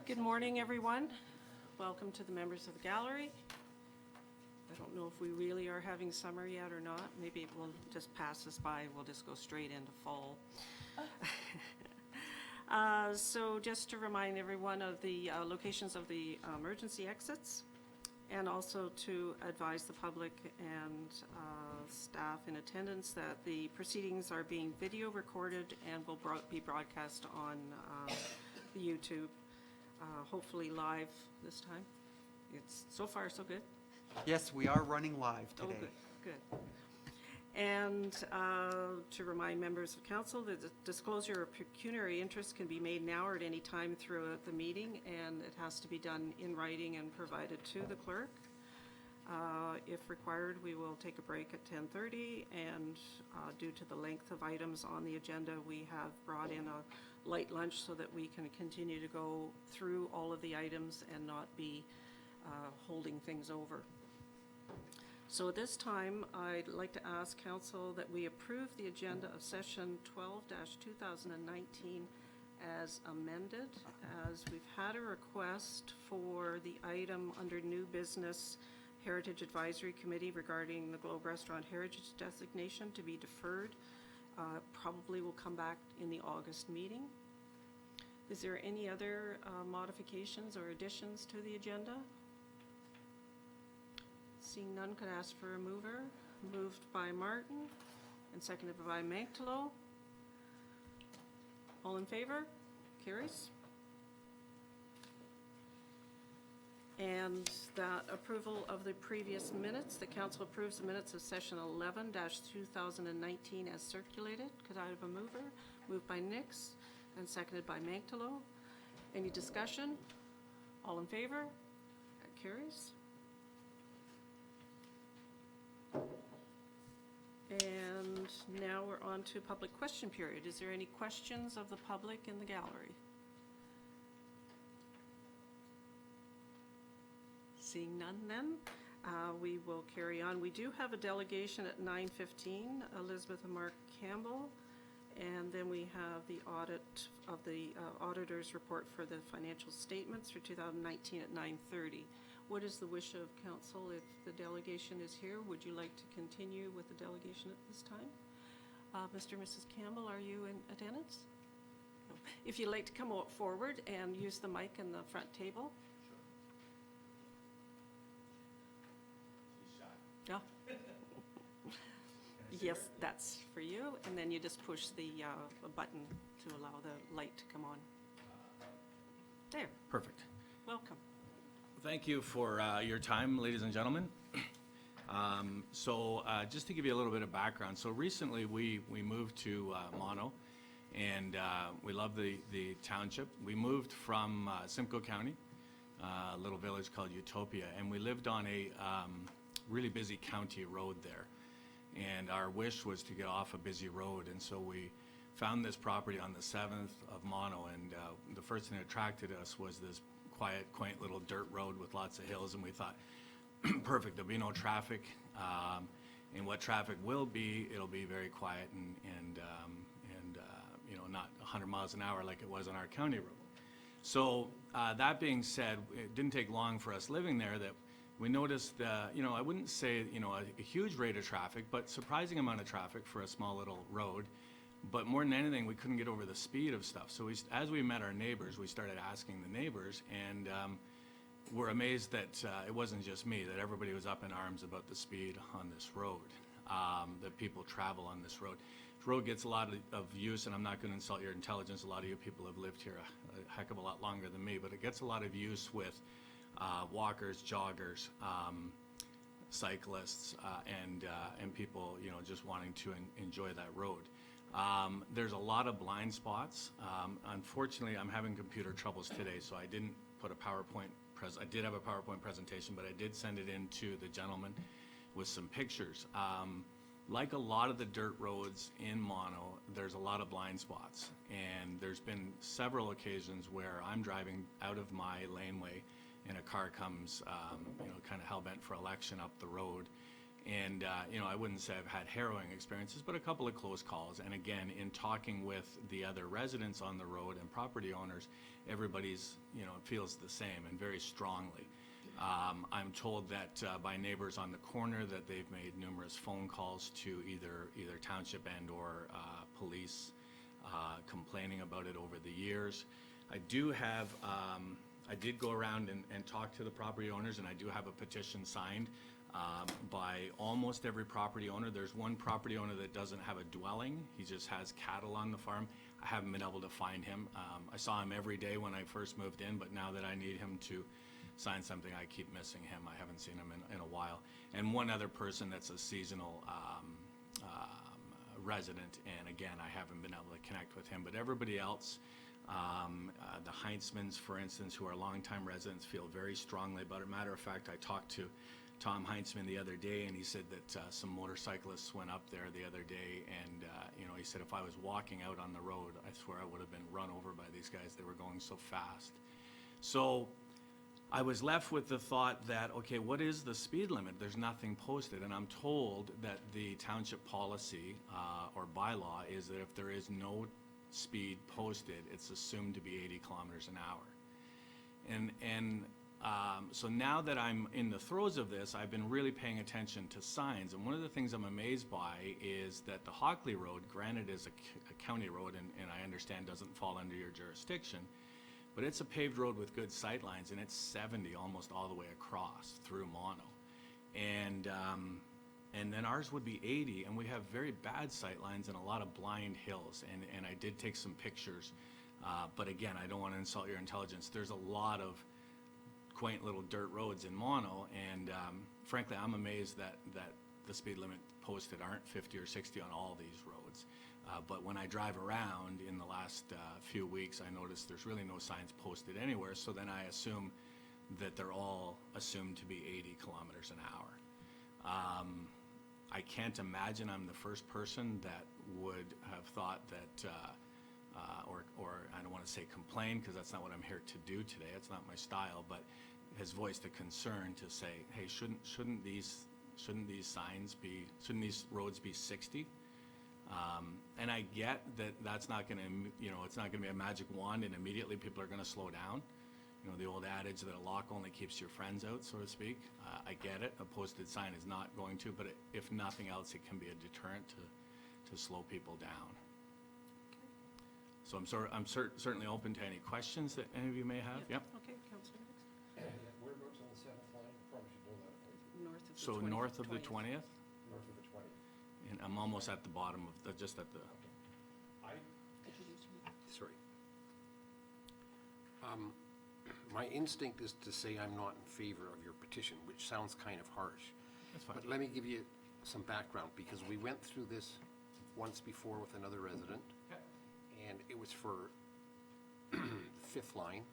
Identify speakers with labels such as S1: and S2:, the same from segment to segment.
S1: Good morning, everyone. Welcome to the members of the gallery. I don't know if we really are having summer yet or not. Maybe it will just pass us by. We'll just go straight into fall. So just to remind everyone of the locations of the emergency exits, and also to advise the public and staff in attendance that the proceedings are being video recorded and will be broadcast on the YouTube, hopefully live this time. It's so far so good.
S2: Yes, we are running live today.
S1: Oh, good. And to remind members of council that the disclosure of pecuniary interest can be made now or at any time throughout the meeting, and it has to be done in writing and provided to the clerk. If required, we will take a break at 10:30, and due to the length of items on the agenda, we have brought in a light lunch so that we can continue to go through all of the items and not be holding things over. So at this time, I'd like to ask council that we approve the agenda of session 12-2019 as amended, as we've had a request for the item under new business Heritage Advisory Committee regarding the Globe Restaurant Heritage designation to be deferred. Probably will come back in the August meeting. Is there any other modifications or additions to the agenda? Seeing none, could ask for a mover. Moved by Martin and seconded by Manctalo. All in favor? Carries. And that approval of the previous minutes, the council approves the minutes of session 11-2019 as circulated. Could I have a mover? Moved by Nix and seconded by Manctalo. Any discussion? All in favor? That carries. And now we're on to public question period. Is there any questions of the public in the gallery? Seeing none then, we will carry on. We do have a delegation at 9:15, Elizabeth and Mark Campbell, and then we have the audit of the auditor's report for the financial statements for 2019 at 9:30. What is the wish of council if the delegation is here? Would you like to continue with the delegation at this time? Mr. and Mrs. Campbell, are you in attendance? No. If you'd like to come forward and use the mic in the front table. Sure. Yeah. Yes, that's for you. And then you just push the button to allow the light to come on. There.
S3: Perfect.
S1: Welcome.
S3: Thank you for your time, ladies and gentlemen. Just to give you a little bit of background, so recently we moved to Mono, and we love the township. We moved from Simcoe County, a little village called Utopia, and we lived on a really busy county road there. And our wish was to get off a busy road, and so we found this property on the 7th of Mono, and the first thing that attracted us was this quiet, quaint little dirt road with lots of hills, and we thought, perfect, there'll be no traffic, and what traffic will be, it'll be very quiet and you know, not 100 miles an hour like it was on our county road. So that being said, it didn't take long for us living there that we noticed, you know, I wouldn't say, you know, a huge rate of traffic, but surprising amount of traffic for a small little road. But more than anything, we couldn't get over the speed of stuff. So as we met our neighbors, we started asking the neighbors, and we're amazed that it wasn't just me, that everybody was up in arms about the speed on this road, that people travel on this road. This road gets a lot of use, and I'm not going to insult your intelligence. A lot of you people have lived here a heck of a lot longer than me, but it gets a lot of use with walkers, joggers, cyclists, and people, you know, just wanting to enjoy that road. There's a lot of blind spots. Unfortunately, I'm having computer troubles today, so I didn't put a PowerPoint I did have a PowerPoint presentation, but I did send it in to the gentleman with some pictures. Like a lot of the dirt roads in Mono, there's a lot of blind spots, and there's been several occasions where I'm driving out of my laneway and a car comes, you know, kind of hell-bent for election up the road, And, you know, I wouldn't say I've had harrowing experiences, but a couple of close calls. And again, in talking with the other residents on the road and property owners, everybody's, you know, feels the same and very strongly. I'm told that by neighbors on the corner that they've made numerous phone calls to either township and or police complaining about it over the years. I do have, I did go around and talk to the property owners, and I do have a petition signed by almost every property owner. There's one property owner that doesn't have a dwelling. He just has cattle on the farm. I haven't been able to find him. I saw him every day when I first moved in, but now that I need him to sign something, I keep missing him. I haven't seen him in a while. And one other person that's a seasonal resident, and again, I haven't been able to connect with him. But everybody else, the Heintzmans, for instance, who are longtime residents, feel very strongly about it. Matter of fact, I talked to Tom Heintzman the other day, and he said that some motorcyclists went up there the other day, and you know, he said if I was walking out on the road, I swear I would have been run over by these guys. They were going so fast. So I was left with the thought that, okay, what is the speed limit? There's nothing posted, and I'm told that the township policy or bylaw is that if there is no speed posted, it's assumed to be 80 kilometers an hour. And so now that I'm in the throes of this, I've been really paying attention to signs. And one of the things I'm amazed by is that the Hockley Road, granted is a county road and I understand doesn't fall under your jurisdiction, but it's a paved road with good sight lines, and it's 70 almost all the way across through Mono. And then ours would be 80, and we have very bad sight lines and a lot of blind hills. And I did take some pictures, but again, I don't want to insult your intelligence. There's a lot of quaint little dirt roads in Mono, and frankly, I'm amazed that the speed limit posted aren't 50 or 60 on all these roads. But when I drive around in the last few weeks, I noticed there's really no signs posted anywhere, so then I assume that they're all assumed to be 80 kilometers an hour. I can't imagine I'm the first person that would have thought that, or I don't want to say complain, because that's not what I'm here to do today, it's not my style, but has voiced a concern to say, hey, shouldn't these roads be 60? And I get that that's not going to, you know, it's not going to be a magic wand and immediately people are going to slow down. You know, the old adage that a lock only keeps your friends out, so to speak. I get it. A posted sign is not going to, but if nothing else, it can be a deterrent to slow people down. So I'm certainly open to any questions that any of you may have. Yep.
S1: Okay, Councillor Hicks.
S4: Whereabouts on the 7th line? Probably should know that.
S1: North of the
S3: So
S1: 20th.
S3: north of the 20th,
S4: North of the 20th.
S3: and I'm almost at the bottom of the, just at the,
S4: Sorry. My instinct is to say I'm not in favor of your petition, which sounds kind of harsh.
S3: that's fine.
S4: But let me give you some background, because we went through this once before with another resident, and it was for fifth line,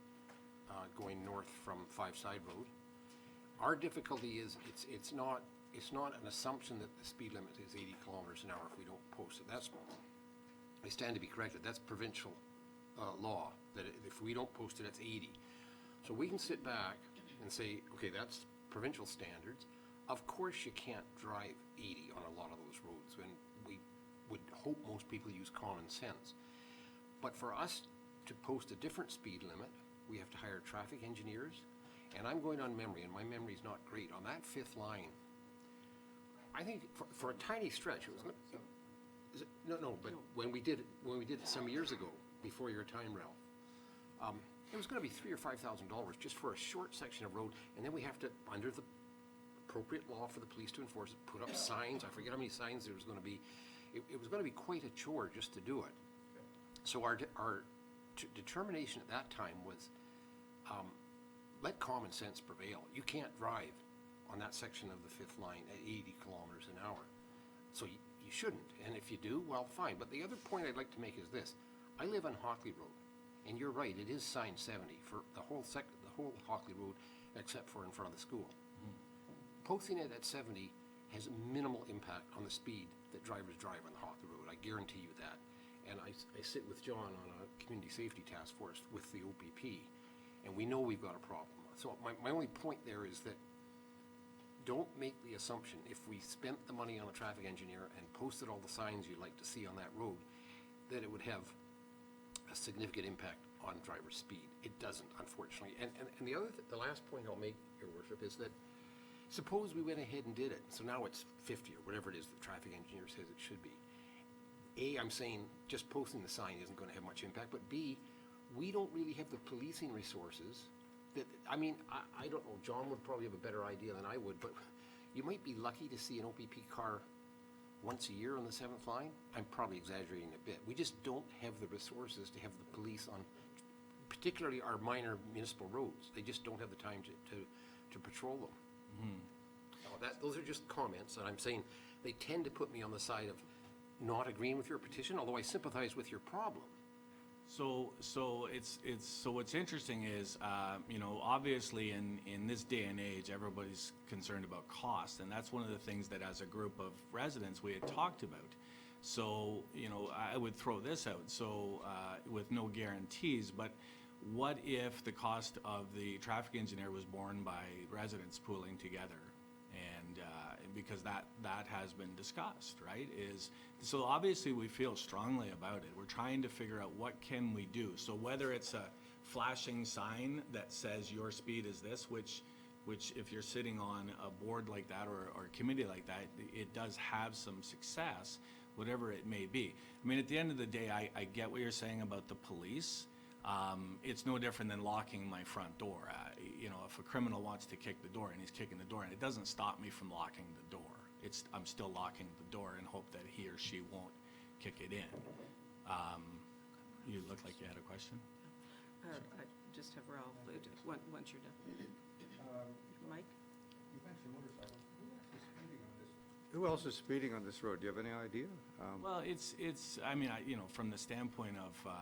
S4: going north from 5 Side Road. Our difficulty is it's not an assumption that the speed limit is 80 kilometers an hour if we don't post it. That's, I stand to be corrected, that's provincial law, that if we don't post it, it's 80. So we can sit back and say, okay, that's provincial standards. Of course you can't drive 80 on a lot of those roads, and we would hope most people use common sense. But for us to post a different speed limit, we have to hire traffic engineers. And I'm going on memory, and my memory's not great. On that 5th line, I think for a tiny stretch, it was but when we did it some years ago, before your time, Ralph, it was going to be $3,000 or $5,000 just for a short section of road, and then we have to, under the appropriate law for the police to enforce it, put up signs. I forget how many signs there was going to be. It was going to be quite a chore just to do it. So our determination at that time was, let common sense prevail. You can't drive on that section of the 5th line at 80 kilometers an hour. So you shouldn't, and if you do, well, fine. But the other point I'd like to make is this. I live on Hockley Road, and you're right, it is signed 70 for the whole Hockley Road, except for in front of the school. Posting it at 70 has minimal impact on the speed that drivers drive on the Hockley Road. I guarantee you that. And I sit with John on a community safety task force with the OPP, and we know we've got a problem. So my only point there is that don't make the assumption, if we spent the money on a traffic engineer and posted all the signs you'd like to see on that road, that it would have a significant impact on driver speed. It doesn't, unfortunately. And the last point I'll make, Your Worship, is that suppose we went ahead and did it, so now it's 50 or whatever it is the traffic engineer says it should be. A, I'm saying just posting the sign isn't going to have much impact, but B, we don't really have the policing resources that, I mean, I don't know, John would probably have a better idea than I would, but you might be lucky to see an OPP car once a year on the 7th line. I'm probably exaggerating a bit. We just don't have the resources to have the police on, particularly our minor municipal roads. They just don't have the time to patrol them. Now, those are just comments, and I'm saying they tend to put me on the side of not agreeing with your petition, although I sympathize with your problem.
S3: So what's interesting is, you know, obviously in this day and age, everybody's concerned about cost, and that's one of the things that as a group of residents we had talked about. So, you know, I would throw this out, so with no guarantees, but what if the cost of the traffic engineer was borne by residents pooling together? And because that has been discussed, right? So obviously we feel strongly about it. We're trying to figure out what can we do. So whether it's a flashing sign that says your speed is this, which if you're sitting on a board like that or a committee like that, it does have some success, whatever it may be. I mean, at the end of the day, I get what you're saying about the police. It's no different than locking my front door. You know, if a criminal wants to kick the door and he's kicking the door, and it doesn't stop me from locking the door. I'm still locking the door and hope that he or she won't kick it in. You look like you had a question.
S1: I just have Ralph, once you're done. Mike?
S5: You mentioned motorcycles. Who else is speeding on this road? Do you have any idea?
S3: Well, it's. I mean, you know, from the standpoint of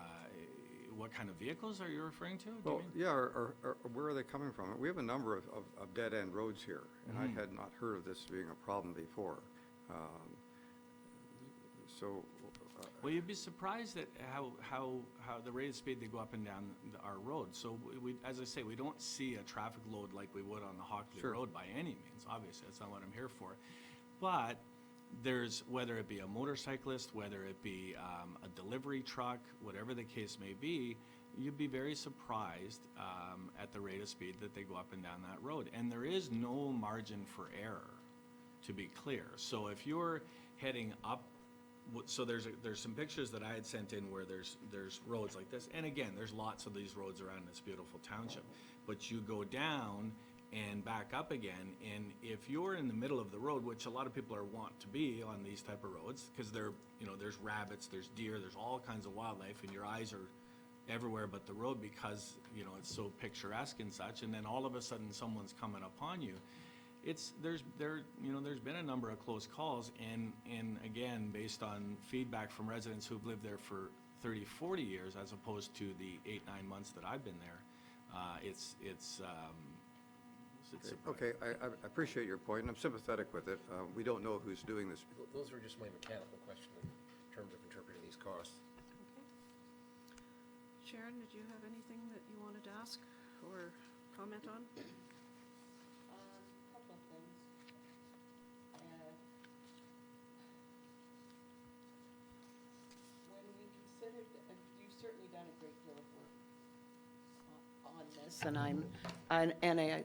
S3: what kind of vehicles are you referring to?
S5: Well, yeah, or where are they coming from? We have a number of dead-end roads here, and I had not heard of this being a problem before.
S3: Well, you'd be surprised at how the rate of speed they go up and down our road. So as I say, we don't see a traffic load like we would on the Hockley
S5: Sure.
S3: Road by any means. Obviously, that's not what I'm here for. But there's, whether it be a motorcyclist, whether it be a delivery truck, whatever the case may be, you'd be very surprised at the rate of speed that they go up and down that road. And there is no margin for error, to be clear. So if you're heading up, so there's some pictures that I had sent in where there's roads like this, and again, there's lots of these roads around this beautiful township. But you go down and back up again, and if you're in the middle of the road, which a lot of people are want to be on these type of roads, because there's rabbits, there's deer, there's all kinds of wildlife, and your eyes are everywhere but the road because, you know, it's so picturesque and such, and then all of a sudden someone's coming upon you. There's been a number of close calls, and again, based on feedback from residents who've lived there for 30, 40 years, as opposed to the 8, 9 months that I've been there, it's
S5: Okay, I appreciate your point, and I'm sympathetic with it. We don't know who's doing this.
S4: Those were just my mechanical questions in terms of interpreting these costs.
S1: Okay. Sharon, did you have anything that you wanted to ask or comment on?
S6: Couple of things. When we considered, you've certainly done a great deal of work on this, and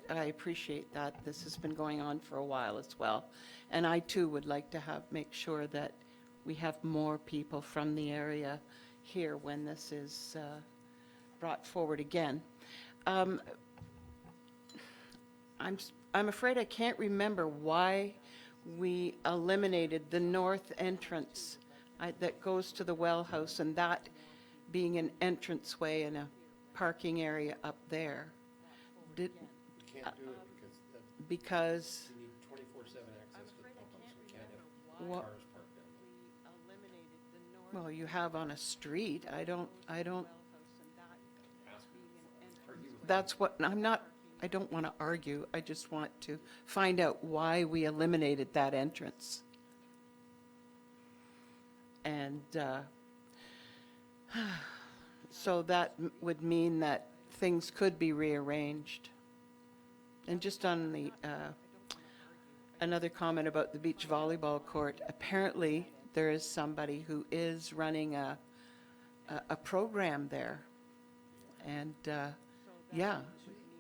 S6: I appreciate that. This has been going on for a while as well. And I too would like to make sure that we have more people from the area here when this is brought forward again. I'm afraid I can't remember why we eliminated the north entrance that goes to the well house, and that being an entranceway and a parking area up there.
S4: We can't do it
S6: Because
S4: we need 24/7 access to the pump, so we can't have
S6: What-
S4: cars parked down there.
S6: well, you have on a street. I don't. That's what I don't want to argue. I just want to find out why we eliminated that entrance. And so that would mean that things could be rearranged. And just on the Another comment about the beach volleyball court. Apparently, there is somebody who is running a program there. And, yeah,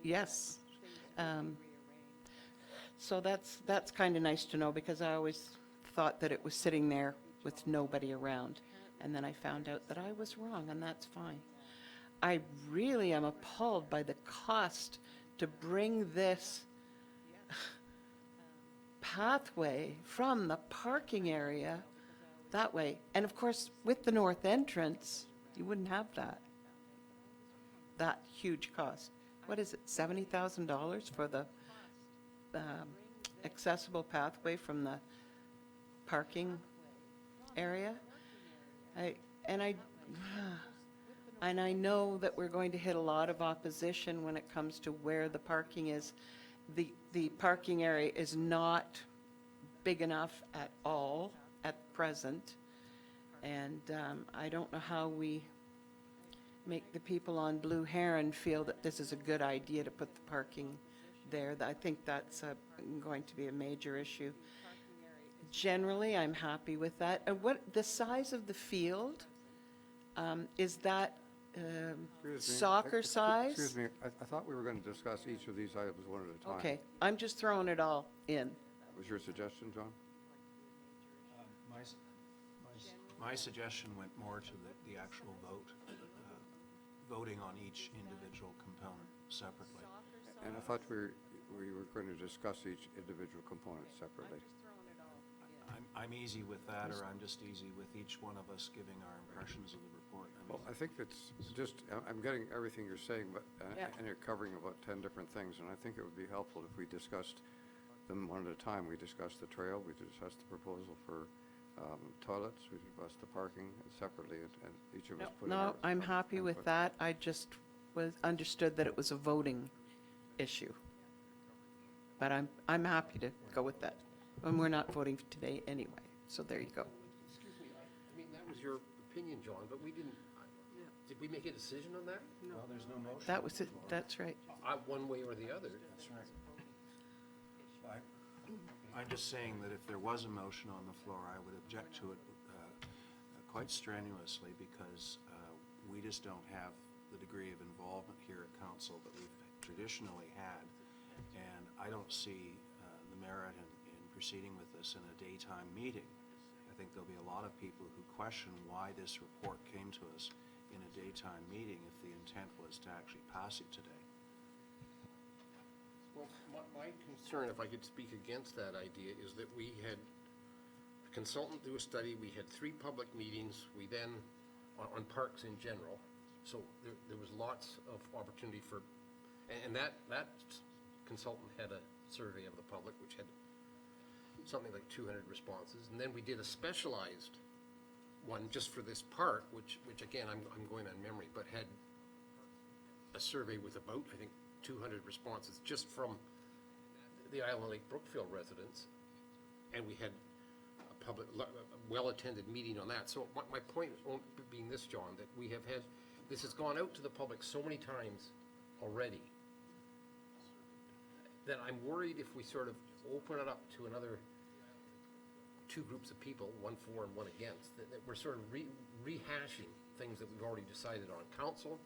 S6: yes. So that's kind of nice to know, because I always thought that it was sitting there with nobody around. And then I found out that I was wrong, and that's fine. I really am appalled by the cost to bring this pathway from the parking area that way. And of course, with the north entrance, you wouldn't have that huge cost. What is it, $70,000 for the accessible pathway from the parking area? And I know that we're going to hit a lot of opposition when it comes to where the parking is. The parking area is not big enough at all at present, and I don't know how we make the people on Blue Heron feel that this is a good idea to put the parking there. I think that's going to be a major issue. Generally, I'm happy with that. And what the size of the field, is that
S5: Excuse me.
S6: soccer size?
S5: Excuse me, I thought we were going to discuss each of these items one at a time.
S6: Okay, I'm just throwing it all in.
S5: Was your suggestion, John?
S7: My suggestion went more to the actual vote, voting on each individual component separately.
S5: And I thought we were going to discuss each individual component separately.
S7: I'm easy with that, or I'm just easy with each one of us giving our impressions of the report.
S5: Well, I think it's just, I'm getting everything you're saying, but,
S6: Yeah.
S5: and you're covering about 10 different things, and I think it would be helpful if we discussed them one at a time. We discussed the trail, we discussed the proposal for toilets, we discussed the parking separately, and each of us put in our
S6: No, I'm happy with
S5: input.
S6: that. I just understood that it was a voting issue. But I'm happy to go with that. And we're not voting today anyway, so there you go.
S4: Excuse me, I mean, that was your opinion, John, but we didn't, did we make a decision on that?
S7: Well, there's no motion.
S6: That was it, that's right.
S4: One way or the other.
S7: That's right. I'm just saying that if there was a motion on the floor, I would object to it quite strenuously, because we just don't have the degree of involvement here at council that we've traditionally had. And I don't see the merit in proceeding with this in a daytime meeting. I think there'll be a lot of people who question why this report came to us in a daytime meeting if the intent was to actually pass it today.
S4: Well, my concern, if I could speak against that idea, is that we had a consultant do a study, we had 3 public meetings, we then, on parks in general, so there was lots of opportunity for, and that consultant had a survey of the public, which had something like 200 responses, and then we did a specialized one just for this park, which again, I'm going on memory, but had a survey with about, I think, 200 responses just from the Island Lake Brookfield residents, and we had a public, well-attended meeting on that. So my point being this, John, that we have had, this has gone out to the public so many times already, that I'm worried if we sort of open it up to another 2 groups of people, one for and one against, that we're sort of rehashing things that we've already decided on. Council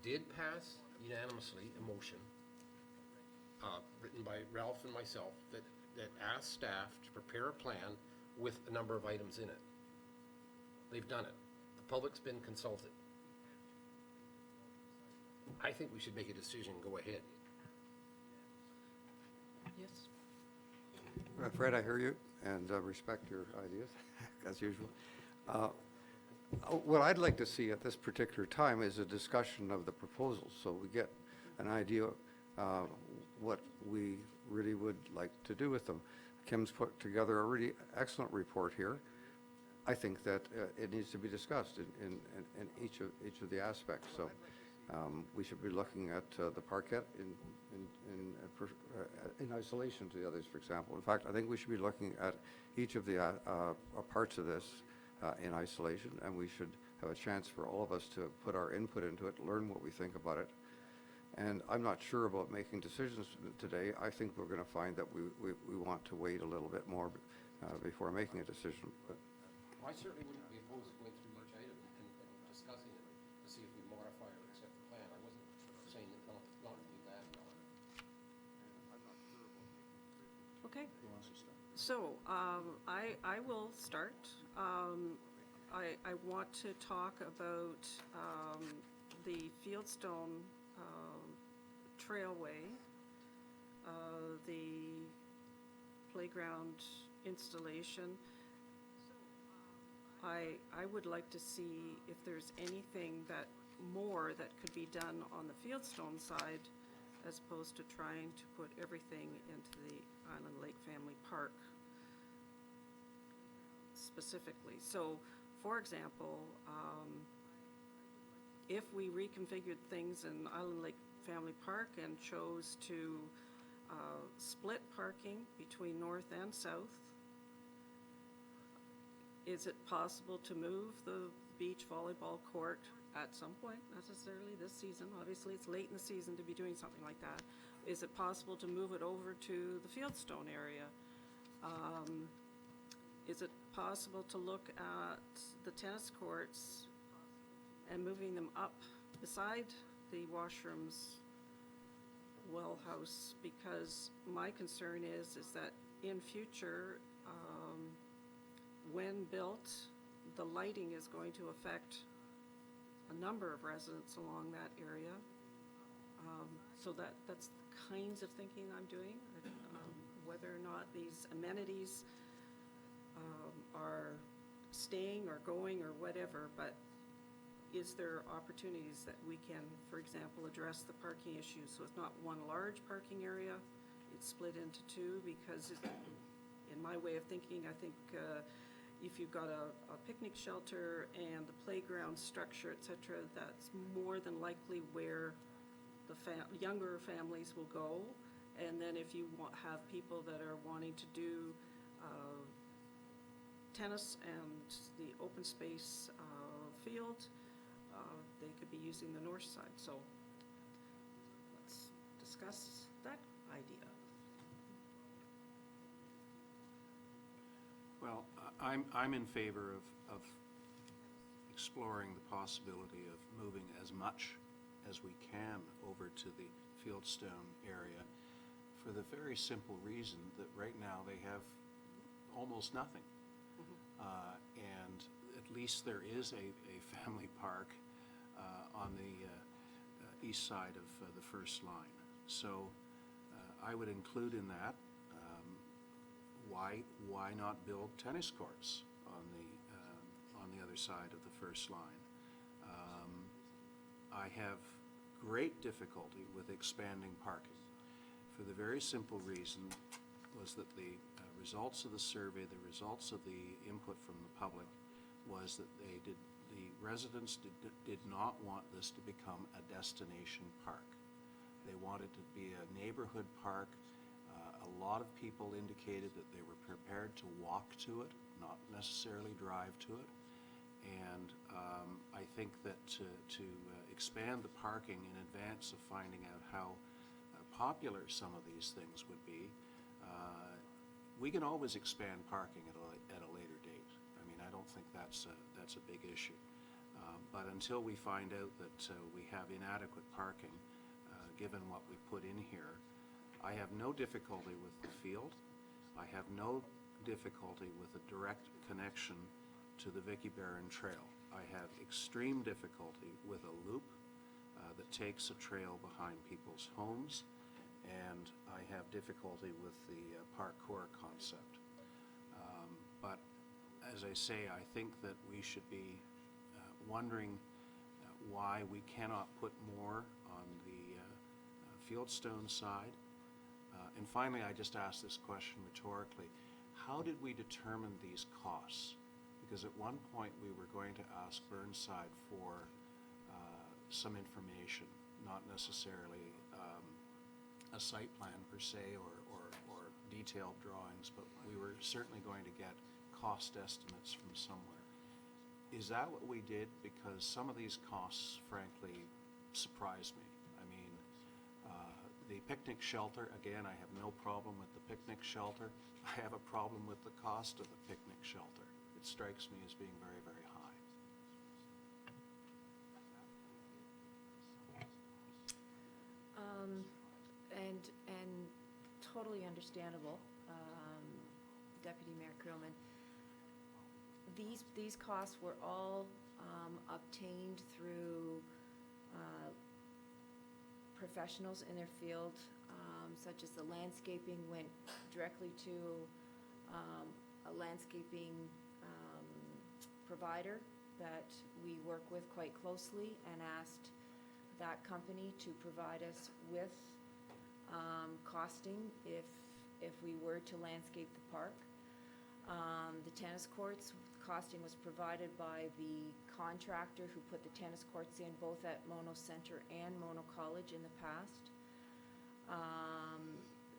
S4: did pass unanimously a motion written by Ralph and myself that asked staff to prepare a plan with a number of items in it. They've done it. The public's been consulted. I think we should make a decision and go ahead.
S6: Yes.
S5: Fred, I hear you, and respect your ideas, as usual. What I'd like to see at this particular time is a discussion of the proposals, so we get an idea what we really would like to do with them. Kim's put together a really excellent report here. I think that it needs to be discussed in each of the aspects. So we should be looking at the Parkette in isolation to the others, for example. In fact, I think we should be looking at each of the parts of this in isolation, and we should have a chance for all of us to put our input into it, learn what we think about it, And I'm not sure about making decisions today. I think we're going to find that we want to wait a little bit more before making a decision. But
S4: I certainly wouldn't be opposed to going through each item and discussing it to see if we modify or accept the plan. I wasn't saying that not to do that.
S1: Okay.
S7: Who wants to start?
S1: So, I will start. I want to talk about the Fieldstone Trailway, the playground installation. I would like to see if there's anything more that could be done on the Fieldstone side, as opposed to trying to put everything into the Island Lake Family Park specifically. So, for example, if we reconfigured things in Island Lake Family Park and chose to split parking between north and south, is it possible to move the beach volleyball court at some point, not necessarily this season? Obviously, it's late in the season to be doing something like that. Is it possible to move it over to the Fieldstone area? Is it possible to look at the tennis courts and moving them up beside the washrooms well house? Because my concern is that in future, when built, the lighting is going to affect a number of residents along that area. So that's the kinds of thinking I'm doing, whether or not these amenities are staying or going or whatever, but is there opportunities that we can, for example, address the parking issue? So it's not one large parking area, it's split into two, because in my way of thinking, I think if you've got a picnic shelter and the playground structure, et cetera, that's more than likely where the younger families will go. And then if you have people that are wanting to do tennis and the open space field, they could be using the north side. So let's discuss that idea.
S7: Well, I'm in favor of exploring the possibility of moving as much as we can over to the Fieldstone area, for the very simple reason that right now they have almost nothing. And at least there is a family park on the east side of the first line. So I would include in that, why not build tennis courts on the other side of the first line? I have great difficulty with expanding parking, for the very simple reason was that the results of the survey, the results of the input from the public, was that the residents did not want this to become a destination park. They wanted it to be a neighborhood park. A lot of people indicated that they were prepared to walk to it, not necessarily drive to it. And I think that to expand the parking in advance of finding out how popular some of these things would be, we can always expand parking at a later date. I mean, I don't think that's a big issue. But until we find out that we have inadequate parking, given what we put in here, I have no difficulty with the field. I have no difficulty with a direct connection to the Vicky Barron Trail. I have extreme difficulty with a loop that takes a trail behind people's homes, and I have difficulty with the parkour concept. But as I say, I think that we should be wondering why we cannot put more on the Fieldstone side. And finally, I just asked this question rhetorically: how did we determine these costs? Because at one point we were going to ask Burnside for some information, not necessarily a site plan per se or detailed drawings, but we were certainly going to get cost estimates from somewhere. Is that what we did? Because some of these costs, frankly, surprised me. I mean, The picnic shelter, again, I have no problem with the picnic shelter. I have a problem with the cost of the picnic shelter. It strikes me as being very, very high.
S8: And totally understandable, Deputy Mayor Krillman. These costs were all obtained through professionals in their field, such as the landscaping went directly to a landscaping provider that we work with quite closely, and asked that company to provide us with costing if we were to landscape the park. The tennis courts, costing was provided by the contractor who put the tennis courts in both at Mono Center and Mono College in the past.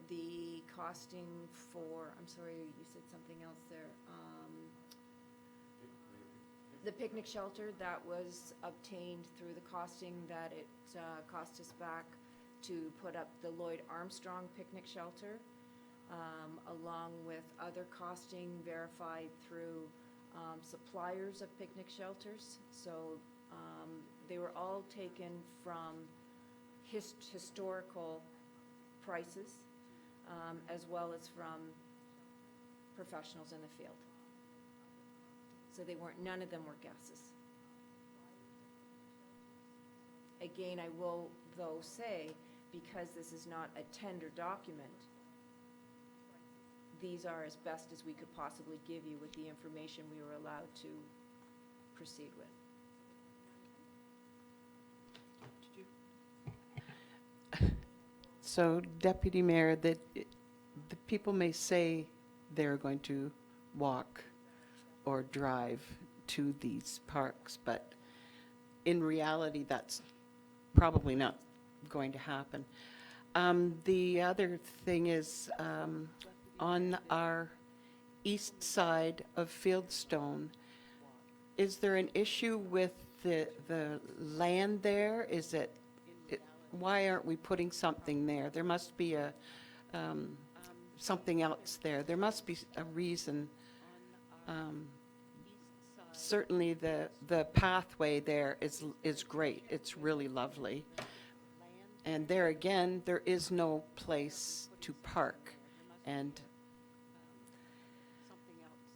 S8: The costing for, I'm sorry, you said something else there. The picnic shelter, that was obtained through the costing that it cost us back to put up the Lloyd Armstrong picnic shelter, along with other costing verified through suppliers of picnic shelters. So they were all taken from historical prices, as well as from professionals in the field. So they weren't, none of them were guesses. Again, I will though say, because this is not a tender document, these are as best as we could possibly give you with the information we were allowed to proceed with.
S6: So, Deputy Mayor, the people may say they're going to walk or drive to these parks, but in reality, that's probably not going to happen. The other thing is, on our east side of Fieldstone, is there an issue with the land there? Is it, why aren't we putting something there? There must be a, something else there. There must be a reason. Certainly the pathway there is great. It's really lovely. And there again, there is no place to park. And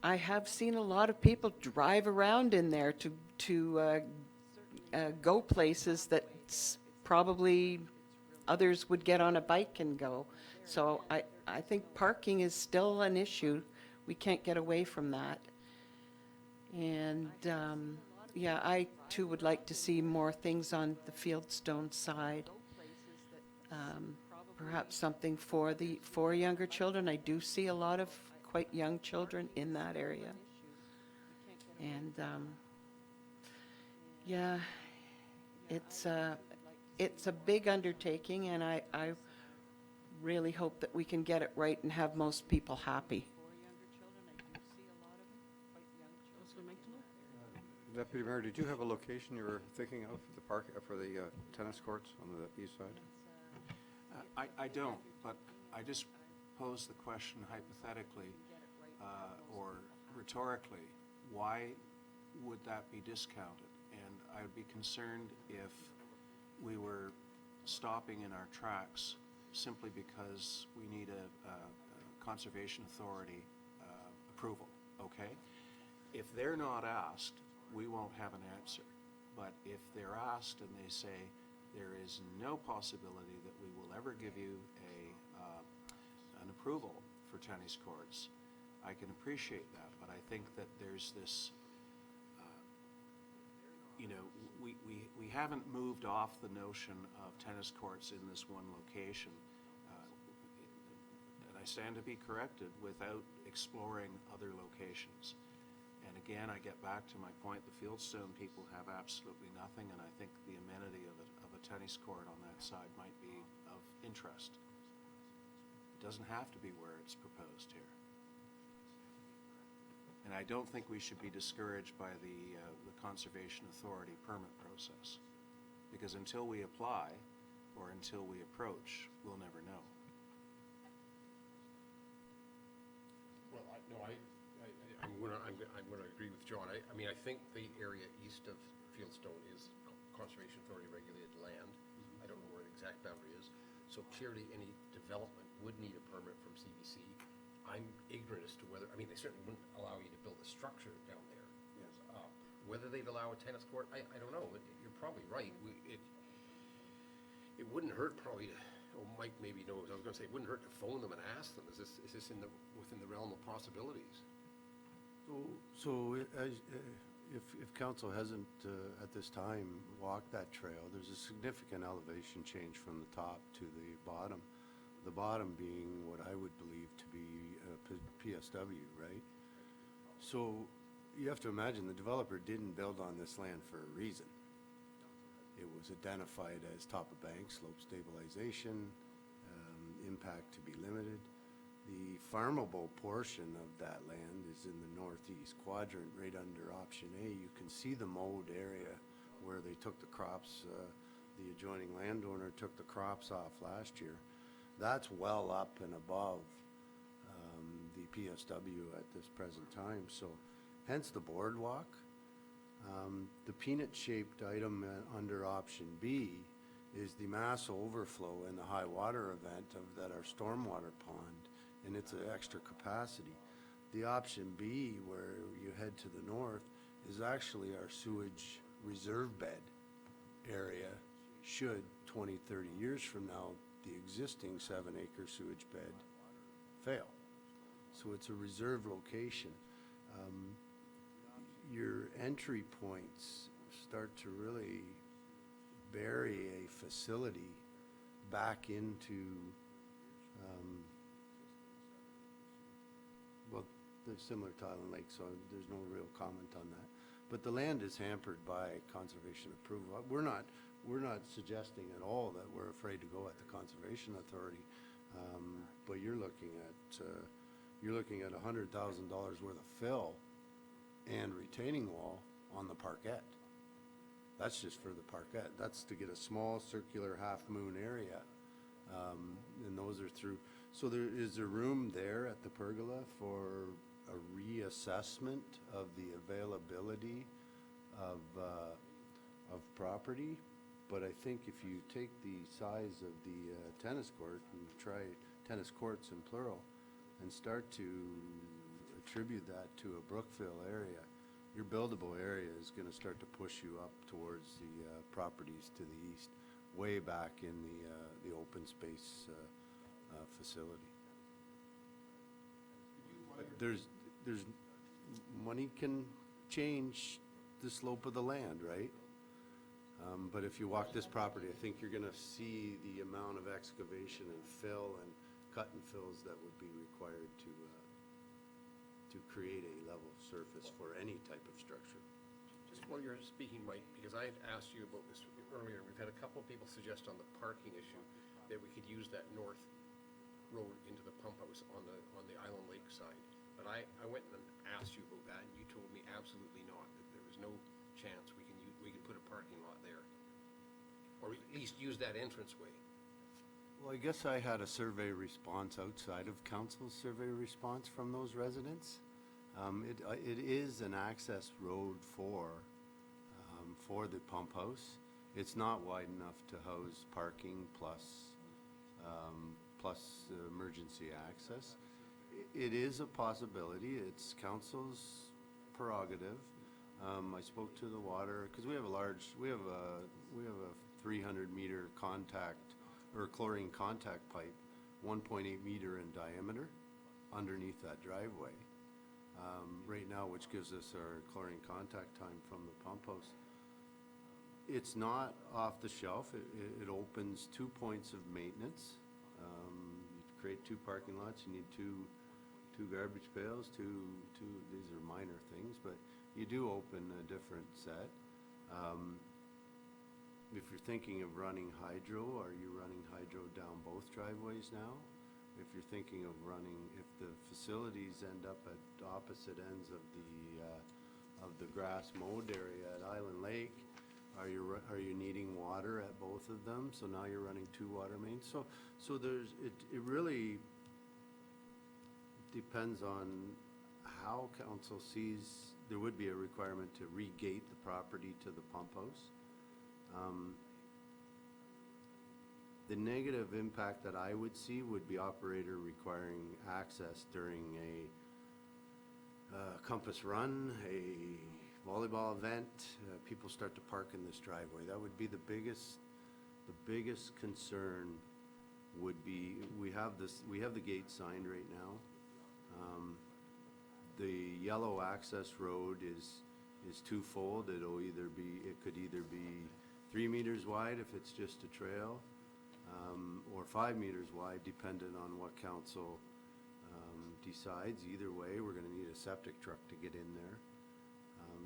S6: I have seen a lot of people drive around in there to go places that probably others would get on a bike and go. So I think parking is still an issue. We can't get away from that. And yeah, I too would like to see more things on the Fieldstone side. Perhaps something for younger children. I do see a lot of quite young children in that area. And yeah, it's a big undertaking, and I really hope that we can get it right and have most people happy.
S5: Deputy Mayor, did you have a location you were thinking of for the park, for the tennis courts on the east side?
S7: I don't, but I just pose the question hypothetically or rhetorically, why would that be discounted? And I would be concerned if we were stopping in our tracks simply because we need a Conservation Authority approval, okay? If they're not asked, we won't have an answer. But if they're asked and they say, there is no possibility that we will ever give you an approval for tennis courts, I can appreciate that. But I think that there's this, you know, we haven't moved off the notion of tennis courts in this one location. And I stand to be corrected, without exploring other locations. And again, I get back to my point, the Fieldstone people have absolutely nothing, and I think the amenity of a tennis court on that side might be of interest. It doesn't have to be where it's proposed here. And I don't think we should be discouraged by the Conservation Authority permit process, because until we apply, or until we approach, we'll never know.
S4: Well, I'm gonna agree with John. I mean, I think the area east of Fieldstone is Conservation Authority regulated land. I don't know where the exact boundary is. So clearly, any development would need a permit from CBC. I'm ignorant as to whether, I mean, they certainly wouldn't allow you to build a structure down there.
S7: Yes.
S4: Whether they'd allow a tennis court, I don't know. You're probably right. It wouldn't hurt probably to, oh, Mike maybe knows, I was gonna say, it wouldn't hurt to phone them and ask them, is this within the realm of possibilities?
S9: So if council hasn't at this time walked that trail, there's a significant elevation change from the top to the bottom. The bottom being what I would believe to be PSW, right? So you have to imagine the developer didn't build on this land for a reason. It was identified as top of bank, slope stabilization, impact to be limited. The farmable portion of that land is in the northeast quadrant, right under option A. You can see the mowed area where they took the crops, the adjoining landowner took the crops off last year. That's well up and above the PSW at this present time, so hence the boardwalk. The peanut-shaped item under option B is the mass overflow and the high water event of that our stormwater pond, and it's an extra capacity. The option B, where you head to the north, is actually our sewage reserve bed area should 20, 30 years from now the existing 7-acre sewage bed fail. So it's a reserve location. Your entry points start to really bury a facility back into, well, they're similar to Island Lake, so there's no real comment on that. But the land is hampered by conservation approval. We're not suggesting at all that we're afraid to go at the Conservation Authority, but you're looking at $100,000 worth of fill and retaining wall on the Parkette. That's just for the Parkette. That's to get a small circular half-moon area, and those are through. So is there room there at the pergola for a reassessment of the availability of property? But I think if you take the size of the tennis court and try tennis courts in plural and start to attribute that to a Brookville area, your buildable area is going to start to push you up towards the properties to the east, way back in the open space facility. But there's money can change the slope of the land, right? But if you walk this property, I think you're going to see the amount of excavation and fill and cut and fills that would be required to create a level surface for any type of structure.
S4: Just while you're speaking, Mike, because I had asked you about this earlier, we've had a couple of people suggest on the parking issue that we could use that north road into the pump house on the Island Lake side. But I went and asked you about that, and you told me absolutely not, that there was no chance we could put a parking lot there, or at least use that entranceway.
S9: Well, I guess I had a survey response outside of council's survey response from those residents. It is an access road for the pump house. It's not wide enough to house parking plus emergency access. It is a possibility. It's council's prerogative. I spoke to the water because we have a 300-meter contact or chlorine contact pipe, 1.8 meter in diameter, underneath that driveway. Right now, which gives us our chlorine contact time from the pump house. It's not off the shelf. It opens 2 points of maintenance. You create 2 parking lots. You need two garbage pails. These are minor things, but you do open a different set. If you're thinking of running hydro, are you running hydro down both driveways now? If you're thinking of if the facilities end up at opposite ends of the grass mowed area at Island Lake, Are you needing water at both of them? So now you're running 2 water mains. So it really depends on how council sees, there would be a requirement to re-gate the property to the pump house. The negative impact that I would see would be operator requiring access during a compass run, a volleyball event. People start to park in this driveway. That would be the biggest concern would be, we have the gate signed right now. The yellow access road is twofold. It could either be 3 meters wide if it's just a trail, or 5 meters wide, dependent on what council decides. Either way, we're going to need a septic truck to get in there.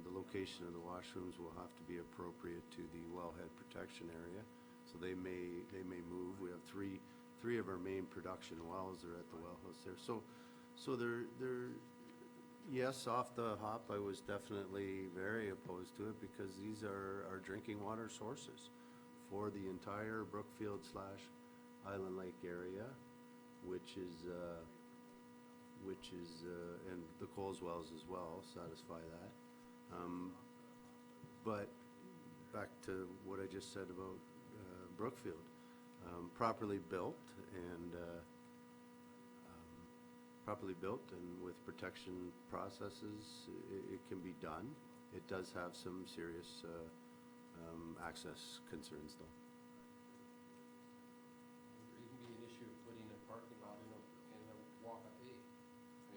S9: The location of the washrooms will have to be appropriate to the wellhead protection area, so they may move. We have three of our main production wells are at the well house there. So they're yes, off the hop, I was definitely very opposed to it because these are our drinking water sources for the entire Brookfield/Island Lake area, which is and the Coles wells as well satisfy that. But back to what I just said about Brookfield, properly built and with protection processes, it can be done. It does have some serious access concerns though.
S4: There even be an issue of putting a parking lot in a walk-up A.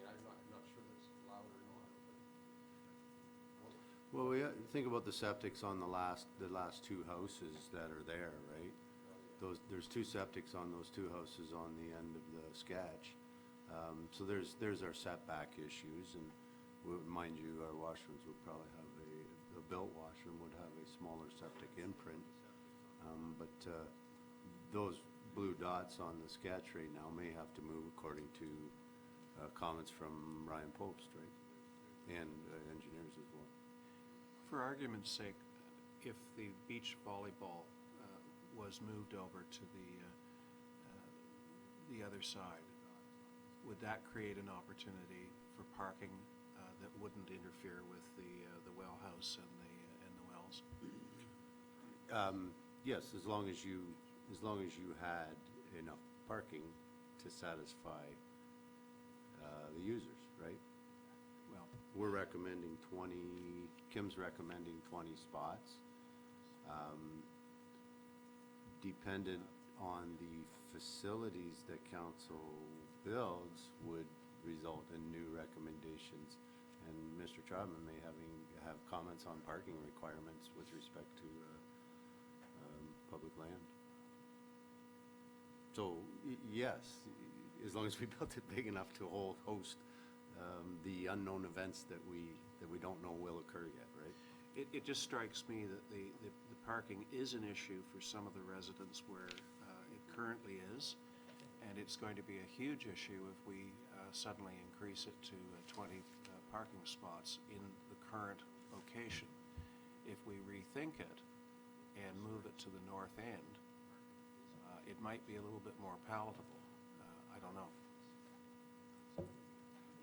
S4: I mean, I'm not sure that's allowed or not.
S9: Well, we think about the septics on the last 2 houses that are there, right? There's 2 septics on those 2 houses on the end of the sketch. So there's our setback issues, and mind you, our washrooms would probably have a built washroom would have a smaller septic imprint. But those blue dots on the sketch right now may have to move according to comments from Ryan Post, right? And engineers as well.
S7: For argument's sake, if the beach volleyball was moved over to the other side, would that create an opportunity for parking that wouldn't interfere with the well house and the wells?
S9: Yes, as long as you had enough parking to satisfy the users, right?
S7: Well,
S9: We're recommending 20, Kim's recommending 20 spots. Dependent on the facilities that council builds would result in new recommendations. And Mr. Trotman may have comments on parking requirements with respect to public land. So, yes, as long as we built it big enough to host the unknown events that we don't know will occur yet, right?
S7: it just strikes me that the parking is an issue for some of the residents where it currently is, and it's going to be a huge issue if we suddenly increase it to 20 parking spots in the current location. If we rethink it and move it to the north end, it might be a little bit more palatable. I don't know.
S4: But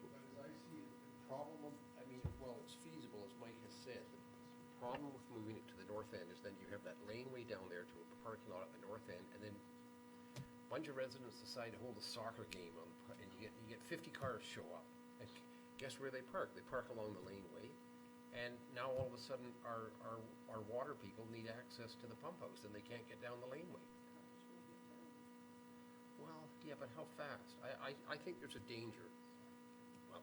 S4: as I see it, the problem, I mean, well, it's feasible, as Mike has said. The problem with moving it to the north end is then you have that laneway down there to a parking lot at the north end, and then a bunch of residents decide to hold a soccer game and you get 50 cars show up. And guess where they park? They park along the laneway. And now all of a sudden our water people need access to the pump house and they can't get down the laneway. Well, yeah, but how fast? I think there's a danger. Well,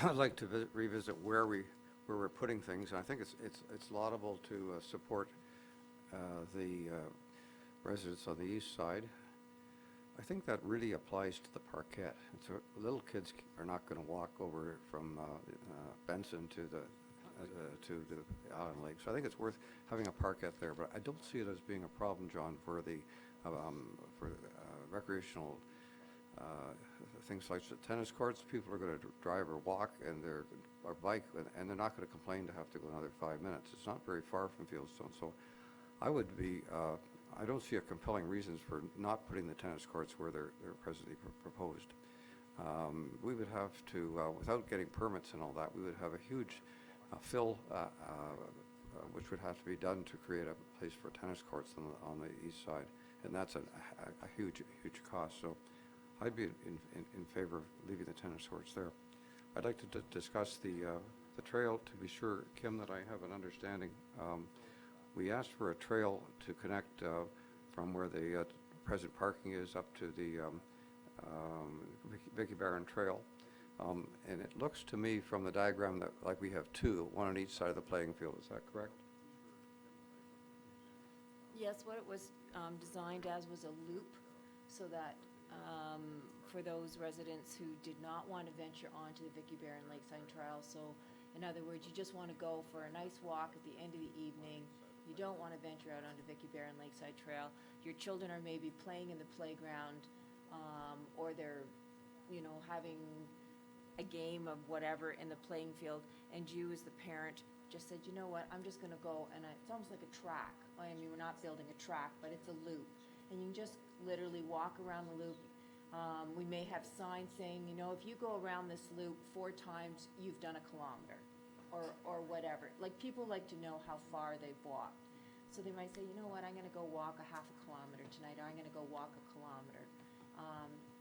S5: I'd like to revisit where we're putting things. I think it's laudable to support the residents on the east side. I think that really applies to the Parkette. Little kids are not going to walk over from Benson to the Island Lake. So I think it's worth having a Parkette there. But I don't see it as being a problem, John, for the recreational things like the tennis courts, people are going to drive or walk or bike, and they're not going to complain to have to go another 5 minutes. It's not very far from Fieldstone, so I don't see a compelling reasons for not putting the tennis courts where they're presently proposed. We would have to, without getting permits and all that, we would have a huge fill, which would have to be done to create a place for tennis courts on the east side, and that's a huge cost. So I'd be in favor of leaving the tennis courts there. I'd like to discuss the trail, to be sure, Kim, that I have an understanding. We asked for a trail to connect from where the present parking is up to the Vicky Barron Trail. And it looks to me from the diagram that like we have two, one on each side of the playing field. Is that correct?
S8: Yes, what it was designed as was a loop, so that for those residents who did not want to venture onto the Vicky Barron Lakeside Trail, so in other words, you just want to go for a nice walk at the end of the evening, you don't want to venture out onto Vicky Barron Lakeside Trail, your children are maybe playing in the playground, or they're, having a game of whatever in the playing field, and you as the parent just said, you know what, I'm just going to go, and it's almost like a track. I mean, we're not building a track, but it's a loop, and you can just literally walk around the loop. We may have signs saying, if you go around this loop 4 times, you've done a kilometer, or whatever. Like, people like to know how far they've walked. So they might say, you know what, I'm going to go walk a half a kilometer tonight, or I'm going to go walk a kilometer.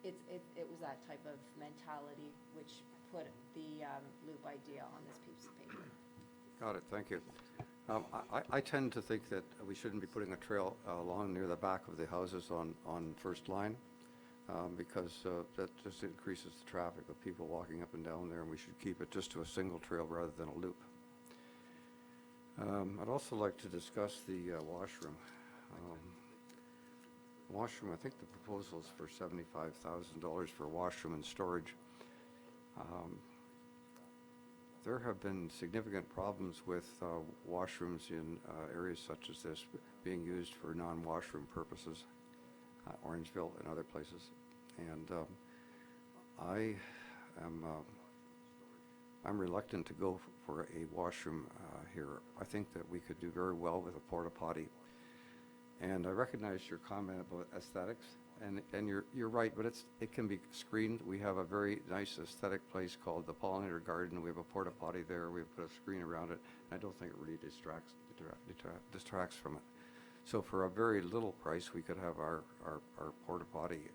S8: It was that type of mentality which put the loop idea on this piece of paper.
S5: Got it, thank you. I tend to think that we shouldn't be putting a trail along near the back of the houses on First Line, because that just increases the traffic of people walking up and down there, and we should keep it just to a single trail rather than a loop. I'd also like to discuss the washroom. Washroom, I think the proposal is for $75,000 for washroom and storage. There have been significant problems with washrooms in areas such as this being used for non-washroom purposes, Orangeville and other places. And I'm reluctant to go for a washroom here. I think that we could do very well with a porta potty. And I recognize your comment about aesthetics, and you're right, but it can be screened. We have a very nice aesthetic place called the Pollinator Garden. We have a porta potty there. We've put a screen around it. I don't think it really distracts from it. So for a very little price, we could have our porta potty.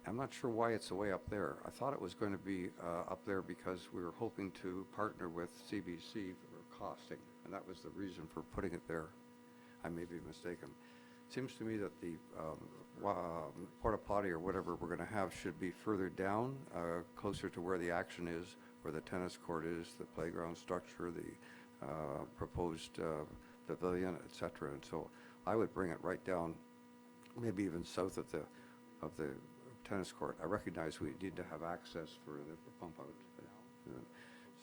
S5: I'm not sure why it's way up there. I thought it was going to be up there because we were hoping to partner with CBC for costing, and that was the reason for putting it there. I may be mistaken. It seems to me that the porta potty or whatever we're going to have should be further down, closer to where the action is, where the tennis court is, the playground structure, the proposed pavilion, etc. And so I would bring it right down, maybe even south of the tennis court. I recognize we need to have access for the pump out.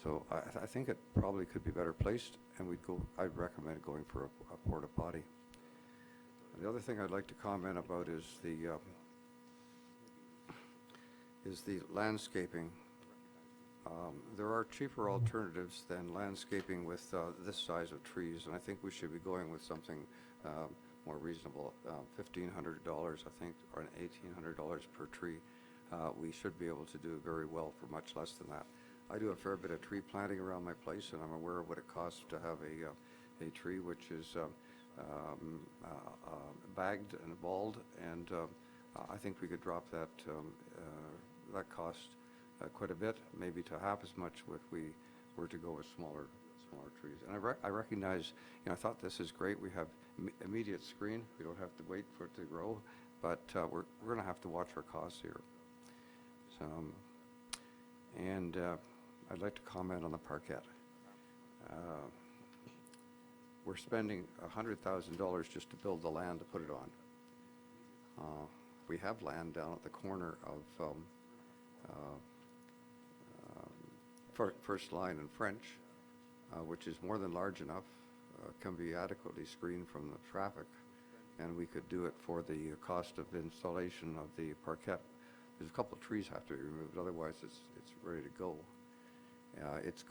S5: So I think it probably could be better placed, and I'd recommend going for a porta potty. The other thing I'd like to comment about is the landscaping. There are cheaper alternatives than landscaping with this size of trees, and I think we should be going with something more reasonable. $1,500, I think, or $1,800 per tree. We should be able to do very well for much less than that. I do a fair bit of tree planting around my place, and I'm aware of what it costs to have a tree which is bagged and balled, and I think we could drop that cost quite a bit, maybe to half as much if we were to go with smaller trees. And I recognize, I thought this is great. We have immediate screen. We don't have to wait for it to grow, but we're going to have to watch our costs here. So, and I'd like to comment on the Parkette. We're spending $100,000 just to build the land to put it on. We have land down at the corner of First Line and French, which is more than large enough, can be adequately screened from the traffic, and we could do it for the cost of installation of the Parkette. There's a couple of trees have to be removed, otherwise it's ready to go. It's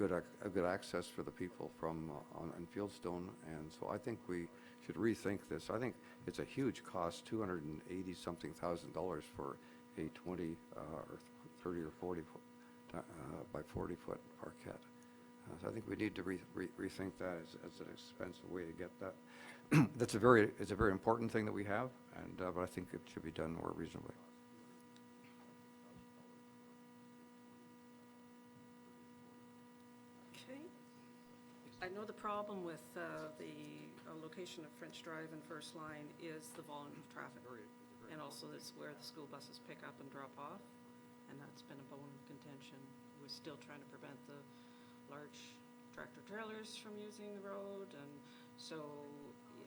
S5: a good access for the people from on Fieldstone, and so I think we should rethink this. I think it's a huge cost, $280-something thousand for a 20 or 30 or 40 foot by 40 foot parkette. So I think we need to rethink that as an expensive way to get that. It's a very important thing that we have, and but I think it should be done more reasonably.
S1: Okay. I know the problem with the location of French Drive and First Line is the volume of traffic. And also it's where the school buses pick up and drop off, and that's been a bone of contention. We're still trying to prevent the large tractor trailers from using the road, and so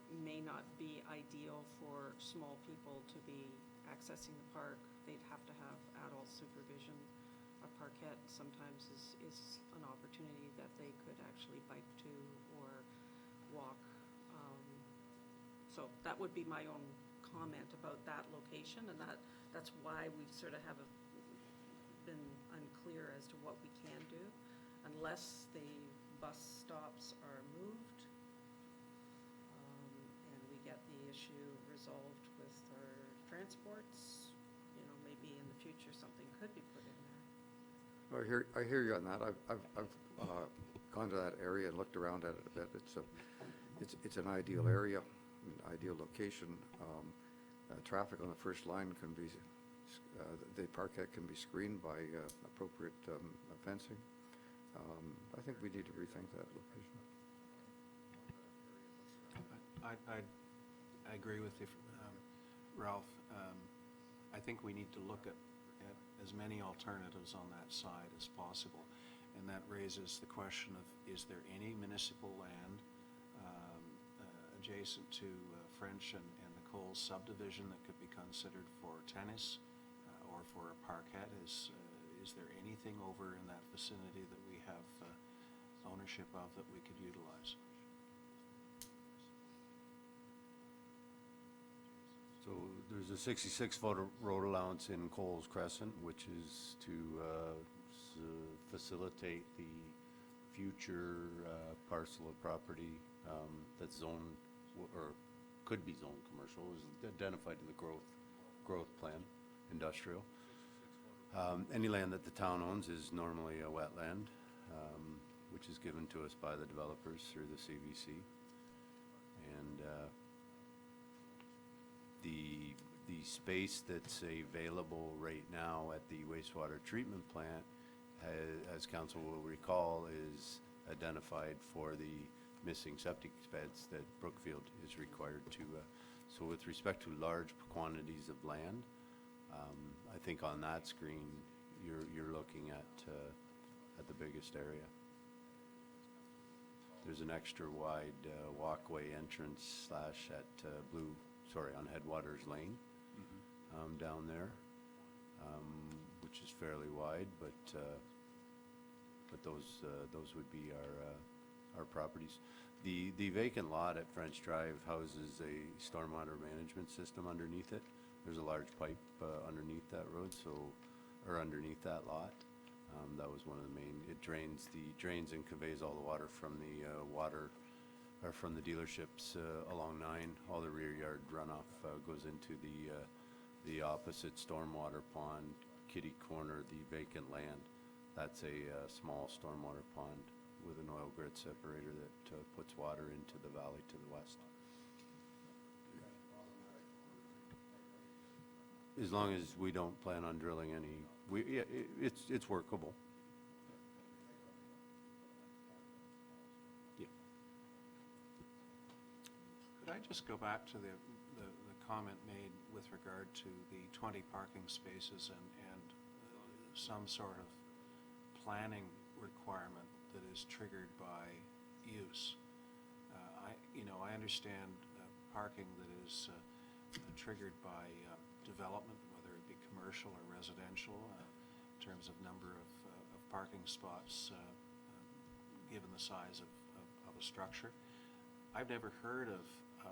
S1: it may not be ideal for small people to be accessing the park. They'd have to have adult supervision. A parkette sometimes is an opportunity that they could actually bike to or walk. So that would be my own comment about that location, and that's why we sort of have been unclear as to what we can do unless the bus stops are moved and we get the issue resolved with our transports. You know, maybe in the future something could be put in there.
S5: I hear you on that. I've gone to that area and looked around at it a bit. It's an ideal area, an ideal location. Traffic on the first line can be, the parkette can be screened by appropriate fencing. I think we need to rethink that location.
S7: I agree with you, Ralph. I think we need to look at as many alternatives on that side as possible. And that raises the question of, is there any municipal land adjacent to French and the Coles subdivision that could be considered for tennis or for a parkette? Is there anything over in that vicinity that we have ownership of that we could utilize?
S9: So there's a 66-foot road allowance in Coles Crescent, which is to facilitate the future parcel of property that's zoned or could be zoned commercial, is identified in the growth plan, industrial. Any land that the town owns is normally a wetland, which is given to us by the developers through the CVC. And the space that's available right now at the wastewater treatment plant, as council will recall, is identified for the missing septic beds that Brookfield is required to. So with respect to large quantities of land, I think on that screen you're looking at the biggest area. There's an extra wide walkway entrance on Headwaters Lane down there, which is fairly wide, but those would be our properties. The vacant lot at French Drive houses a stormwater management system underneath it. There's a large pipe underneath that road, or underneath that lot. That was one of the main. It drains and conveys all the water from the dealerships along 9. All the rear yard runoff goes into the opposite stormwater pond, kitty corner, the vacant land. That's a small stormwater pond with an oil grit separator that puts water into the valley to the west. As long as we don't plan on drilling any, it's workable. Yeah.
S7: Could I just go back to the comment made with regard to the 20 parking spaces and some sort of planning requirement that is triggered by use? I understand parking that is triggered by development, whether it be commercial or residential, in terms of number of parking spots given the size of a structure. I've never heard of a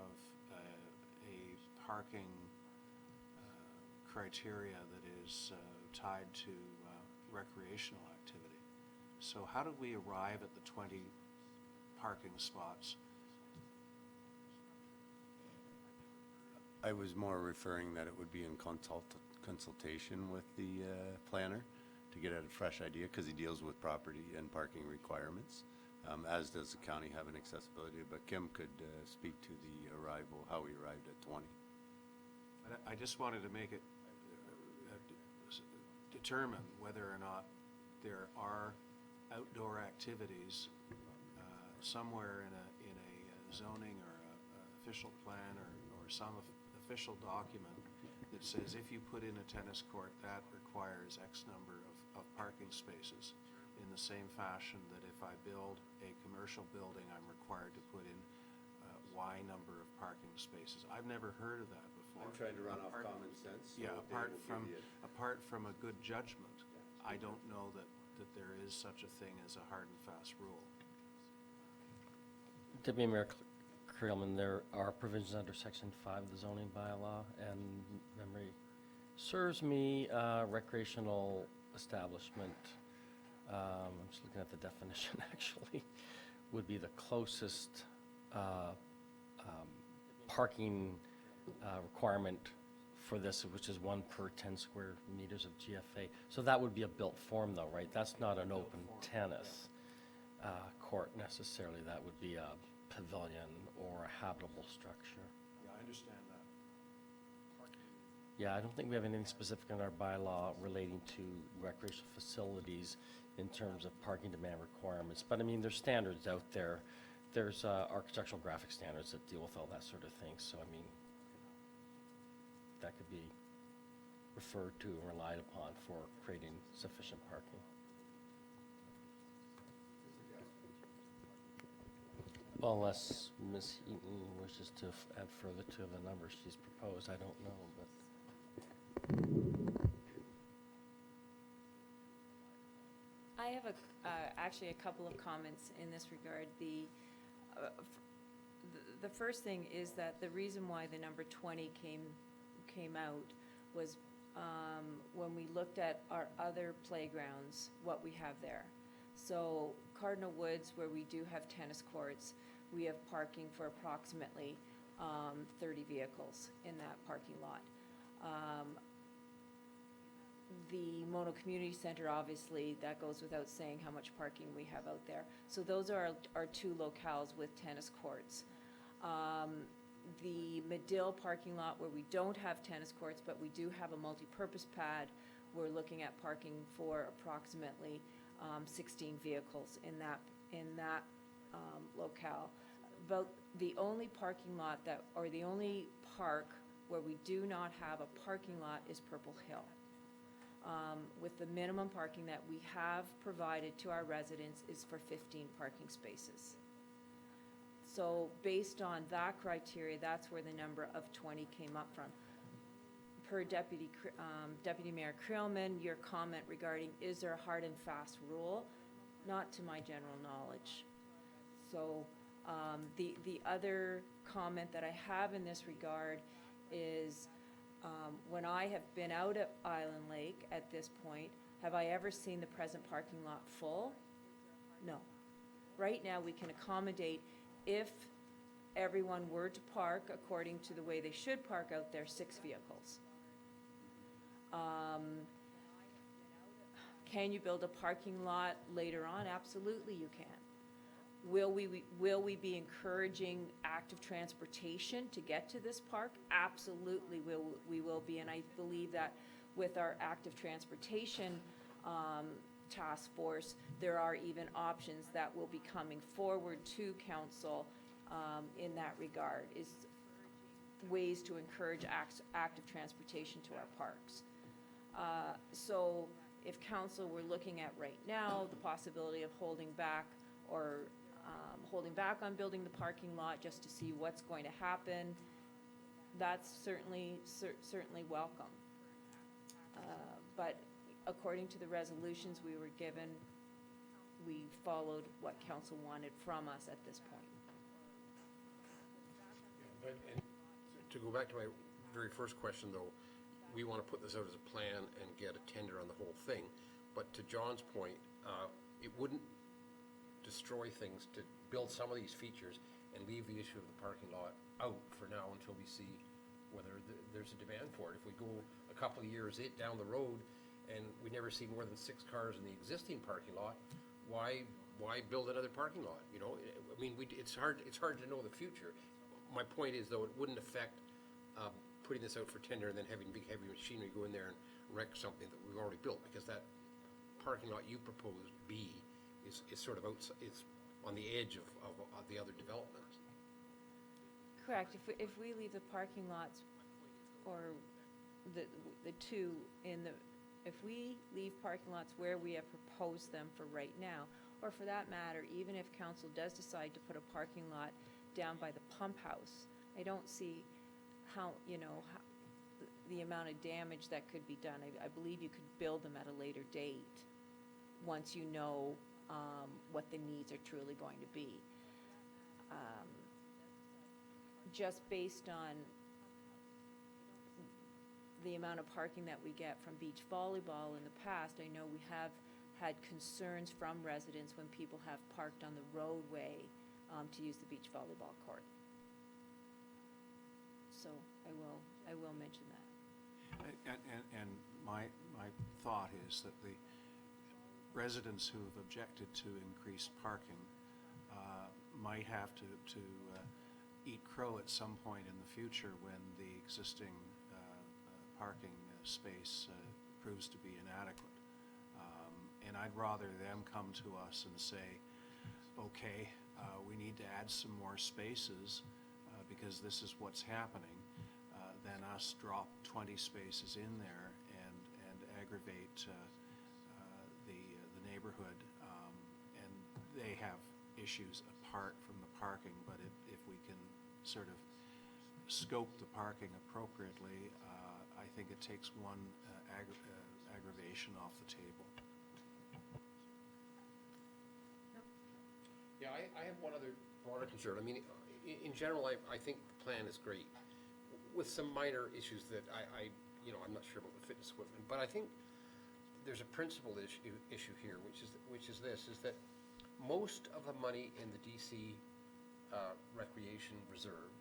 S7: parking criteria that is tied to recreational activity. So how did we arrive at the 20 parking spots?
S9: I was more referring that it would be in consultation with the planner to get a fresh idea, because he deals with property and parking requirements, as does the county have an accessibility, but Kim could speak to the how we arrived at 20.
S7: I just wanted to make it determine whether or not there are outdoor activities somewhere in a zoning or a official plan or some official document that says if you put in a tennis court, that requires X number of parking spaces, in the same fashion that if I build a commercial building, I'm required to put in Y number of parking spaces. I've never heard of that before.
S9: I'm trying to run off common sense. So
S7: Yeah,
S9: they
S7: apart
S9: will give you
S7: apart from a good judgment, I don't know that there is such a thing as a hard and fast rule.
S10: Deputy Mayor Creelman, there are provisions under Section 5 of the zoning bylaw, and memory serves me, recreational establishment, I'm just looking at the definition actually, would be the closest parking requirement for this, which is 1 per 10 square meters of GFA. So that would be a built form though, right? That's not an open tennis court necessarily. That would be a pavilion or a habitable structure.
S7: Yeah, I understand that.
S10: Yeah, I don't think we have anything specific in our bylaw relating to recreational facilities in terms of parking demand requirements. But I mean, there's standards out there. There's architectural graphic standards that deal with all that sort of thing. So I mean, that could be referred to and relied upon for creating sufficient parking. Well, unless Ms. Eaton wishes to add further to the numbers she's proposed, I don't know, but.
S8: I have actually a couple of comments in this regard. The first thing is that the reason why the number 20 came out was when we looked at our other playgrounds, what we have there. So Cardinal Woods, where we do have tennis courts, we have parking for approximately 30 vehicles in that parking lot. The Mono Community Center, obviously, that goes without saying how much parking we have out there. So those are our 2 locales with tennis courts. The Medill parking lot, where we don't have tennis courts, but we do have a multi-purpose pad, we're looking at parking for approximately 16 vehicles in that locale. About the only parking lot or the only park where we do not have a parking lot is Purple Hill. With the minimum parking that we have provided to our residents is for 15 parking spaces. So based on that criteria, that's where the number of 20 came up from. Per Deputy Mayor Creelman, your comment regarding is there a hard and fast rule? Not to my general knowledge. So the other comment that I have in this regard is when I have been out at Island Lake at this point, have I ever seen the present parking lot full? No. Right now, we can accommodate, if everyone were to park according to the way they should park out there, 6 vehicles. Can you build a parking lot later on? Absolutely you can. Will we be encouraging active transportation to get to this park? Absolutely we will be, and I believe that with our active transportation task force, there are even options that will be coming forward to council in that regard, is ways to encourage active transportation to our parks. So if council were looking at right now the possibility of holding back on building the parking lot just to see what's going to happen, that's certainly welcome. But according to the resolutions we were given, we followed what council wanted from us at this point.
S4: But to go back to my very first question, though, we want to put this out as a plan and get a tender on the whole thing. But to John's point, it wouldn't destroy things to build some of these features and leave the issue of the parking lot out for now until we see whether there's a demand for it. If we go a couple of years down the road and we never see more than 6 cars in the existing parking lot, why build another parking lot? You know, I mean, it's hard to know the future. My point is, though, it wouldn't affect putting this out for tender and then having big heavy machinery go in there and wreck something that we've already built, because that parking lot you proposed, B, is sort of outside, it's on the edge of the other developments.
S8: Correct. If we leave the parking lots, or the two if we leave parking lots where we have proposed them for right now, or for that matter, even if council does decide to put a parking lot down by the pump house, I don't see how, the amount of damage that could be done. I believe you could build them at a later date, once you know what the needs are truly going to be. Just based on the amount of parking that we get from beach volleyball in the past, I know we have had concerns from residents when people have parked on the roadway to use the beach volleyball court. So I will mention that.
S7: And my thought is that the residents who have objected to increased parking might have to eat crow at some point in the future when the existing parking space proves to be inadequate. And I'd rather them come to us and say, okay, we need to add some more spaces because this is what's happening, than us drop 20 spaces in there and aggravate the neighborhood. And they have issues apart from the parking, but if we can sort of scope the parking appropriately, I think it takes one aggravation off the table.
S4: Yeah, I have one other broader concern. I mean, in general, I think the plan is great, with some minor issues that I'm not sure about the fitness equipment, but I think there's a principal issue here, which is that most of the money in the DC Recreation Reserve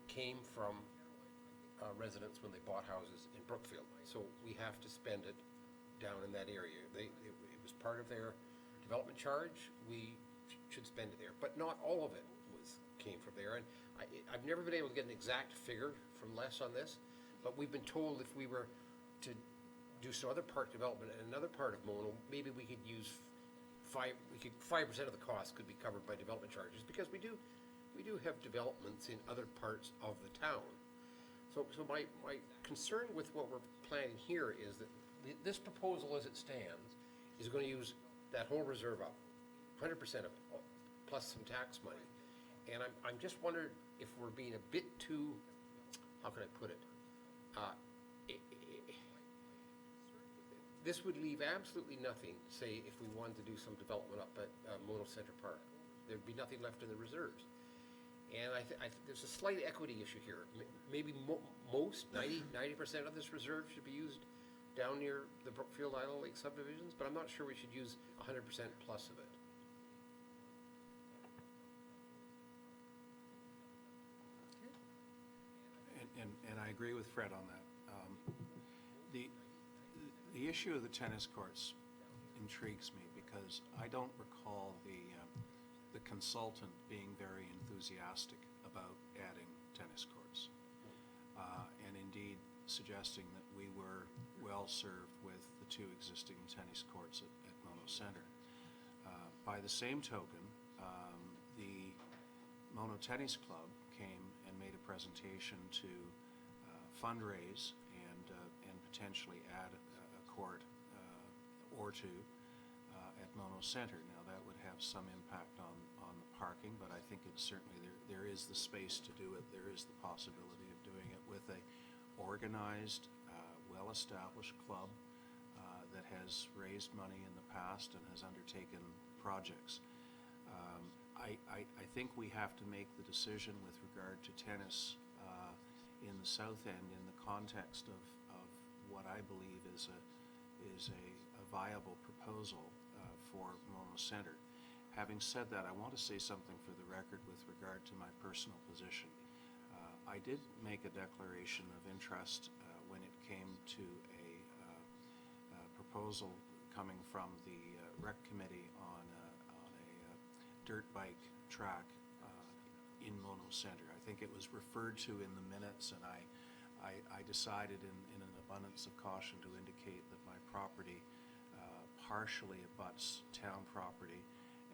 S4: came from residents when they bought houses in Brookfield. So we have to spend it down in that area. It was part of their development charge. We should spend it there, but not all of it came from there. And I've never been able to get an exact figure from Les on this, but we've been told if we were to do some other park development in another part of Mono, maybe we could use 5% of the cost could be covered by development charges, because we do have developments in other parts of the town. So my concern with what we're planning here is that this proposal as it stands is going to use that whole reserve up, 100% of it, plus some tax money. And I'm just wondering if we're being a bit too, how can I put it? This would leave absolutely nothing, say, if we wanted to do some development up at Mono Center Park. There'd be nothing left in the reserves. And I think there's a slight equity issue here. Maybe most, 90% of this reserve should be used down near the Brookfield Island Lake subdivisions, but I'm not sure we should use 100% plus of it.
S7: And I agree with Fred on that. The issue of the tennis courts intrigues me because I don't recall the consultant being very enthusiastic about adding tennis courts, and indeed suggesting that we were well served with the 2 existing tennis courts at Mono Center. By the same token, the Mono Tennis Club came and made a presentation to fundraise and potentially add a court or 2 at Mono Center. Now that would have some impact on the parking, but I think it's certainly there is the space to do it. There is the possibility of doing it with a organized, well-established club that has raised money in the past and has undertaken projects. I think we have to make the decision with regard to tennis in the South End in the context of what I believe is a viable proposal for Mono Center. Having said that, I want to say something for the record with regard to my personal position. I did make a declaration of interest when it came to a proposal coming from the rec committee on a dirt bike track in Mono Center. I think it was referred to in the minutes, and I decided in an abundance of caution to indicate that my property partially abuts town property,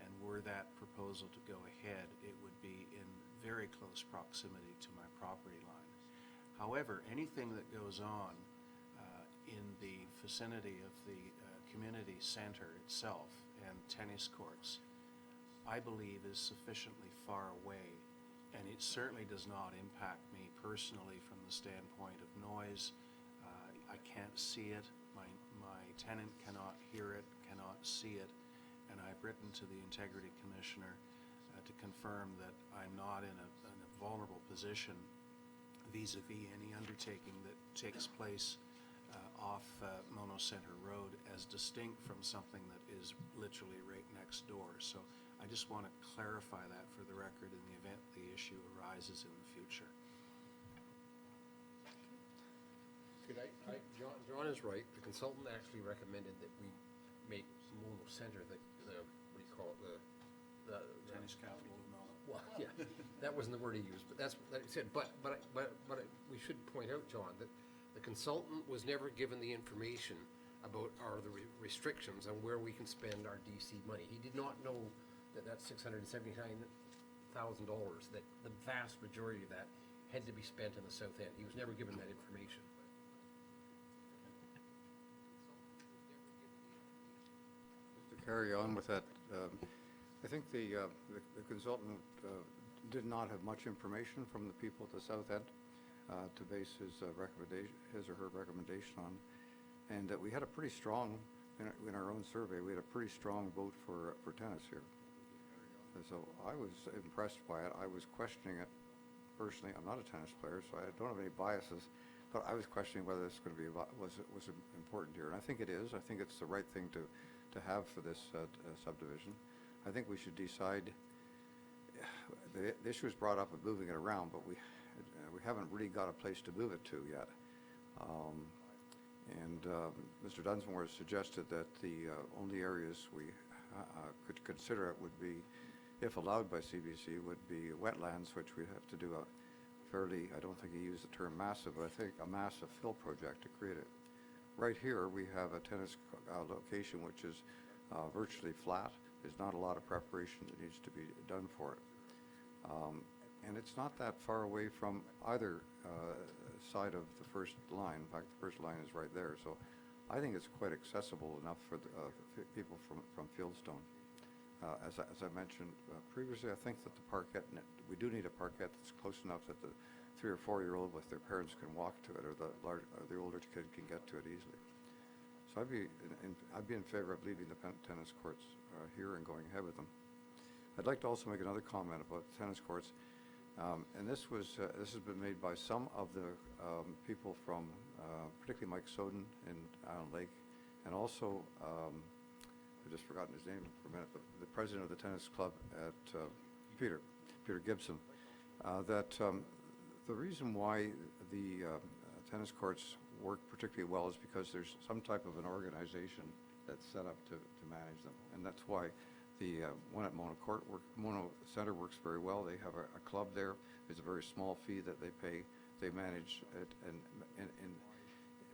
S7: and were that proposal to go ahead, it would be in very close proximity to my property line. However, anything that goes on in the vicinity of the community center itself and tennis courts, I believe is sufficiently far away, and it certainly does not impact me personally from the standpoint of noise. I can't see it, my tenant cannot hear it, cannot see it, and I've written to the Integrity Commissioner to confirm that I'm not in a vulnerable position vis-a-vis any undertaking that takes place off Mono Center Road, as distinct from something that is literally right next door. So I just want to clarify that for the record in the event the issue arises in the future.
S4: John is right. The consultant actually recommended that we make Mono Center the what do you call it, the
S7: Tennis capital of Mono.
S4: well, yeah, that wasn't the word he used, but that's what he said. But we should point out, John, that the consultant was never given the information about the restrictions on where we can spend our DC money. He did not know that $679,000, that the vast majority of that had to be spent in the south end. He was never given that information.
S5: To carry on with that, I think the consultant did not have much information from the people at the south end to base his or her recommendation on, and that we had a pretty strong, in our own survey, we had a pretty strong vote for tennis here. And so I was impressed by it. I was questioning it personally. I'm not a tennis player, so I don't have any biases, but I was questioning whether this was going to be was important here, and I think it is. I think it's the right thing to have for this subdivision. I think we should decide. The issue was brought up of moving it around, but we haven't really got a place to move it to yet. Mr. Dunsmore has suggested that the only areas we could consider it would be, if allowed by CBC, would be wetlands, which we'd have to do a fairly, I don't think he used the term massive, but I think a massive fill project to create it. Right here, we have a tennis location which is virtually flat. There's not a lot of preparation that needs to be done for it. And it's not that far away from either side of the first line. In fact, the first line is right there. So I think it's quite accessible enough for the, people from Fieldstone. As I mentioned previously, I think that the Parkette, we do need a Parkette that's close enough that the 3 or 4-year-old with their parents can walk to it, or the older kid can get to it easily. So I'd be in favor of leaving the tennis courts here and going ahead with them. I'd like to also make another comment about the tennis courts, and this has been made by some of the people from, particularly Mike Soden in Island Lake, and also I've just forgotten his name for a minute, but the president of the tennis club at Peter Gibson, that the reason why the tennis courts work particularly well is because there's some type of an organization that's set up to manage them, and that's why the one at Mono Center works very well. They have a club there. There's a very small fee that they pay. They manage it in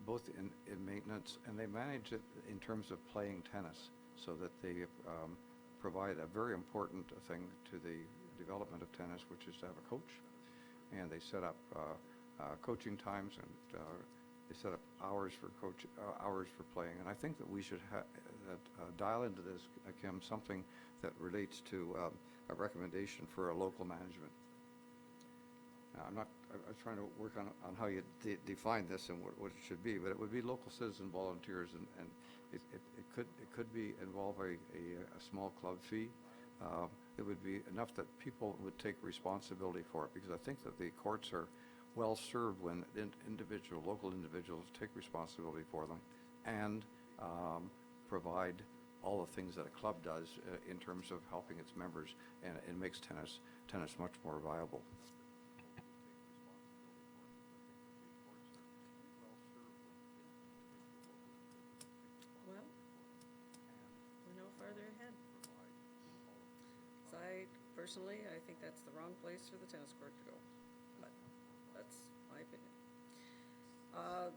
S5: both in maintenance, and they manage it in terms of playing tennis, so that they provide a very important thing to the development of tennis, which is to have a coach, and they set up coaching times, and they set up hours for playing. And I think that we should dial into this, Kim, something that relates to a recommendation for a local management. I'm trying to work on how you define this and what it should be, but it would be local citizen volunteers, and it could involve a small club fee. It would be enough that people would take responsibility for it, because I think that the courts are well-served when local individuals take responsibility for them and provide all the things that a club does in terms of helping its members, and it makes tennis much more viable.
S1: Well, we're no farther ahead. So personally, I think that's the wrong place for the tennis court to go, but that's my opinion.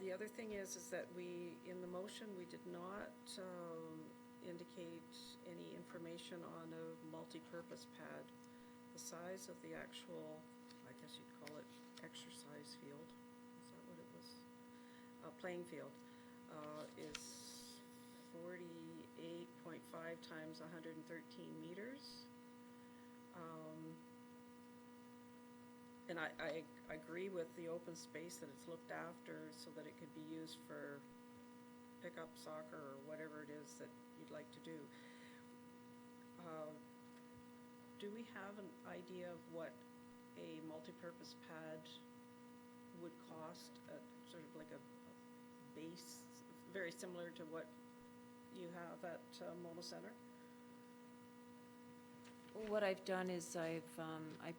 S1: The other thing is that in the motion, we did not indicate any information on a multi-purpose pad. The size of the actual, I guess you'd call it exercise field, is that what it was? Playing field, is 48.5 times 113 meters. And I agree with the open space that it's looked after so that it could be used for pickup soccer or whatever it is that you'd like to do. Do we have an idea of what a multipurpose pad would cost, sort of like a base, very similar to what you have at Mona Center?
S8: What I've done is I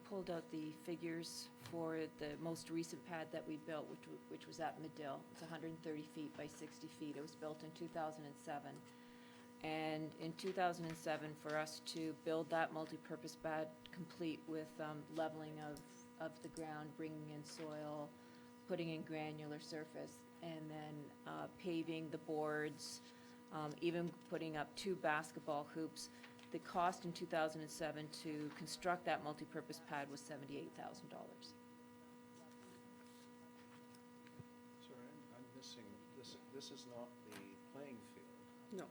S8: pulled out the figures for the most recent pad that we built, which was at Medill. It's 130 feet by 60 feet. It was built in 2007. And in 2007, for us to build that multi-purpose pad complete with leveling of the ground, bringing in soil, putting in granular surface, and then paving the boards, even putting up 2 basketball hoops, the cost in 2007 to construct that multi-purpose pad was $78,000.
S7: Sorry, I'm missing, this is not the playing field.
S1: No.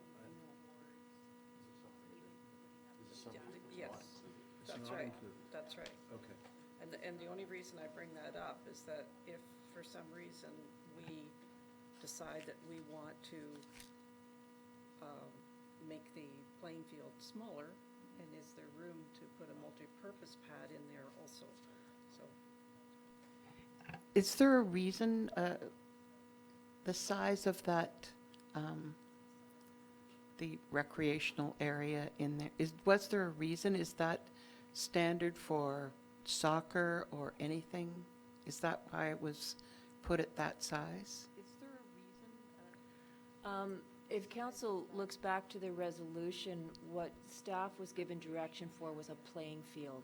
S7: Is this something?
S1: Yes,
S7: It's
S1: that's
S7: not
S1: right,
S7: included.
S1: that's right.
S7: Okay.
S1: And the only reason I bring that up is that if for some reason we decide that we want to make the playing field smaller, and is there room to put a multi-purpose pad in there also? So,
S6: Is there a reason, the size of that, the recreational area in there, was there a reason? Is that standard for soccer or anything? Is that why it was put at that size?
S8: Is there a reason? If council looks back to the resolution, what staff was given direction for was a playing field.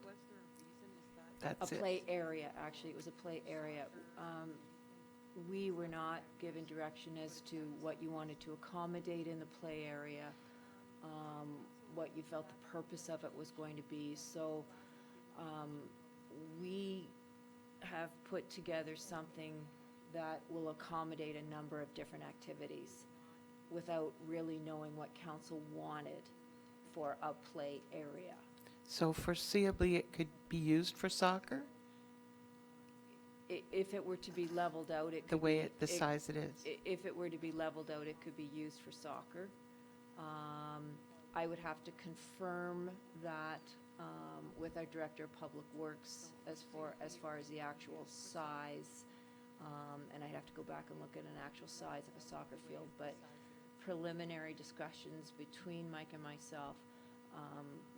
S6: That's
S8: A
S6: it.
S8: play area, actually, it was a play area. We were not given direction as to what you wanted to accommodate in the play area, what you felt the purpose of it was going to be. So we have put together something that will accommodate a number of different activities without really knowing what council wanted for a play area.
S6: So foreseeably, it could be used for soccer,
S8: If it were to be leveled out, it
S6: the
S8: could
S6: way
S8: be-
S6: the size it is?
S8: If it were to be leveled out, it could be used for soccer. I would have to confirm that with our Director of Public Works as far as the actual size. And I'd have to go back and look at an actual size of a soccer field. But preliminary discussions between Mike and myself,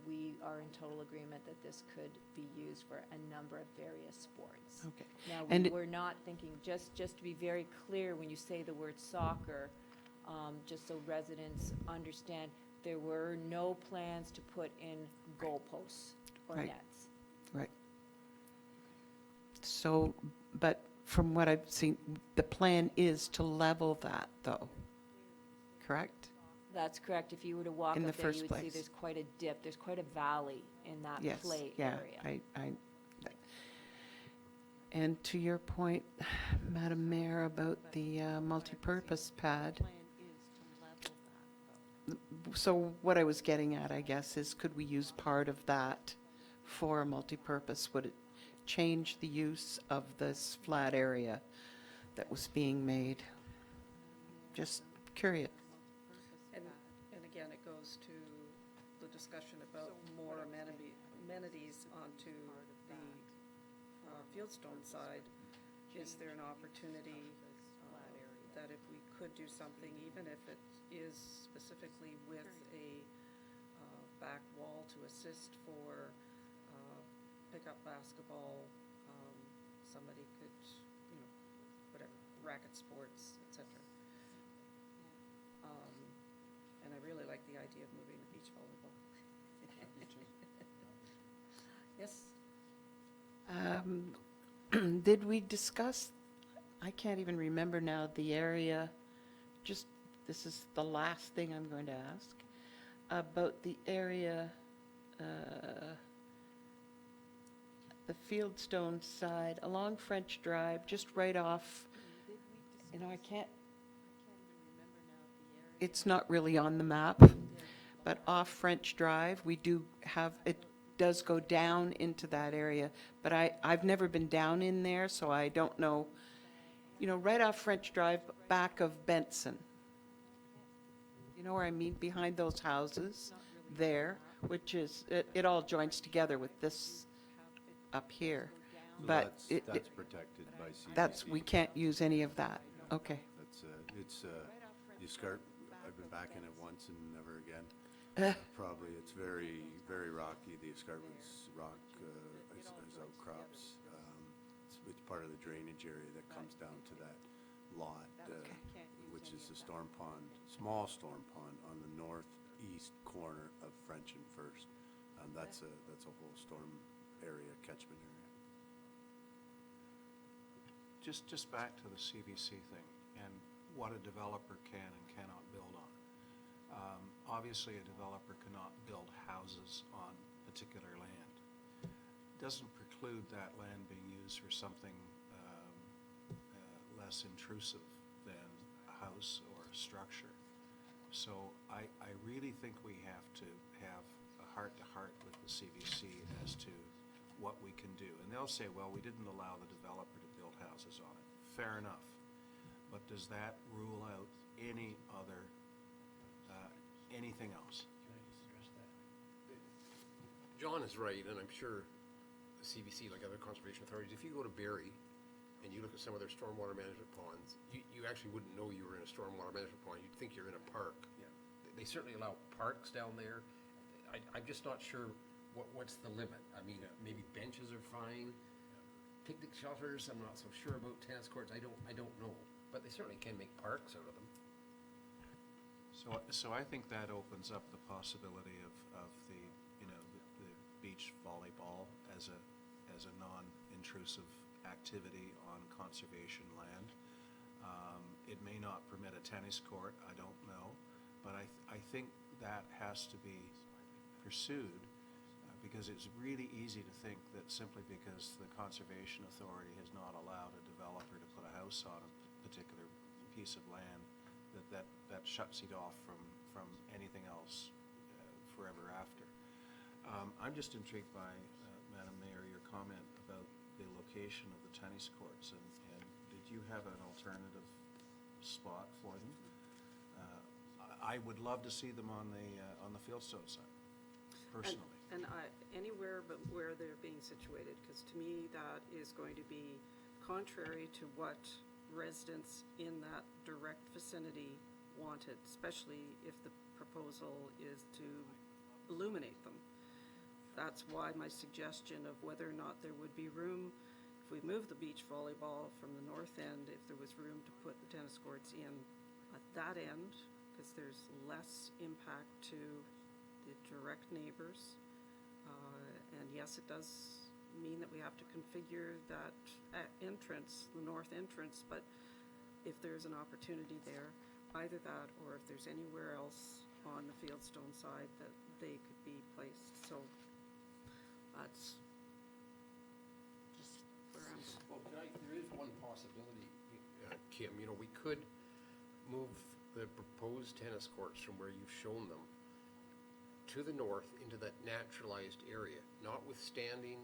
S8: we are in total agreement that this could be used for a number of various sports.
S6: Okay.
S8: Now,
S6: And
S8: we
S6: it-
S8: were not thinking, just to be very clear, when you say the word soccer, just so residents understand, there were no plans to put in goalposts or
S6: Right.
S8: nets.
S6: Right. So, but from what I've seen, the plan is to level that, though, correct?
S8: That's correct. If you were to walk
S6: In the
S8: up there,
S6: first
S8: you would see
S6: place.
S8: there's quite a dip, there's quite a valley in that
S6: Yes,
S8: play
S6: yeah,
S8: area.
S6: And to your point, Madam Mayor, about the multipurpose pad, so what I was getting at, I guess, is could we use part of that for a multipurpose? Would it change the use of this flat area that was being made? Just curious.
S1: and again, it goes to the discussion about more amenities onto the Fieldstone side. is there an opportunity that if we could do something, even if it is specifically with a back wall to assist for pickup basketball, somebody could, whatever, racket sports, etc. And I really like the idea of moving the beach volleyball. Yes?
S6: Did we discuss, I can't even remember now, the area, this is the last thing I'm going to ask, about the area, the Fieldstone side, along French Drive, just right off, I can't, it's not really on the map, but off French Drive, we do have, it does go down into that area, but I've never been down in there, so I don't know, right off French Drive, back of Benson. You know where I mean, behind those houses there, which is, it all joins together with this up here.
S9: So
S6: But
S9: that's protected by CBC.
S6: we can't use any of that, okay.
S9: That's, it's, the escarp, I've been back in it once and never again. Probably, it's very, very rocky. The escarpment's rock is outcrops. It's part of the drainage area that comes down to that lot, which is the storm pond, small storm pond on the northeast corner of French and First. That's a whole storm area, catchment area.
S7: Just back to the CVC thing and what a developer can and cannot build on. Obviously, a developer cannot build houses on particular land. Doesn't preclude that land being used for something less intrusive than a house or a structure. So I really think we have to have a heart-to-heart with the CVC as to what we can do. And they'll say, well, we didn't allow the developer to build houses on it. Fair enough. But does that rule out any other, anything else?
S4: John is right, and I'm sure the CBC, like other conservation authorities, if you go to Barrie and you look at some of their stormwater management ponds, you actually wouldn't know you were in a stormwater management pond. You'd think you're in a park.
S7: Yeah.
S4: They certainly allow parks down there. I'm just not sure what's the limit. I mean, maybe benches are fine. Picnic shelters, I'm not so sure about. Tennis courts, I don't know. But they certainly can make parks out of them.
S7: So I think that opens up the possibility of the, the beach volleyball as a non-intrusive activity on conservation land. It may not permit a tennis court, I don't know, but I think that has to be pursued because it's really easy to think that simply because the Conservation Authority has not allowed a developer to put a house on a particular piece of land, that shuts it off from anything else forever after. I'm just intrigued by, Madam Mayor, your comment about the location of the tennis courts, and did you have an alternative spot for them? I would love to see them on the Fieldstone side, personally.
S1: And anywhere but where they're being situated, because to me, that is going to be contrary to what residents in that direct vicinity wanted, especially if the proposal is to illuminate them. That's why my suggestion of whether or not there would be room, if we move the beach volleyball from the north end, if there was room to put the tennis courts in at that end, because there's less impact to the direct neighbors. And yes, it does mean that we have to configure that entrance, the north entrance, but if there's an opportunity there, either that or if there's anywhere else on the Fieldstone side that they could be placed. So that's just where I'm.
S4: Well, there is one possibility, Kim. We could move the proposed tennis courts from where you've shown them to the north into that naturalized area, notwithstanding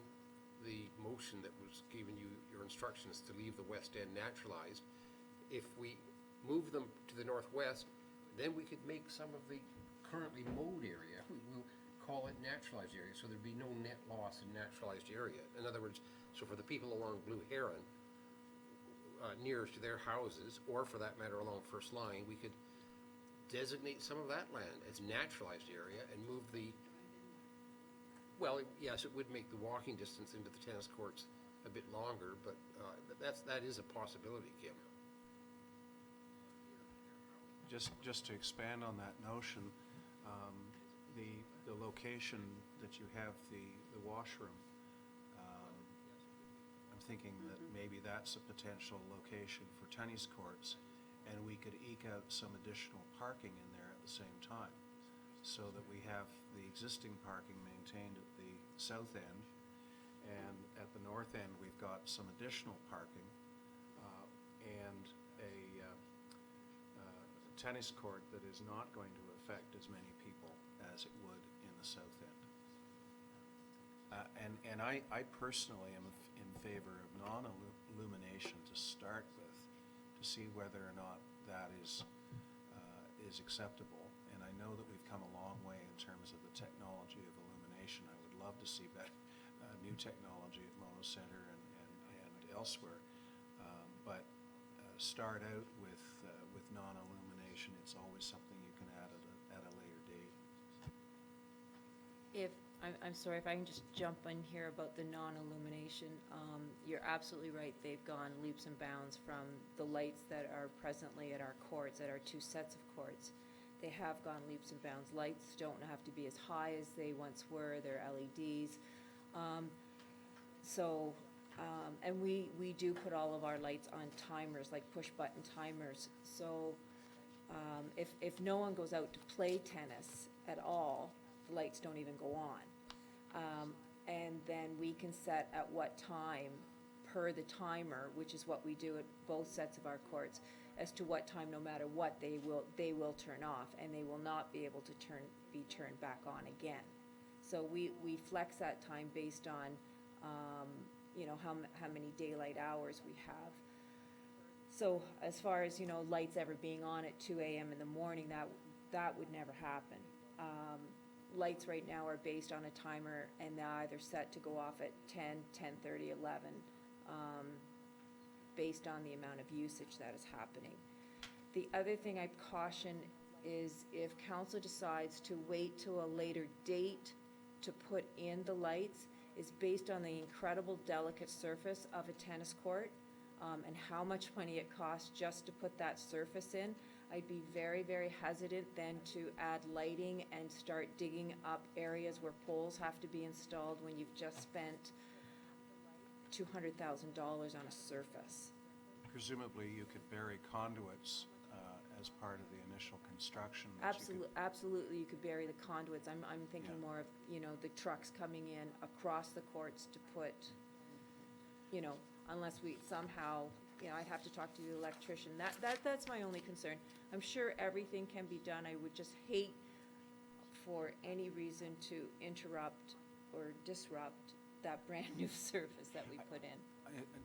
S4: the motion that was giving you your instructions to leave the west end naturalized. If we move them to the northwest, then we could make some of the currently mowed area, we'll call it naturalized area, so there'd be no net loss in naturalized area. In other words, so for the people along Blue Heron, nearer to their houses, or for that matter along First Line, we could designate some of that land as naturalized area and move yes, it would make the walking distance into the tennis courts a bit longer, but that is a possibility, Kim.
S7: Just to expand on that notion, the location that you have the washroom, I'm thinking that maybe that's a potential location for tennis courts, and we could eke out some additional parking in there at the same time, so that we have the existing parking maintained at the south end, and at the north end, we've got some additional parking, and a tennis court that is not going to affect as many people as it would in the south end. And I personally am in favor of non-illumination to start with, to see whether or not that is acceptable. And I know that we've come a long way in terms of the technology of illumination. I would love to see better new technology at Mono Center and elsewhere. But start out with non-illumination. It's always something you can add at a later date.
S8: I'm sorry, if I can just jump in here about the non-illumination. You're absolutely right. They've gone leaps and bounds from the lights that are presently at our courts, at our two sets of courts. They have gone leaps and bounds. Lights don't have to be as high as they once were. They're LEDs. And we do put all of our lights on timers, like push-button timers. So if no one goes out to play tennis at all, the lights don't even go on. And then we can set at what time per the timer, which is what we do at both sets of our courts, as to what time, no matter what, they will turn off, and they will not be able to be turned back on again. So we flex that time based on how many daylight hours we have. So as far as lights ever being on at 2 a.m. in the morning, that would never happen. Lights right now are based on a timer, and they're either set to go off at 10, 10:30, 11, based on the amount of usage that is happening. The other thing I'd caution is if council decides to wait till a later date to put in the lights, is based on the incredible delicate surface of a tennis court, and how much money it costs just to put that surface in. I'd be very, very hesitant then to add lighting and start digging up areas where poles have to be installed when you've just spent $200,000 on a surface.
S7: Presumably, you could bury conduits as part of the initial construction. that you could-
S8: Absolutely, you could bury the conduits. I'm thinking more of, the trucks coming in across the courts to put, unless we somehow, I'd have to talk to the electrician. That's my only concern. I'm sure everything can be done. I would just hate for any reason to interrupt or disrupt that brand-new surface that we put in.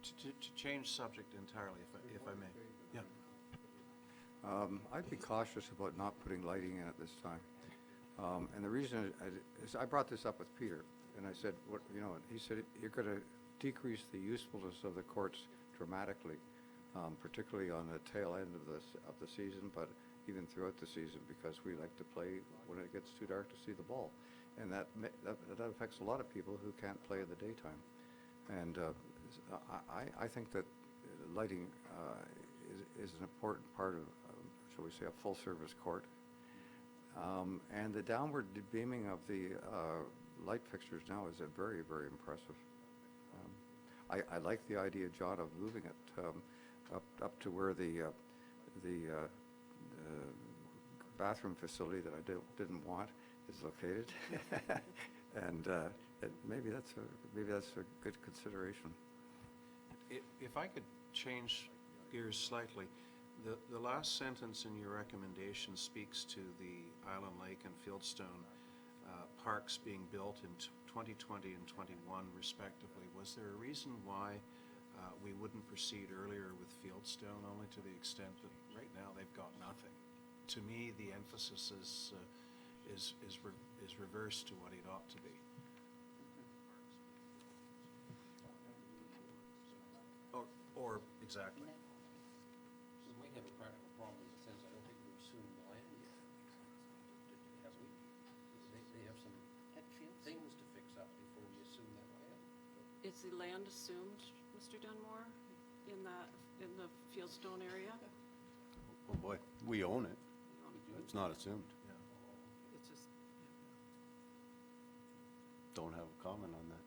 S7: To change subject entirely, if I may. Yeah.
S5: I'd be cautious about not putting lighting in at this time. And the reason is I brought this up with Peter, and I said, he said, you're going to decrease the usefulness of the courts dramatically, particularly on the tail end of the season, but even throughout the season, because we like to play when it gets too dark to see the ball. And that affects a lot of people who can't play in the daytime. And I think that lighting is an important part of, shall we say, a full-service court. And the downward beaming of the light fixtures now is very, very impressive. I like the idea, John, of moving it up to where the bathroom facility that I didn't want is located. And maybe that's a good consideration.
S7: If I could change gears slightly, the last sentence in your recommendation speaks to the Island Lake and Fieldstone parks being built in 2020 and 21 respectively. Was there a reason why we wouldn't proceed earlier with Fieldstone, only to the extent that right now they've got nothing? To me, the emphasis is reversed to what it ought to be. Or exactly.
S1: Is the land assumed, Mr. Dunmore, in the Fieldstone area?
S9: Oh, boy, we own it. It's not assumed.
S1: It's just,
S9: Don't have a comment on that.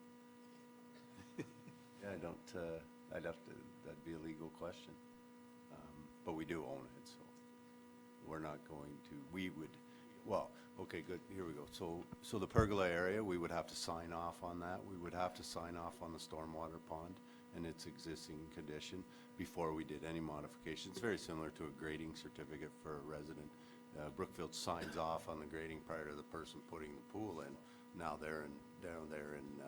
S9: Yeah, I don't, I'd have to, that'd be a legal question. But we do own it, so we're not going to, we would, well, okay, good, here we go. So the pergola area, we would have to sign off on that. We would have to sign off on the stormwater pond and its existing condition before we did any modifications. It's very similar to a grading certificate for a resident. Brookfield signs off on the grading prior to the person putting the pool in. Now they're in, down there in,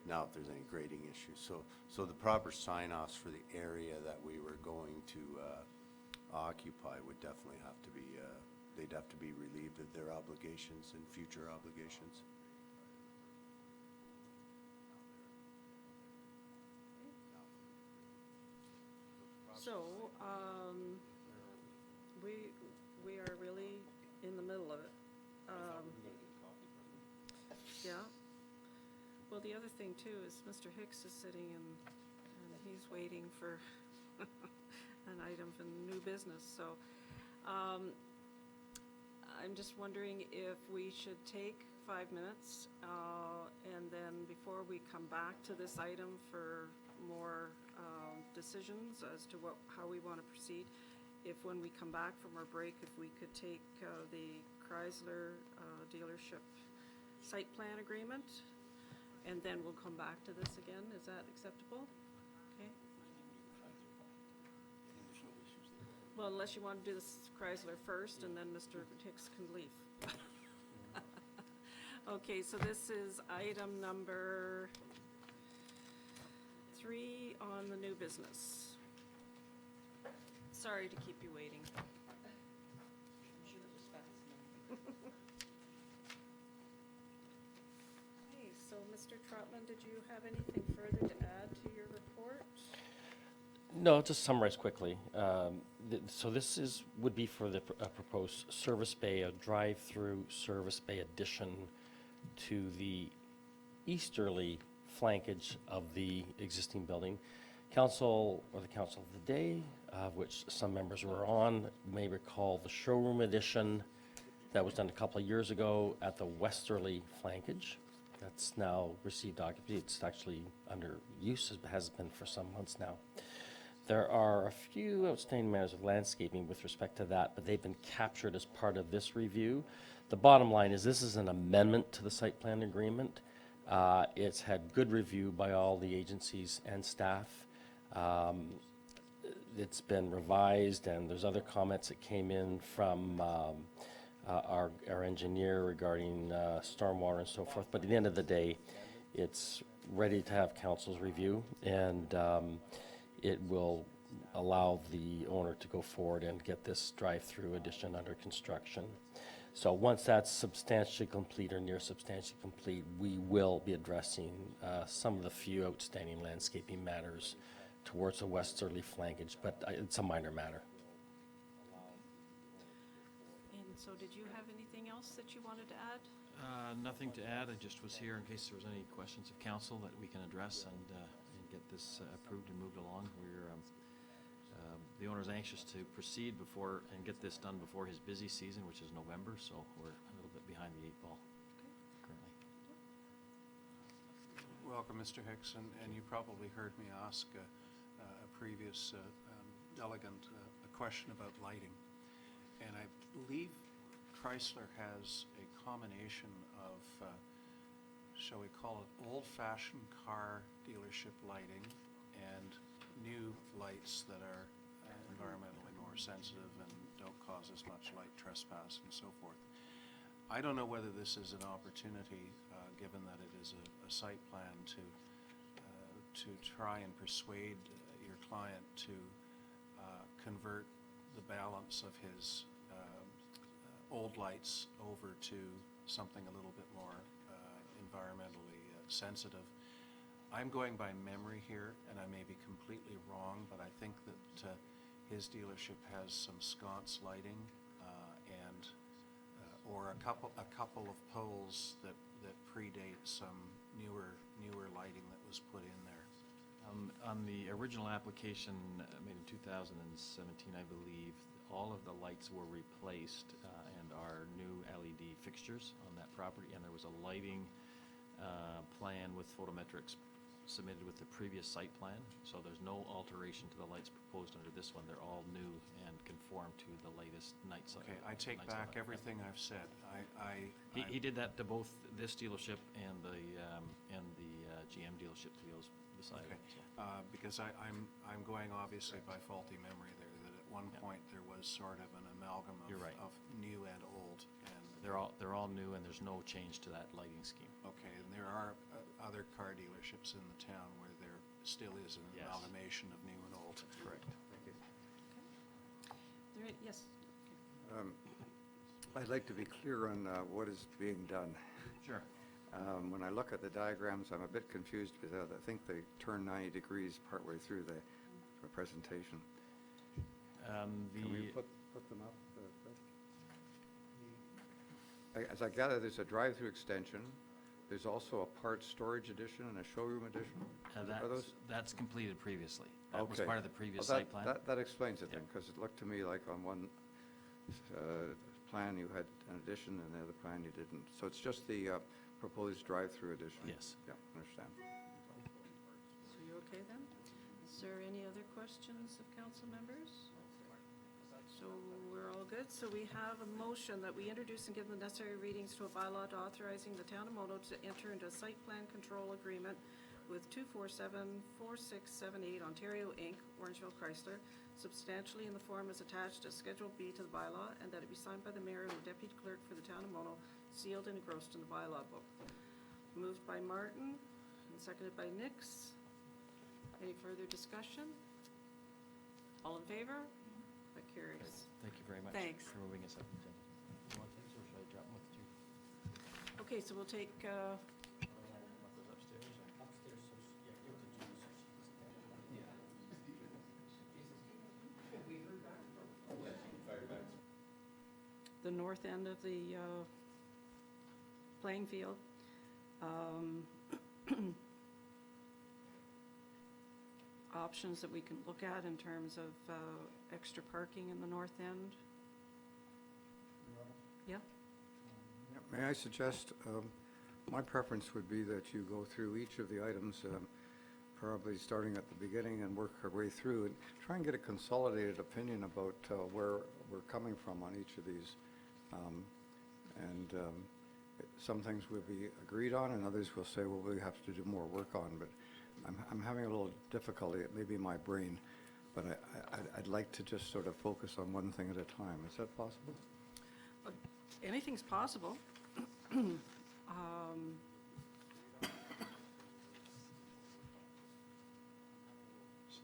S9: now if there's any grading issues. So the proper sign-offs for the area that we were going to occupy would definitely have to be, they'd have to be relieved of their obligations and future obligations.
S1: so, we are really in the middle of it. Yeah. Well, the other thing too is Mr. Hicks is sitting and he's waiting for an item from new business, so, I'm just wondering if we should take 5 minutes, and then before we come back to this item for more, decisions as to how we want to proceed, if when we come back from our break, if we could take, the Chrysler, dealership site plan agreement, and then we'll come back to this again. Is that acceptable? Okay. Well, unless you want to do this Chrysler first, and then Mr. Hicks can leave. Okay, so this is item number 3 on the new business. Sorry to keep you waiting. Okay, so Mr. Trotman, did you have anything further to add to your report?
S10: No, just summarize quickly. So this would be for the proposed service bay, a drive-through service bay addition to the easterly flankage of the existing building. Council, or the council of the day, of which some members were on, may recall the showroom addition that was done a couple of years ago at the westerly flankage. That's now received occupancy. It's actually under use, has been for some months now. There are a few outstanding matters of landscaping with respect to that, but they've been captured as part of this review. The bottom line is this is an amendment to the site plan agreement. It's had good review by all the agencies and staff. It's been revised, and there's other comments that came in from our engineer regarding stormwater and so forth. But at the end of the day, it's ready to have council's review, and it will allow the owner to go forward and get this drive-through addition under construction. So once that's substantially complete or near substantially complete, we will be addressing some of the few outstanding landscaping matters towards the westerly flankage, but it's a minor matter.
S1: And so did you have anything else that you wanted to add?
S11: Nothing to add. I just was here in case there was any questions of council that we can address and get this approved and moved along. The owner's anxious to proceed before and get this done before his busy season, which is November, so we're a little bit behind the 8 ball currently.
S7: Welcome, Mr. Hicks, and you probably heard me ask a previous delegate a question about lighting. And I believe Chrysler has a combination of, shall we call it, old-fashioned car dealership lighting and new lights that are environmentally more sensitive and don't cause as much light trespass and so forth. I don't know whether this is an opportunity, given that it is a site plan, to try and persuade your client to convert the balance of his old lights over to something a little bit more environmentally sensitive. I'm going by memory here, and I may be completely wrong, but I think that his dealership has some sconce lighting or a couple of poles that predate some newer lighting that was put in there.
S11: On the original application made in 2017, I believe, all of the lights were replaced and are new LED fixtures on that property, and there was a lighting plan with photometrics submitted with the previous site plan, so there's no alteration to the lights proposed under this one. They're all new and conform to the latest night side.
S7: Okay, I take back everything I've said.
S11: He did that to both this dealership and the GM dealership to those beside it.
S7: Okay,
S11: so.
S7: because I'm going obviously by faulty memory there, that at one point there was sort of an amalgam
S11: You're right.
S7: of new and old, and.
S11: They're all new, and there's no change to that lighting scheme.
S7: Okay, and there are other car dealerships in the town where there still is an
S11: Yes.
S7: amalgamation of new and old.
S11: Correct.
S1: Yes.
S5: I'd like to be clear on what is being done.
S11: Sure.
S5: When I look at the diagrams, I'm a bit confused because I think they turn 90 degrees partway through the presentation. Can we put them up? As I gather, there's a drive-through extension. There's also a parts storage addition and a showroom addition. Are those?
S11: That's completed previously. That was
S5: Okay.
S11: part of the previous
S5: Well,
S11: site plan.
S5: That explains it then,
S11: Yeah.
S5: because it looked to me like on one plan you had an addition and the other plan you didn't. So it's just the proposed drive-through addition?
S11: Yes.
S5: Yeah, understand.
S1: So you okay then? Is there any other questions of council members? So we're all good. So we have a motion that we introduce and give the necessary readings to a bylaw authorizing the town of Mono to enter into a site plan control agreement with 2474678 Ontario Inc., Orangeville Chrysler, substantially in the form as attached as Schedule B to the bylaw, and that it be signed by the mayor and the deputy clerk for the town of Mono, sealed and engrossed in the bylaw book. Moved by Martin and seconded by Nix. Any further discussion? All in favor? That carries.
S11: Thank you very much.
S1: Thanks.
S11: For moving us up. the agenda. You want these, or should I drop them with you?
S1: Okay, so we'll take,
S11: Want those upstairs, or?
S1: the north end of the playing field. Options that we can look at in terms of extra parking in the north end. Yeah,
S5: May I suggest, my preference would be that you go through each of the items, probably starting at the beginning and work our way through, and try and get a consolidated opinion about where we're coming from on each of these. Some things will be agreed on, and others will say, well, we have to do more work on, but I'm having a little difficulty. It may be my brain, but I'd like to just sort of focus on one thing at a time. Is that possible?
S1: anything's possible.
S7: So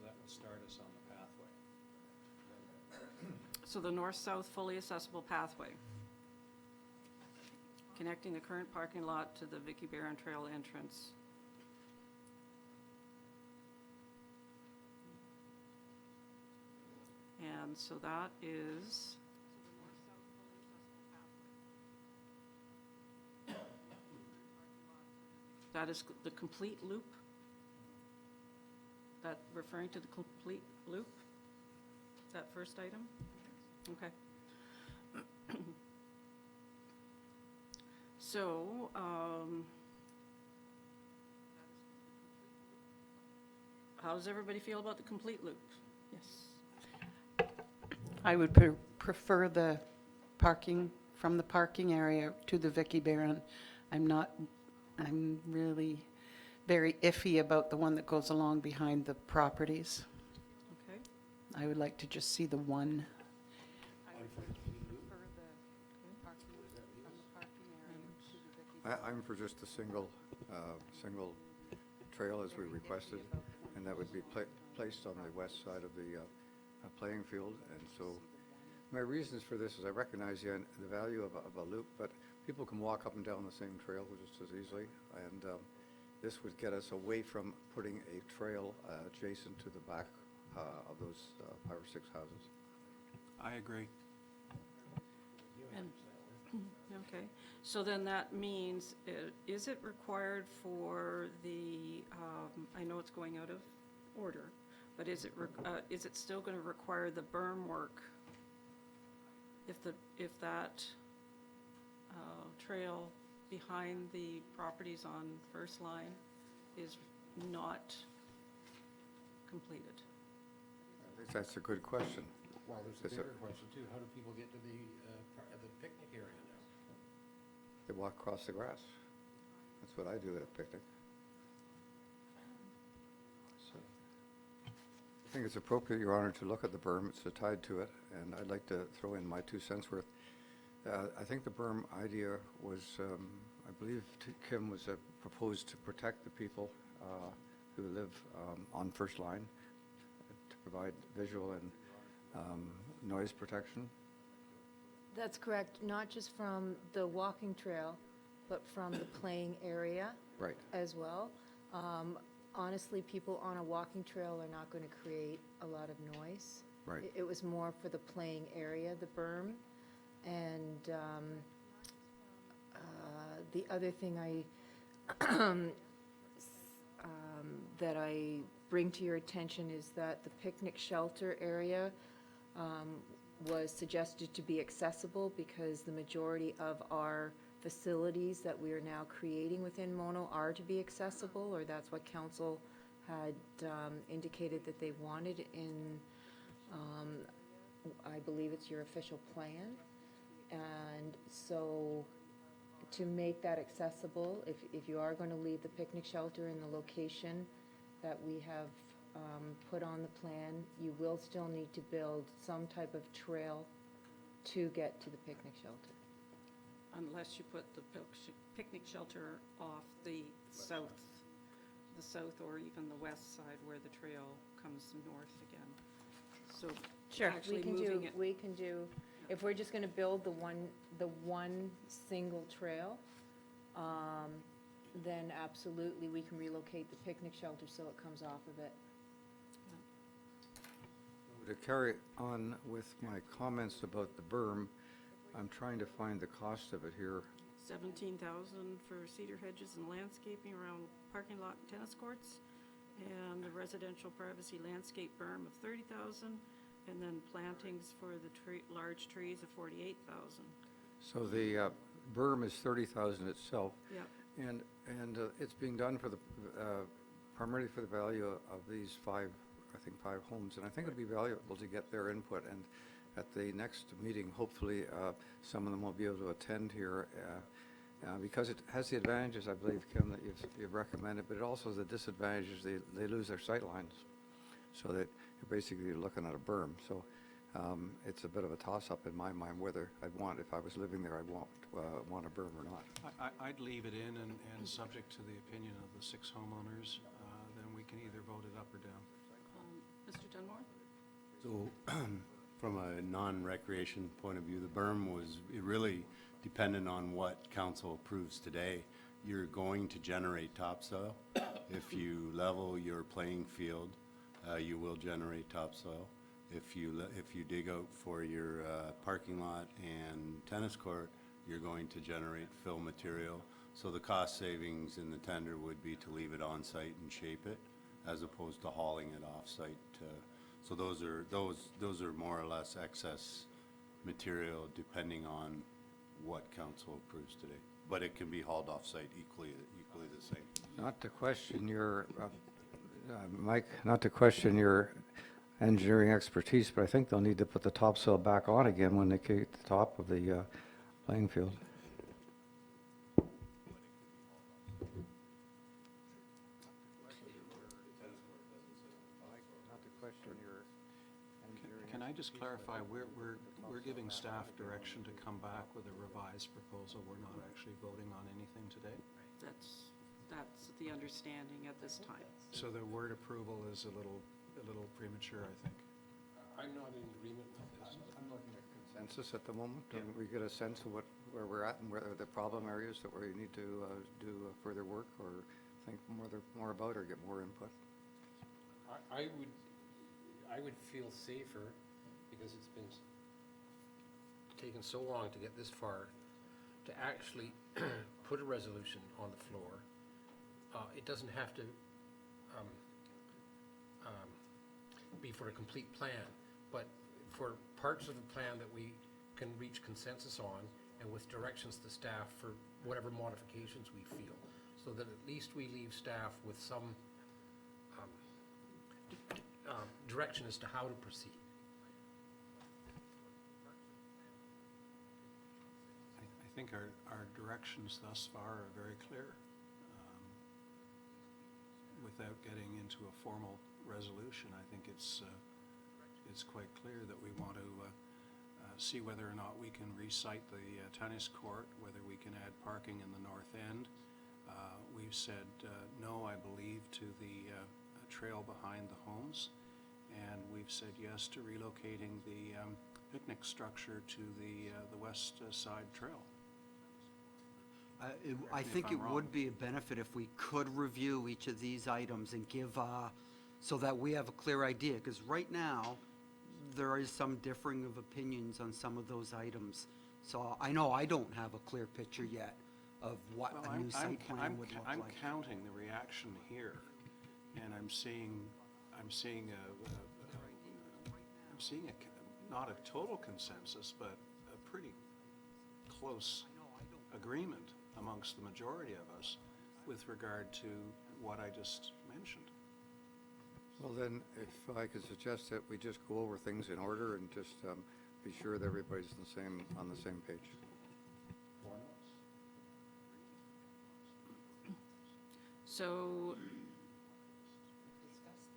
S7: that would start us on the pathway.
S1: So the north-south fully accessible pathway, connecting the current parking lot to the Vicky Barron Trail entrance. And so that is, that is the complete loop? That referring to the complete loop? That first item? Okay. So, how does everybody feel about the complete loop? Yes.
S6: I would prefer the parking, from the parking area to the Vicky Barron. I'm really very iffy about the one that goes along behind the properties.
S1: Okay.
S6: I would like to just see the one.
S5: I'm for just a single trail as we requested, and that would be placed on the west side of the playing field. And so my reasons for this is I recognize the value of a loop, but people can walk up and down the same trail just as easily. And this would get us away from putting a trail adjacent to the back of those 5 or 6 houses.
S7: I agree.
S1: And Okay, so then that means, is it required for the, I know it's going out of order, but is it still going to require the berm work? If that trail behind the properties on First Line is not completed?
S5: I think that's a good question.
S4: Well, there's
S5: Is
S4: a
S5: it-
S4: bigger question too. How do people get to the picnic area now?
S5: They walk across the grass. That's what I do at a picnic. So, I think it's appropriate, Your Honor, to look at the berm. It's tied to it, and I'd like to throw in my 2 cents worth. I think the berm idea was, I believe Kim was proposed to protect the people who live on First Line, to provide visual and noise protection.
S8: That's correct, not just from the walking trail, but from the playing area
S5: Right.
S8: as well. Honestly, people on a walking trail are not going to create a lot of noise.
S5: Right.
S8: It was more for the playing area, the berm. And the other thing that I bring to your attention is that the picnic shelter area was suggested to be accessible because the majority of our facilities that we are now creating within Mono are to be accessible, or that's what council had indicated that they wanted in, I believe it's your official plan. And so to make that accessible, if you are going to leave the picnic shelter in the location that we have put on the plan, you will still need to build some type of trail to get to the picnic shelter.
S1: Unless you put the picnic shelter off the south or even the west side where the trail comes north again. So actually moving it.
S8: We can do, if we're just going to build the one single trail, then absolutely we can relocate the picnic shelter so it comes off of it.
S5: To carry on with my comments about the berm, I'm trying to find the cost of it here.
S1: 17,000 for cedar hedges and landscaping around parking lot and tennis courts, and the residential privacy landscape berm of 30,000, and then plantings for the large trees of 48,000.
S5: So the berm is 30,000 itself.
S1: Yep.
S5: And it's being done for the, primarily for the value of these five homes. And I think it'd be valuable to get their input. And at the next meeting, hopefully, some of them will be able to attend here, because it has the advantages, I believe, Kim, that you've recommended, but it also has the disadvantages. They lose their sight lines. So that you're basically looking at a berm. So it's a bit of a toss-up in my mind whether if I was living there, I'd want a berm or not.
S7: I'd leave it in, and subject to the opinion of the 6 homeowners, then we can either vote it up or down.
S1: Mr. Dunmore?
S9: So, from a non-recreation point of view, the berm was really dependent on what council approves today. You're going to generate topsoil. If you level your playing field, you will generate topsoil. If you dig out for your parking lot and tennis court, you're going to generate fill material. So the cost savings in the tender would be to leave it on site and shape it, as opposed to hauling it off site. So those are more or less excess material depending on what council approves today. But it can be hauled off site equally the same.
S5: Not to question your, Mike, not to question your engineering expertise, but I think they'll need to put the topsoil back on again when they get to the top of the playing field.
S7: Can I just clarify, we're giving staff direction to come back with a revised proposal. We're not actually voting on anything today?
S1: That's the understanding at this time.
S7: So the word approval is a little premature, I think.
S4: I'm not in agreement with this.
S5: I'm looking at consensus at the moment. And we get a sense of where we're at and where the problem areas that we need to do further work or think more about or get more input.
S4: I would feel safer, because it's been taken so long to get this far, to actually put a resolution on the floor. It doesn't have to be for a complete plan, but for parts of the plan that we can reach consensus on, and with directions to staff for whatever modifications we feel, so that at least we leave staff with some direction as to how to proceed.
S7: I think our directions thus far are very clear. Without getting into a formal resolution, I think it's quite clear that we want to see whether or not we can recite the tennis court, whether we can add parking in the north end. We've said no, I believe, to the trail behind the homes, and we've said yes to relocating the picnic structure to the west side trail.
S2: I
S7: me if
S2: think
S7: I'm
S2: it
S7: wrong.
S2: would be a benefit if we could review each of these items and give, so that we have a clear idea, because right now, there is some differing of opinions on some of those items. So I know I don't have a clear picture yet of what
S7: Well,
S2: a new site plan would look
S7: I'm
S2: like.
S7: counting the reaction here, and I'm seeing not a total consensus, but a pretty close agreement amongst the majority of us with regard to what I just mentioned.
S5: Well, then, if I could suggest that we just go over things in order and just be sure that everybody's on the same page.
S1: So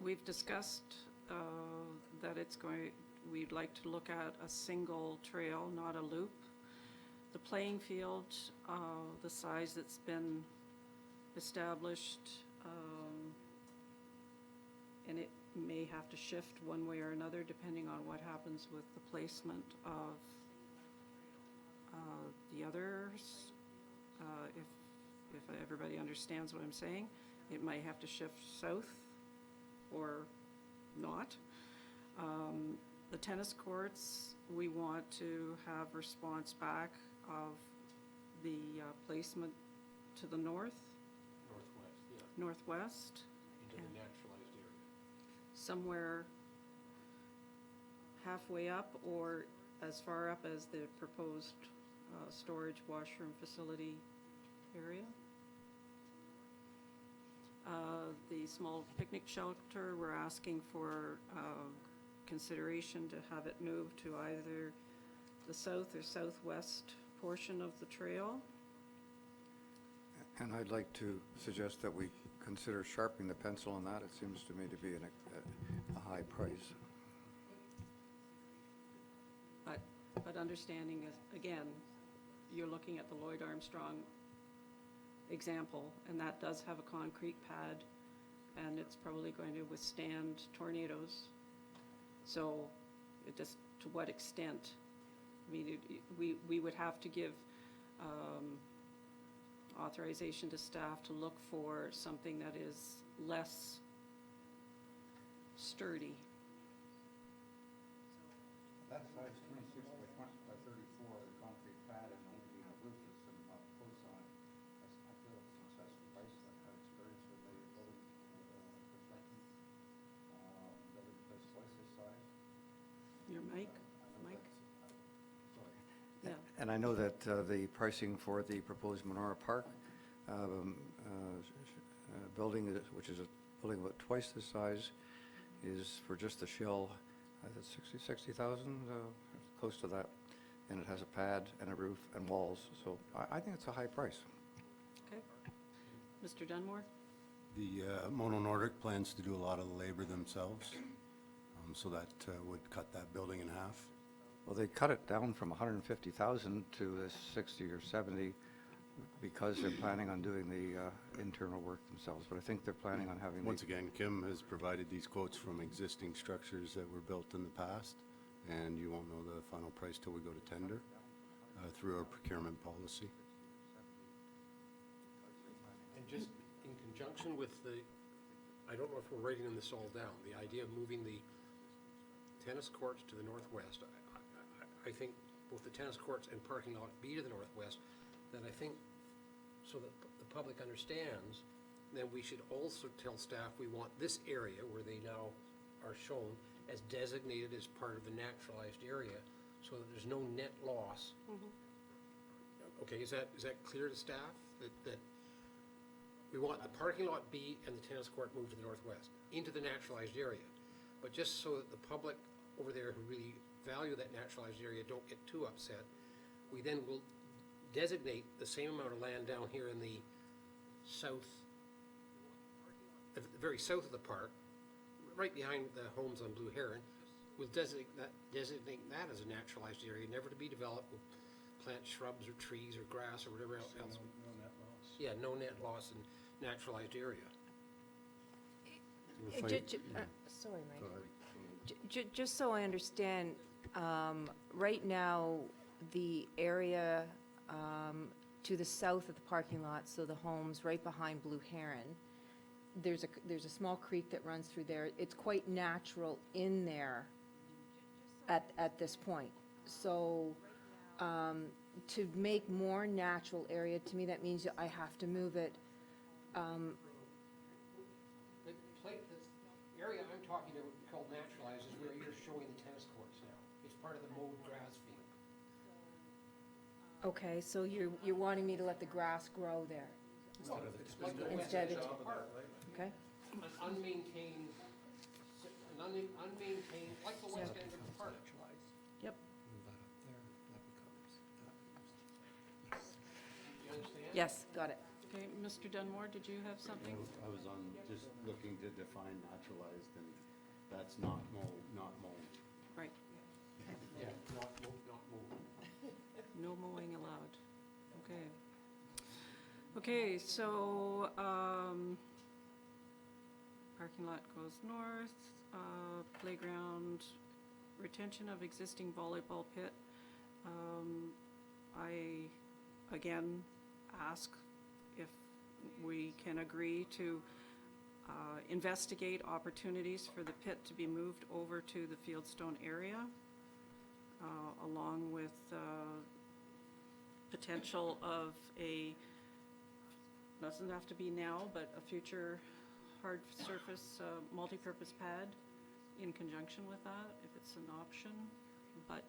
S1: we've discussed that we'd like to look at a single trail, not a loop. The playing field, the size that's been established, and it may have to shift one way or another depending on what happens with the placement of the others. If everybody understands what I'm saying, it might have to shift south or not. The tennis courts, we want to have response back of the placement to the north, northwest,
S4: Into the naturalized area.
S1: somewhere halfway up or as far up as the proposed storage washroom facility area. The small picnic shelter, we're asking for consideration to have it moved to either the south or southwest portion of the trail.
S5: And I'd like to suggest that we consider sharpening the pencil on that. It seems to me to be a high price.
S1: But understanding, again, you're looking at the Lloyd Armstrong example, and that does have a concrete pad, and it's probably going to withstand tornadoes. So just to what extent? I mean, we would have to give authorization to staff to look for something that is less sturdy.
S5: That size 26 by 34, the concrete pad and only being a roof with some posts on it. I feel it's an excessive price. I've had experience with a building construction, building place twice this size.
S1: Your mic, Mike?
S5: Sorry.
S1: Yeah.
S5: And I know that the pricing for the proposed Monora Park building, which is a building about twice this size, is for just the shell, that's 60,000, close to that. And it has a pad and a roof and walls, so I think it's a high price.
S1: Okay. Mr. Dunmore?
S9: The Mono Nordic plans to do a lot of the labor themselves, so that would cut that building in half.
S5: Well, they cut it down from 150,000 to 60 or 70 because they're planning on doing the internal work themselves, but I think they're planning on having.
S9: Once again, Kim has provided these quotes from existing structures that were built in the past, and you won't know the final price till we go to tender through our procurement policy.
S4: And just in conjunction with I don't know if we're writing this all down, the idea of moving the tennis courts to the northwest. I think both the tennis courts and parking lot B to the northwest then I think, so that the public understands, then we should also tell staff we want this area where they now are shown as designated as part of the naturalized area, so that there's no net loss. Okay, is that clear to staff? That we want the parking lot B and the tennis court moved to the northwest, into the naturalized area. But just so that the public over there who really value that naturalized area don't get too upset, we then will designate the same amount of land down here in the south, at the very south of the park, right behind the homes on Blue Heron. We'll designate that as a naturalized area, never to be developed. We'll plant shrubs or trees or grass or whatever else.
S7: No net loss.
S4: Yeah, no net loss in naturalized area.
S5: If I-
S8: Sorry, Mike.
S5: Go ahead.
S8: Just so I understand, right now, the area to the south of the parking lot, so the homes right behind Blue Heron, there's a small creek that runs through there. It's quite natural in there at this point. So to make more natural area, to me, that means that I have to move it.
S4: The area I'm talking about called naturalized is where you're showing the tennis courts now. It's part of the mowed grass field.
S8: Okay, so you're wanting me to let the grass grow there?
S4: It's like the west
S8: Instead
S4: edge
S8: of-
S4: of the park.
S8: Okay?
S4: An unmaintained, like the west end of the park.
S1: Yep.
S4: You understand?
S8: Yes, got it.
S1: Okay, Mr. Dunmore, did you have something?
S9: I was on, just looking to define naturalized, and that's not mold.
S1: Right,
S4: Yeah, not mowed.
S1: no mowing allowed. Okay. Okay, so, parking lot goes north, playground, retention of existing volleyball pit. I, again, ask if we can agree to investigate opportunities for the pit to be moved over to the Fieldstone area, along with potential of doesn't have to be now, but a future hard surface multi-purpose pad in conjunction with that, if it's an option, but,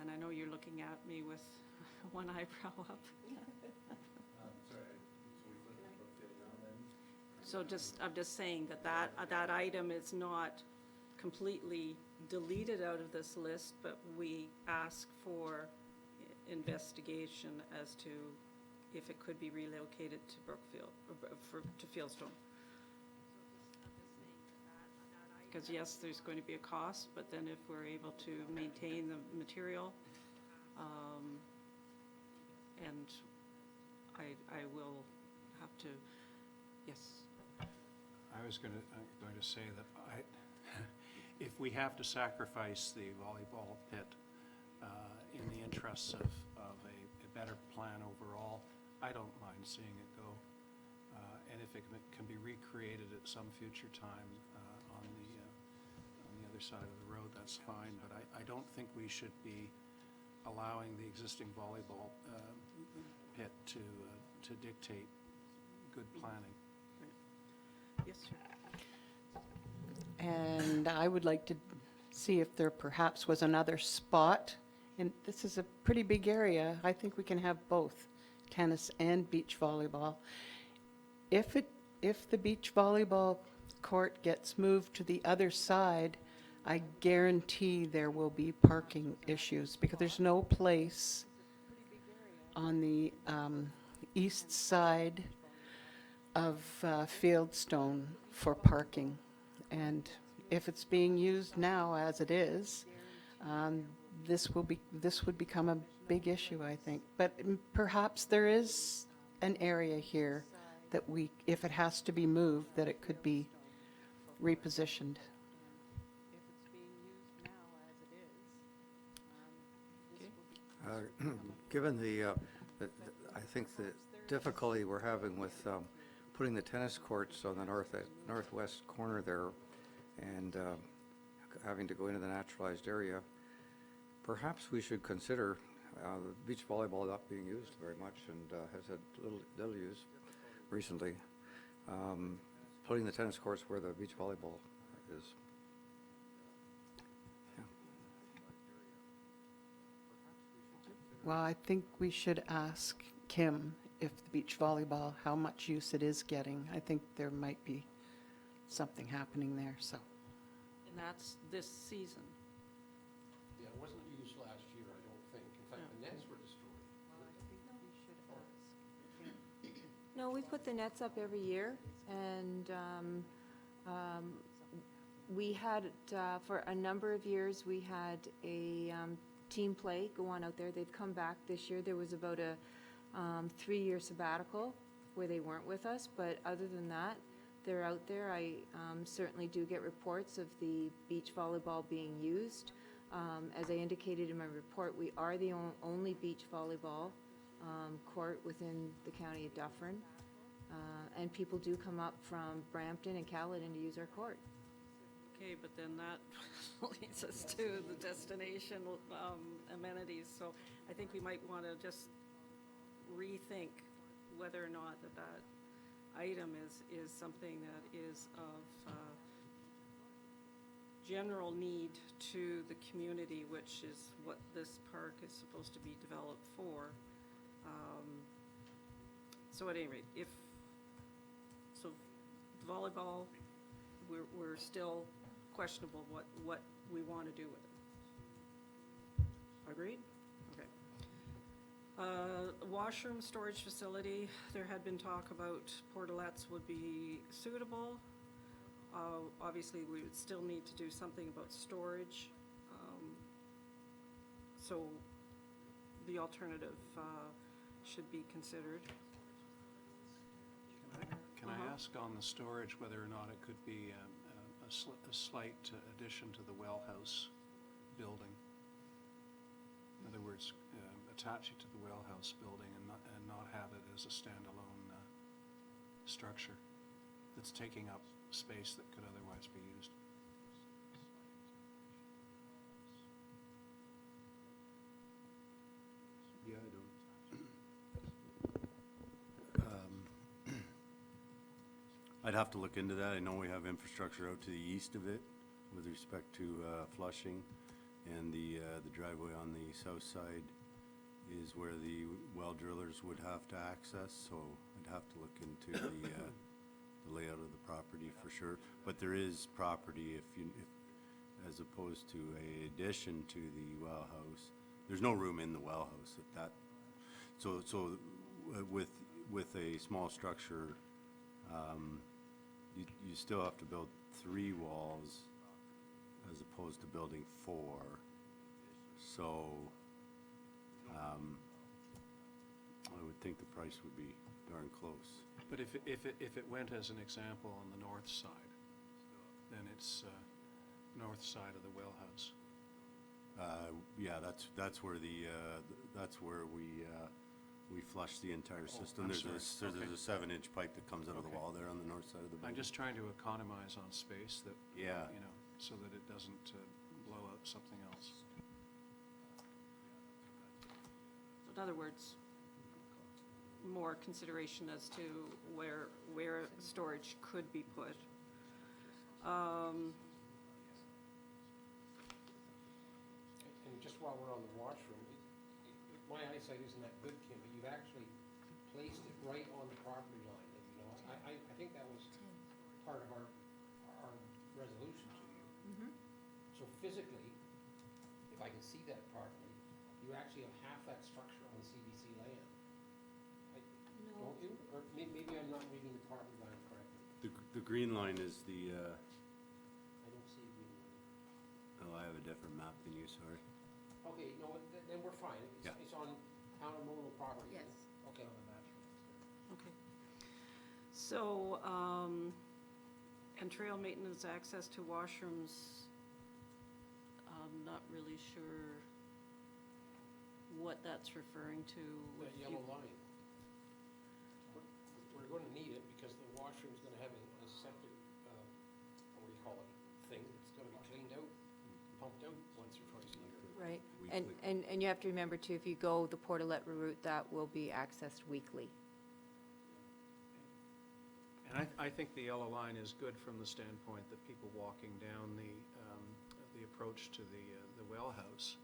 S1: and I know you're looking at me with one eyebrow up. So I'm just saying that item is not completely deleted out of this list, but we ask for investigation as to if it could be relocated to Brookfield, to Fieldstone. Because yes, there's going to be a cost, but then if we're able to maintain the material, and I will have to, yes.
S7: I was going to say that if we have to sacrifice the volleyball pit in the interests of a better plan overall, I don't mind seeing it go. And if it can be recreated at some future time on the other side of the road, that's fine. But I don't think we should be allowing the existing volleyball pit to dictate good planning.
S1: Yes, sir.
S6: And I would like to see if there perhaps was another spot, and this is a pretty big area. I think we can have both tennis and beach volleyball. If the beach volleyball court gets moved to the other side, I guarantee there will be parking issues, because there's no place on the east side of Fieldstone for parking. And if it's being used now as it is, this would become a big issue, I think. But perhaps there is an area here that if it has to be moved, that it could be repositioned.
S5: Given I think the difficulty we're having with putting the tennis courts on the northwest corner there and having to go into the naturalized area, perhaps we should consider The beach volleyball not being used very much and has had little use recently. Putting the tennis courts where the beach volleyball is. Yeah.
S6: Well, I think we should ask Kim if the beach volleyball, how much use it is getting. I think there might be something happening there, so.
S1: And that's this season.
S4: Yeah, it wasn't used last year, I don't think. In fact, the nets were destroyed.
S8: No, we put the nets up every year, and we had, for a number of years, we had a team play go on out there. They've come back this year. There was about a 3-year sabbatical where they weren't with us, but other than that, they're out there. I certainly do get reports of the beach volleyball being used. As I indicated in my report, we are the only beach volleyball court within the county of Dufferin. And people do come up from Brampton and Caledon to use our court.
S1: Okay, but then that leads us to the destination amenities. So I think we might want to just rethink whether or not that item is something that is of general need to the community, which is what this park is supposed to be developed for. So at any rate, so volleyball, we're still questionable what we want to do with it. Agreed? Okay. Washroom storage facility, there had been talk about portalettes would be suitable. Obviously, we would still need to do something about storage. So the alternative should be considered.
S7: Can I ask on the storage whether or not it could be a slight addition to the well house building? In other words, attach it to the well house building and not have it as a standalone structure that's taking up space that could otherwise be used.
S9: Yeah, I don't. I'd have to look into that. I know we have infrastructure out to the east of it with respect to flushing, and the driveway on the south side is where the well drillers would have to access, so I'd have to look into the layout of the property for sure. But there is property if as opposed to a addition to the well house. There's no room in the well house at that. So with a small structure, you still have to build 3 walls as opposed to building 4. So I would think the price would be darn close.
S7: But if it went as an example on the north side, then it's north side of the well house.
S9: Yeah, that's where we flush the entire system.
S7: I'm
S9: There's
S7: sorry.
S9: a 7-inch pipe that comes out of the
S7: Okay.
S9: wall there on the north side of the building.
S7: I'm just trying to economize on space that,
S9: Yeah.
S7: so that it doesn't blow out something else.
S1: In other words, more consideration as to where storage could be put.
S4: And just while we're on the washroom, my eyesight isn't that good, Kim, but you've actually placed it right on the property line, have you noticed? I think that was part of our resolution to you. So physically, if I can see that properly, you actually have half that structure on the CBC land.
S8: No.
S4: Don't you? Or maybe I'm not reading the property line correctly.
S9: The green line is the,
S4: I don't see a green line.
S9: oh, I have a different map than you, sorry.
S4: Okay, no, then we're fine.
S9: Yeah.
S4: It's on town of Monona property.
S8: Yes.
S4: Okay.
S1: Okay. So, and trail maintenance access to washrooms, I'm not really sure what that's referring to.
S4: That yellow line. We're going to need it because the washroom's going to have a septic, what do you call it, thing. It's going to be cleaned out, pumped out once or twice a year.
S8: Right.
S7: weekly.
S8: And you have to remember too, if you go the Portalet route, that will be accessed weekly.
S12: And I think the yellow line is good from the standpoint that people walking down the approach to the well house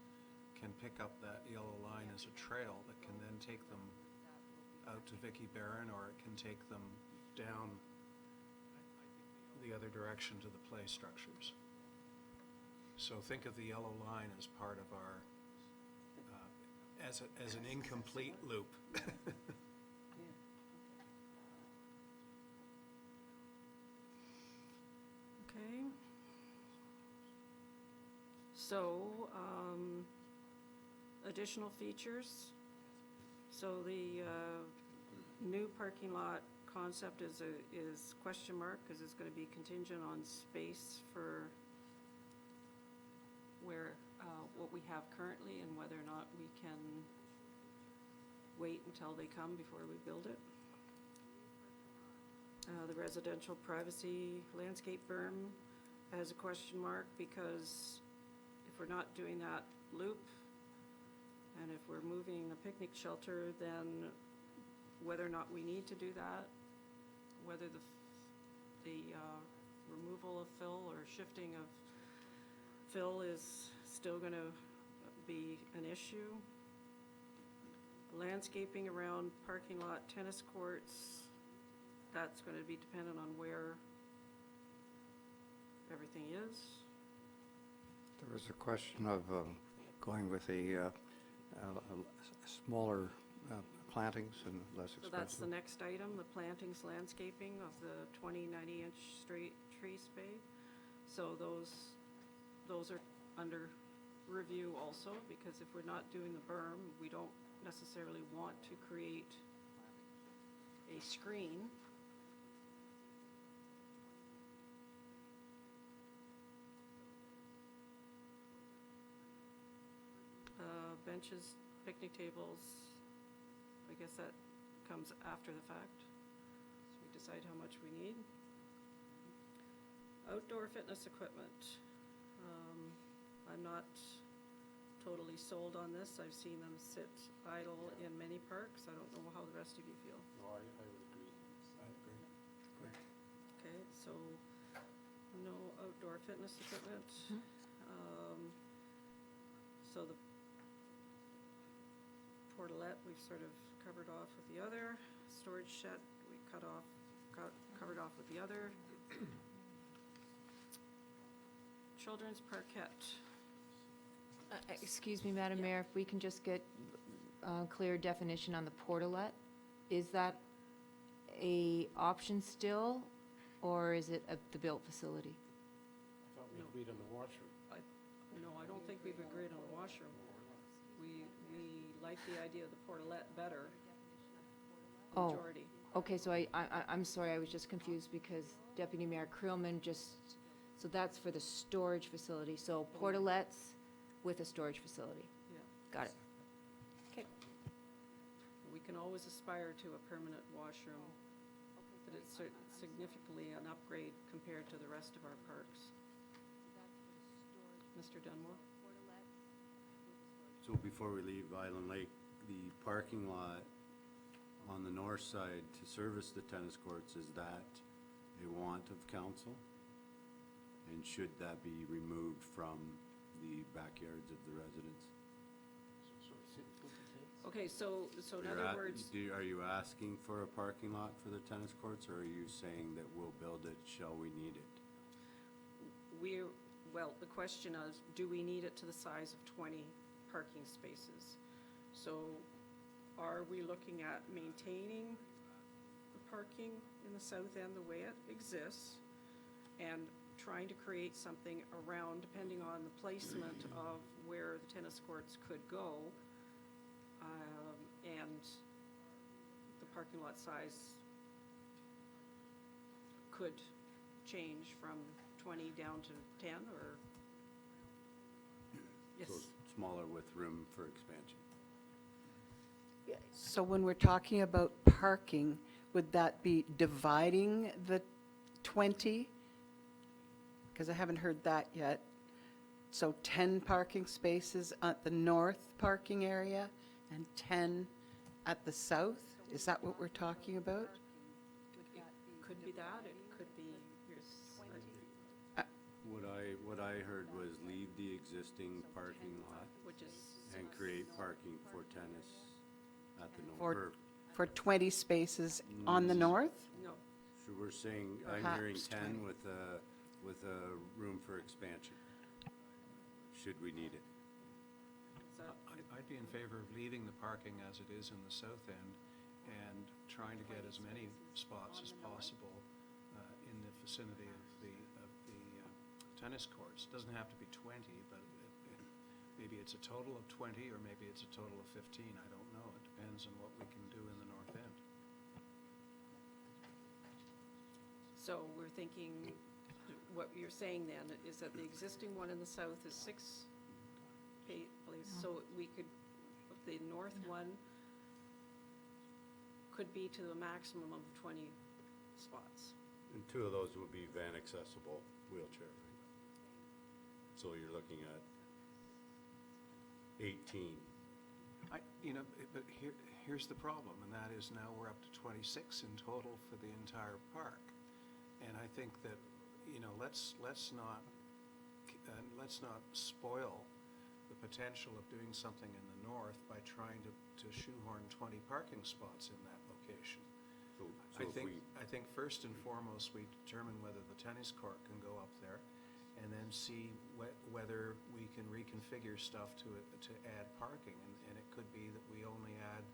S12: can pick up that yellow line as a trail that can then take them out to Vicky Barron, or it can take them down the other direction to the play structures. So think of the yellow line as part of our, as an incomplete loop.
S1: Okay. So, additional features. So the new parking lot concept is question mark, because it's going to be contingent on space for where, what we have currently, and whether or not we can wait until they come before we build it. The residential privacy landscape berm has a question mark, because if we're not doing that loop, and if we're moving the picnic shelter, then whether or not we need to do that, whether the removal of fill or shifting of fill is still going to be an issue. Landscaping around parking lot, tennis courts, that's going to be dependent on where everything is.
S5: There was a question of going with a smaller plantings and less
S1: So
S5: expensive.
S1: that's the next item, the plantings landscaping of the 90-inch straight tree spade. So those are under review also, because if we're not doing the berm, we don't necessarily want to create a screen. Benches, picnic tables, I guess that comes after the fact. So we decide how much we need. Outdoor fitness equipment. I'm not totally sold on this. I've seen them sit idle in many parks. I don't know how the rest of you feel.
S7: No, I would agree. I agree.
S1: Okay, so no outdoor fitness equipment. So the portalet, we've sort of covered off with the other. Storage shed, we covered off with the other. Children's parkette.
S8: Excuse me, Madam Mayor, if we can just get clear definition on the portalet. Is that a option still, or is it the built facility?
S4: I thought we agreed on the washroom.
S1: No, I don't think we've agreed on a washroom. We like the idea of the portalet better.
S8: Oh.
S1: Majority.
S8: Okay, so I'm sorry, I was just confused because Deputy Mayor Krillman so that's for the storage facility, so portalets with a storage facility.
S1: Yeah.
S8: Got it. Okay.
S1: We can always aspire to a permanent washroom, but it's significantly an upgrade compared to the rest of our parks. Mr. Dunmore?
S9: So before we leave Island Lake, the parking lot on the north side to service the tennis courts, is that a want of council? And should that be removed from the backyards of the residents?
S1: Okay, so in
S9: You're
S1: other
S9: at-
S1: words,
S9: Are you asking for a parking lot for the tennis courts, or are you saying that we'll build it, shall we need it?
S1: well, the question is, do we need it to the size of 20 parking spaces? So are we looking at maintaining the parking in the south end the way it exists and trying to create something around, depending on the placement of where the tennis courts could go, and the parking lot size could change from 20 down to 10, or? Yes.
S9: So smaller with room for expansion?
S6: So when we're talking about parking, would that be dividing the 20? Because I haven't heard that yet. So 10 parking spaces at the north parking area and 10 at the south? Is that what we're talking about?
S1: It could be that, it could be,
S9: What I heard was leave the existing parking lot
S1: which is,
S9: and create parking for tennis at the
S6: For-
S9: north.
S6: For 20 spaces on the north?
S1: no,
S9: So we're saying, I'm hearing
S6: Perhaps
S9: 10
S6: 20.
S9: with a room for expansion, should we need it.
S12: I'd be in favor of leaving the parking as it is in the south end and trying to get as many spots as possible in the vicinity of the tennis courts. Doesn't have to be 20, but maybe it's a total of 20 or maybe it's a total of 15. I don't know. It depends on what we can do in the north end.
S1: so we're thinking, what you're saying then is that the existing one in the south is 6 places, so we could, the north one could be to a maximum of 20 spots.
S9: And 2 of those would be van accessible wheelchair, right? So you're looking at 18.
S12: But here's the problem, and that is now we're up to 26 in total for the entire park. And I think that, let's not spoil the potential of doing something in the north by trying to shoehorn 20 parking spots in that location.
S9: So
S12: I
S9: if we,
S12: think first and foremost, we determine whether the tennis court can go up there, and then see whether we can reconfigure stuff to add parking. And it could be that we only add,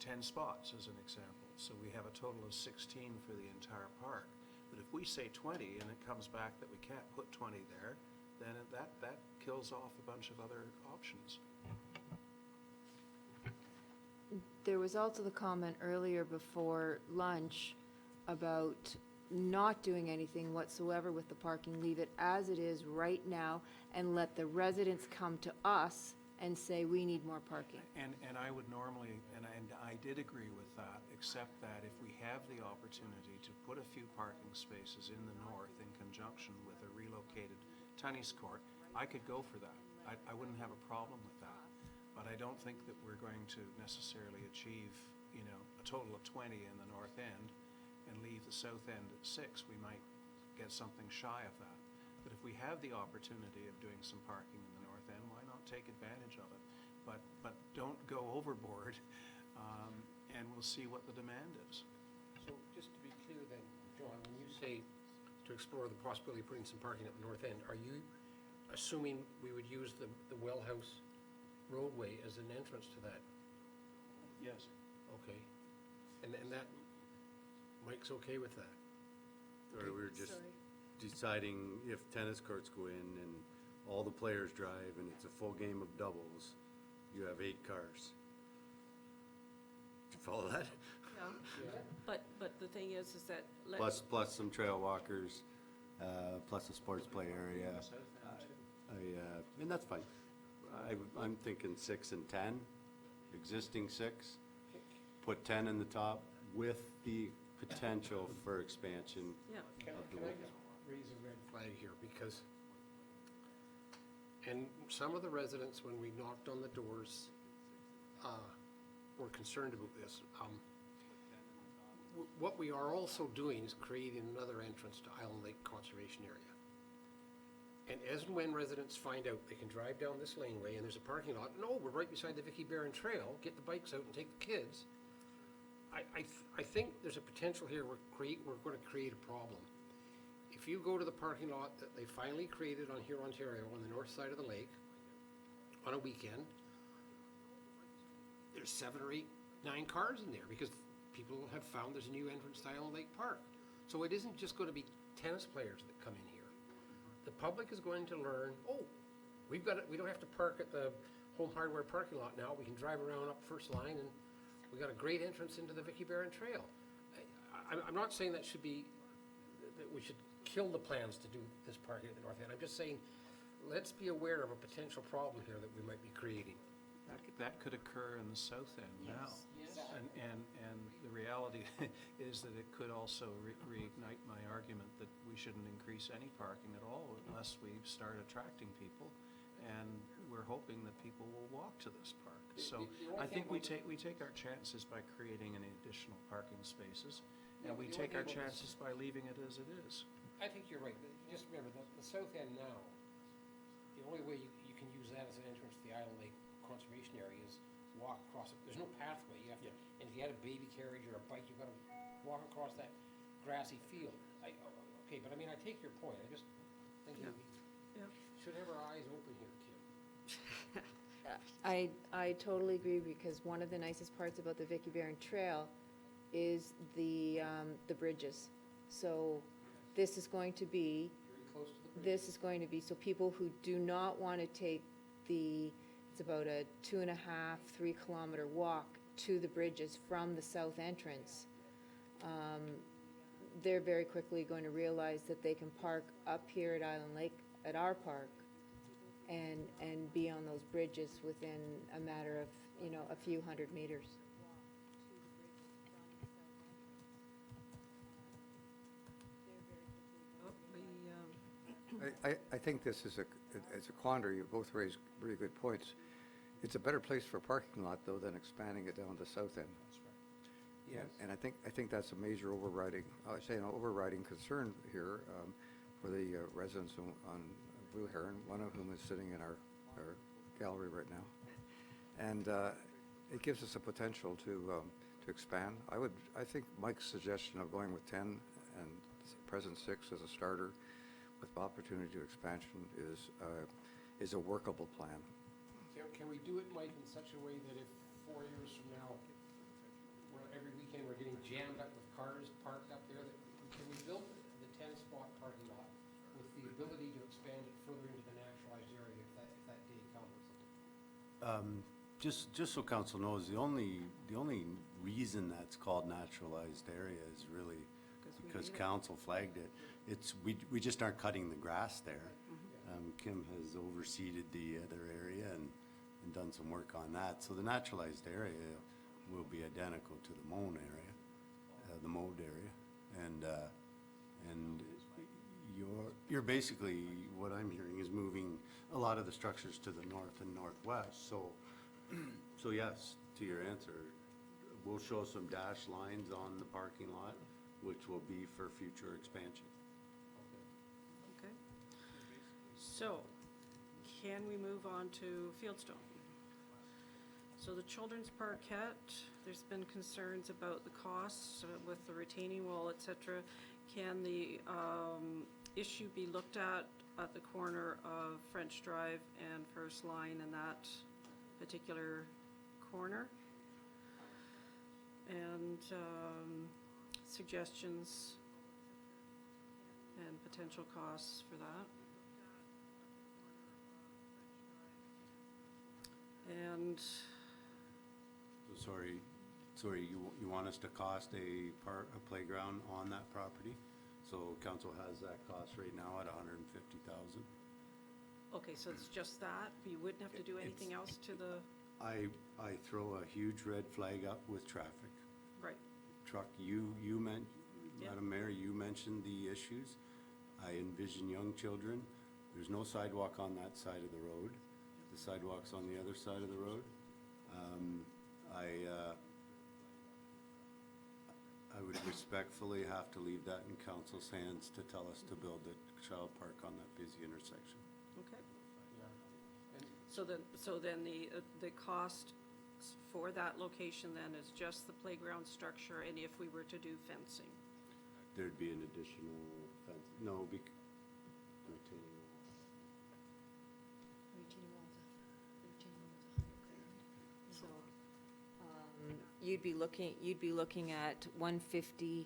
S12: 10 spots as an example. So we have a total of 16 for the entire park. But if we say 20 and it comes back that we can't put 20 there, then that kills off a bunch of other options.
S8: There was also the comment earlier before lunch about not doing anything whatsoever with the parking, leave it as it is right now, and let the residents come to us and say, we need more parking.
S12: And I would normally, and I did agree with that, except that if we have the opportunity to put a few parking spaces in the north in conjunction with a relocated tennis court, I could go for that. I wouldn't have a problem with that. But I don't think that we're going to necessarily achieve, a total of 20 in the north end and leave the south end at 6. We might get something shy of that. But if we have the opportunity of doing some parking in the north end, why not take advantage of it? But don't go overboard, and we'll see what the demand is.
S4: So just to be clear then, John, when you say to explore the possibility of putting some parking at the north end, are you assuming we would use the well house roadway as an entrance to that?
S12: Yes.
S4: Okay. And that, Mike's okay with that?
S9: or we're just deciding if tennis courts go in and all the players drive and it's a full game of doubles, you have 8 cars. Do you follow that?
S1: Yeah. But the thing is that.
S9: Plus some trail walkers, plus a sports play area. And that's fine. I'm thinking 6 and 10, existing 6, put 10 in the top with the potential for expansion.
S1: Yeah.
S4: Can I just raise a red flag here, because, and some of the residents, when we knocked on the doors, were concerned about this. What we are also doing is creating another entrance to Island Lake Conservation Area. And as and when residents find out they can drive down this laneway and there's a parking lot, no, we're right beside the Vicky Barron Trail, get the bikes out and take the kids. I think there's a potential here we're going to create a problem. If you go to the parking lot that they finally created on Huron, Ontario, on the north side of the lake, on a weekend, there's 7 or 8, 9 cars in there because people have found there's a new entrance to Island Lake Park. So it isn't just going to be tennis players that come in here. The public is going to learn, oh, we don't have to park at the Home Hardware parking lot now. We can drive around up First Line, and we got a great entrance into the Vicky Barron Trail. I'm not saying that we should kill the plans to do this parking at the north end. I'm just saying, let's be aware of a potential problem here that we might be creating.
S12: That could occur in the south end now. And the reality is that it could also reignite my argument that we shouldn't increase any parking at all unless we start attracting people. And we're hoping that people will walk to this park. So I think we take our chances by creating any additional parking spaces, and we take our chances by leaving it as it is.
S13: I think you're right. Just remember, the south end now, the only way you can use that as an entrance to the Island Lake Conservation Area is walk across it. There's no pathway. You have to, and if you had a baby carriage or a bike, you've got to walk across that grassy field. Okay, but I mean, I take your point. I just think we should have our eyes open here, Kim.
S8: I totally agree, because one of the nicest parts about the Vicky Barron Trail is the bridges. So this is going to be,
S13: Very close to the bridge.
S8: this is going to be, so people who do not want to take it's about a 2.5, 3 kilometer walk to the bridges from the south entrance, they're very quickly going to realize that they can park up here at Island Lake, at our park, and be on those bridges within a matter of, a few hundred meters.
S5: I think this is a quandary. You both raised really good points. It's a better place for a parking lot, though, than expanding it down the south end.
S13: Yes.
S5: And I think that's a major overriding concern here for the residents on Blue Heron, one of whom is sitting in our gallery right now. And it gives us a potential to expand. I think Mike's suggestion of going with 10 and present 6 as a starter with opportunity to expansion is a workable plan.
S13: Can we do it, Mike, in such a way that if 4 years from now, every weekend we're getting jammed up with cars parked up there, can we build the 10-spot parking lot with the ability to expand it further into the naturalized area if that day comes?
S9: Just so council knows, the only reason that's called naturalized area is really because council flagged it. We just aren't cutting the grass there. Kim has overseeded the other area and done some work on that. So the naturalized area will be identical to the mowed area, and you're basically, what I'm hearing is moving a lot of the structures to the north and northwest. So yes, to your answer, we'll show some dashed lines on the parking lot, which will be for future expansion.
S1: Okay. So, can we move on to Fieldstone? So the children's Parkette, there's been concerns about the costs with the retaining wall, et cetera. Can the issue be looked at the corner of French Drive and First Line in that particular corner? And suggestions and potential costs for that. And
S9: Sorry, you want us to cost a playground on that property? So council has that cost right now at $150,000.
S1: okay, so it's just that? You wouldn't have to do anything else to the,
S9: I throw a huge red flag up with traffic.
S1: right,
S9: Truck, Madam Mayor, you mentioned the issues. I envision young children. There's no sidewalk on that side of the road. The sidewalk's on the other side of the road. I would respectfully have to leave that in council's hands to tell us to build a child park on that busy intersection.
S1: okay. So then the cost for that location then is just the playground structure, and if we were to do fencing?
S9: There'd be an additional fence, retaining wall.
S8: So, you'd be looking at $150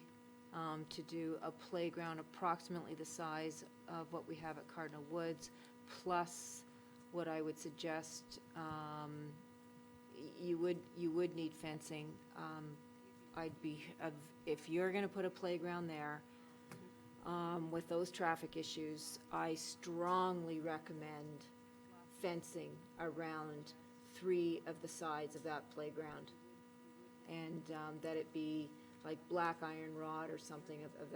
S8: to do a playground approximately the size of what we have at Cardinal Woods, plus what I would suggest, you would need fencing. If you're gonna put a playground there, with those traffic issues, I strongly recommend fencing around 3 of the sides of that playground. And that it be like black iron rod or something of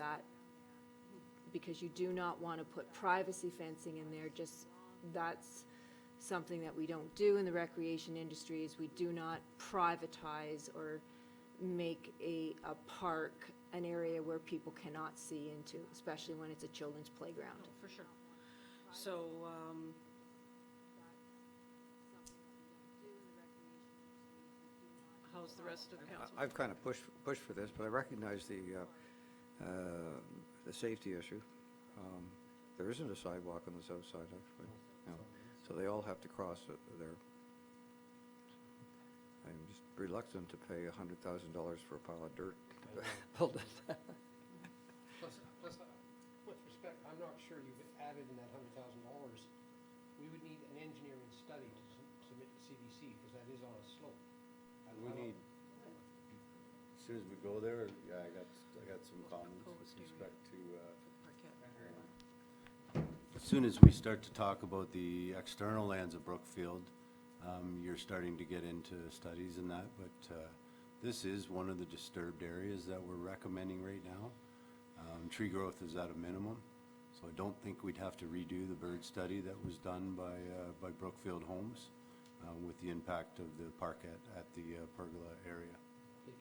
S8: because you do not want to put privacy fencing in there, just, that's something that we don't do in the recreation industry, is we do not privatize or make a park an area where people cannot see into, especially when it's a children's playground.
S1: For sure. So, how's the rest of the council?
S5: I've kind of pushed for this, but I recognize the safety issue. There isn't a sidewalk on the south side, actually, no. So they all have to cross it there. I'm just reluctant to pay $100,000 for a pile of dirt to build it.
S13: Plus, with respect, I'm not sure you've added in that $100,000, we would need an engineering study to submit to CBC, because that is on a slope.
S9: We need, as soon as we go there, yeah, I got some comments with respect to, as soon as we start to talk about the external lands of Brookfield, you're starting to get into studies and that, but this is one of the disturbed areas that we're recommending right now. Tree growth is at a minimum, so I don't think we'd have to redo the bird study that was done by Brookfield Homes with the impact of the Parkette at the pergola area.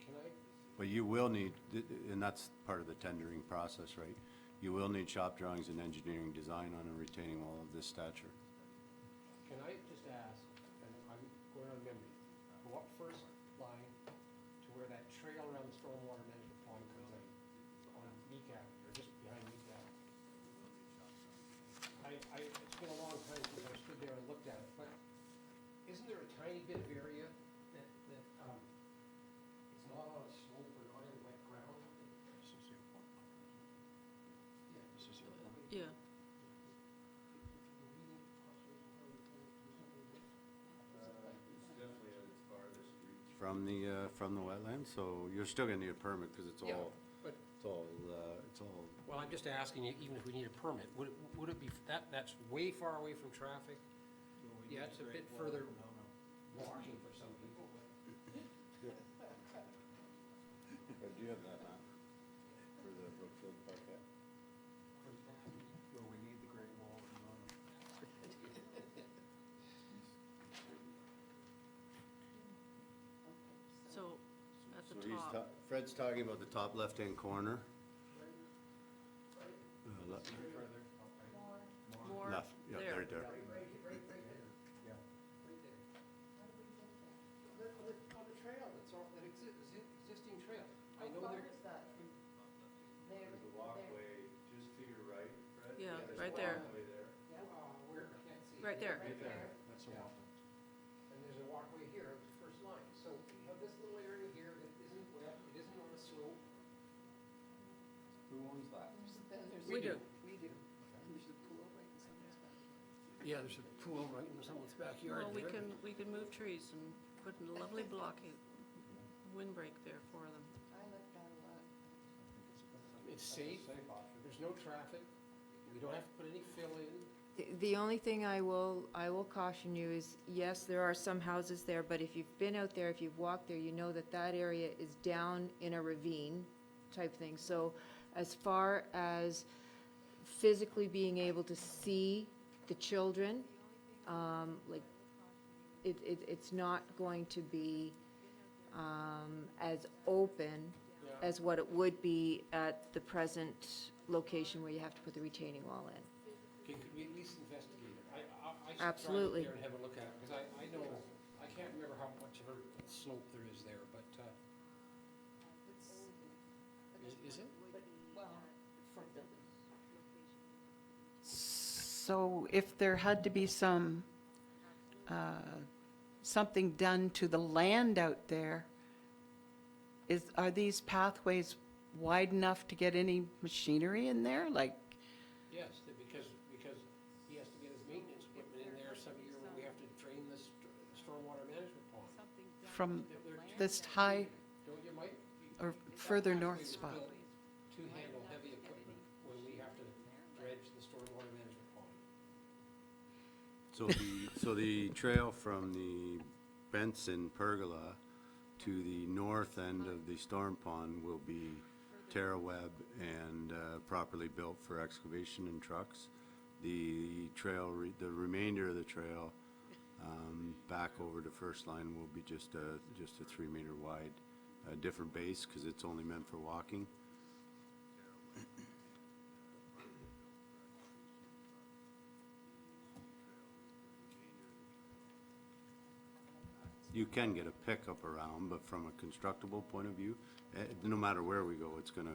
S13: Can I,
S9: But you will need, and that's part of the tendering process, right? You will need shop drawings and engineering design on a retaining wall of this stature.
S13: can I just ask, and I'm going on memory, go up first line to where that trail around the stormwater management pond comes in, on Kneecap, or just behind Kneecap. It's been a long time since I stood there and looked at it, but isn't there a tiny bit of area that, it's not on a slope or not in wet ground?
S1: Yeah.
S9: From the wetlands, so you're still gonna need a permit, because it's
S13: Yeah,
S9: all,
S13: but,
S9: it's all,
S13: well, I'm just asking you, even if we need a permit, would it be, that's way far away from traffic? Yeah, it's a bit further walking for some people, but.
S9: do you have that map for the Brookfield Parkette?
S12: Well, we need the Great Wall of Monona.
S1: So, at the
S9: So
S1: top,
S9: Fred's talking about the top left-hand corner.
S1: more
S9: Left, yeah,
S1: there.
S9: right there.
S13: On the trail, that's all, that existing trail. I know there.
S9: There's a walkway just to your right, Fred.
S1: Yeah,
S9: There's
S1: right
S9: a
S1: there.
S9: walkway there.
S13: Where, I can't see.
S1: Right there.
S12: Right there, that's a walk.
S13: And there's a walkway here, the first line. So you have this little area here that isn't wet, it isn't on a slope.
S9: Who owns that?
S1: We do.
S13: Yeah, there's a pool right in someone's backyard
S1: Well,
S13: there.
S1: we can move trees and put a lovely blocky windbreak there for them.
S13: It's safe, there's no traffic, we don't have to put any fill in.
S8: The only thing I will caution you is, yes, there are some houses there, but if you've been out there, if you've walked there, you know that that area is down in a ravine type thing. So as far as physically being able to see the children, like, it's not going to be as open as what it would be at the present location where you have to put the retaining wall in.
S13: Okay, could we at least investigate it? I should
S8: Absolutely.
S13: drive up there and have a look at it, because I know, I can't remember how much of a slope there is there, but, is it?
S6: So if there had to be some, something done to the land out there, are these pathways wide enough to get any machinery in there? Like,
S13: Yes, because he has to get his maintenance equipment in there some year when we have to drain the stormwater management pond.
S6: from
S13: They're
S6: this high
S13: Don't you, Mike?
S6: or further north spot?
S13: To handle heavy equipment when we have to dredge the stormwater management pond.
S9: So the trail from the Benson pergola to the north end of the storm pond will be TerraWeb and properly built for excavation and trucks. The trail, the remainder of the trail back over to First Line will be just a 3-meter wide, different base because it's only meant for walking. You can get a pickup around, but from a constructible point of view, no matter where we go, it's gonna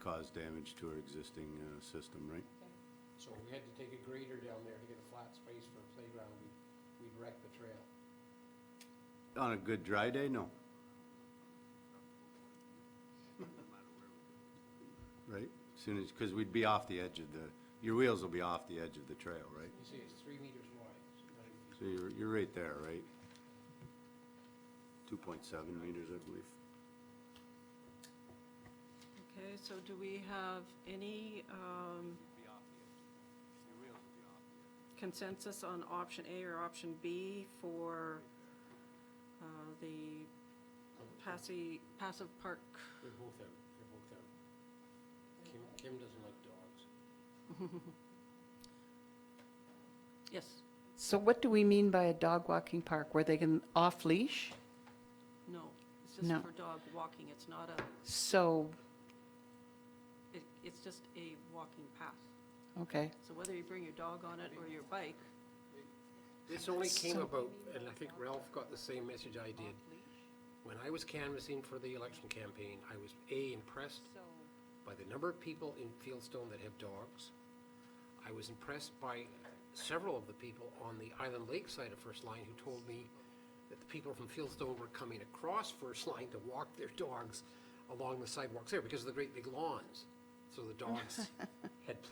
S9: cause damage to our existing system, right?
S13: So if we had to take a grader down there to get a flat space for a playground, we'd wreck the trail.
S9: On a good dry day, no. Right? Soon as, because we'd be off the edge of your wheels will be off the edge of the trail, right?
S13: You see, it's 3 meters wide.
S9: So you're right there, right? 2.7 meters, I believe.
S1: Okay, so do we have any consensus on option A or option B for the passive park?
S13: They're both out. They're both out. Kim doesn't like dogs.
S1: Yes.
S6: So what do we mean by a dog walking park, where they can off-leash?
S1: No, it's just
S6: No.
S1: for dog walking. It's not
S6: So,
S1: it's just a walking path.
S6: okay.
S1: So whether you bring your dog on it or your bike,
S13: This only came
S6: So-
S13: about, and I think Ralph got the same message I did. When I was canvassing for the election campaign, I was impressed by the number of people in Fieldstone that have dogs. I was impressed by several of the people on the Island Lake side of First Line who told me that the people from Fieldstone were coming across First Line to walk their dogs along the sidewalks there because of the great big lawns. So the dogs had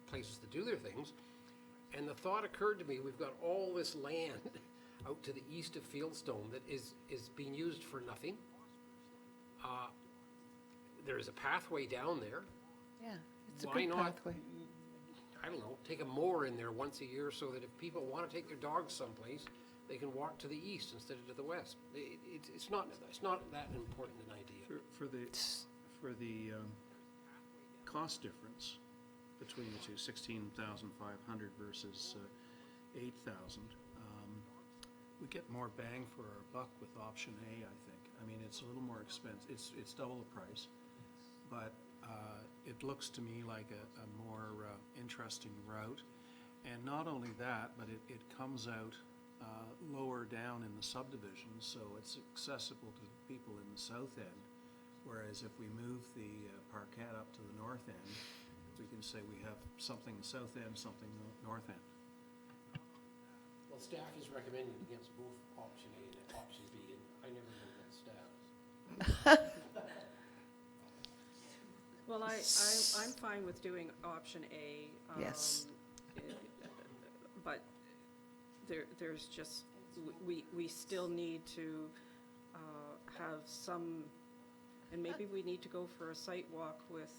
S13: places to do their things. And the thought occurred to me, we've got all this land out to the east of Fieldstone that is being used for nothing. There is a pathway down there.
S6: Yeah, it's a
S13: Why
S6: good
S13: not,
S6: pathway.
S13: I don't know, take a mower in there once a year so that if people want to take their dogs someplace, they can walk to the east instead of to the west. It's not that important an idea.
S12: For the cost difference between the two, 16,500 versus 8,000, we get more bang for our buck with option A, I think. I mean, it's a little more expensive. It's double the price, but it looks to me like a more interesting route. And not only that, but it comes out lower down in the subdivision, so it's accessible to people in the south end. Whereas if we move the Parkette up to the north end, we can say we have something south end, something north end.
S13: Well, staff is recommending against both option A and option B, and I never vote against staff.
S1: well, I'm fine with doing option A.
S6: Yes.
S1: But there's just, we still need to have some, and maybe we need to go for a site walk with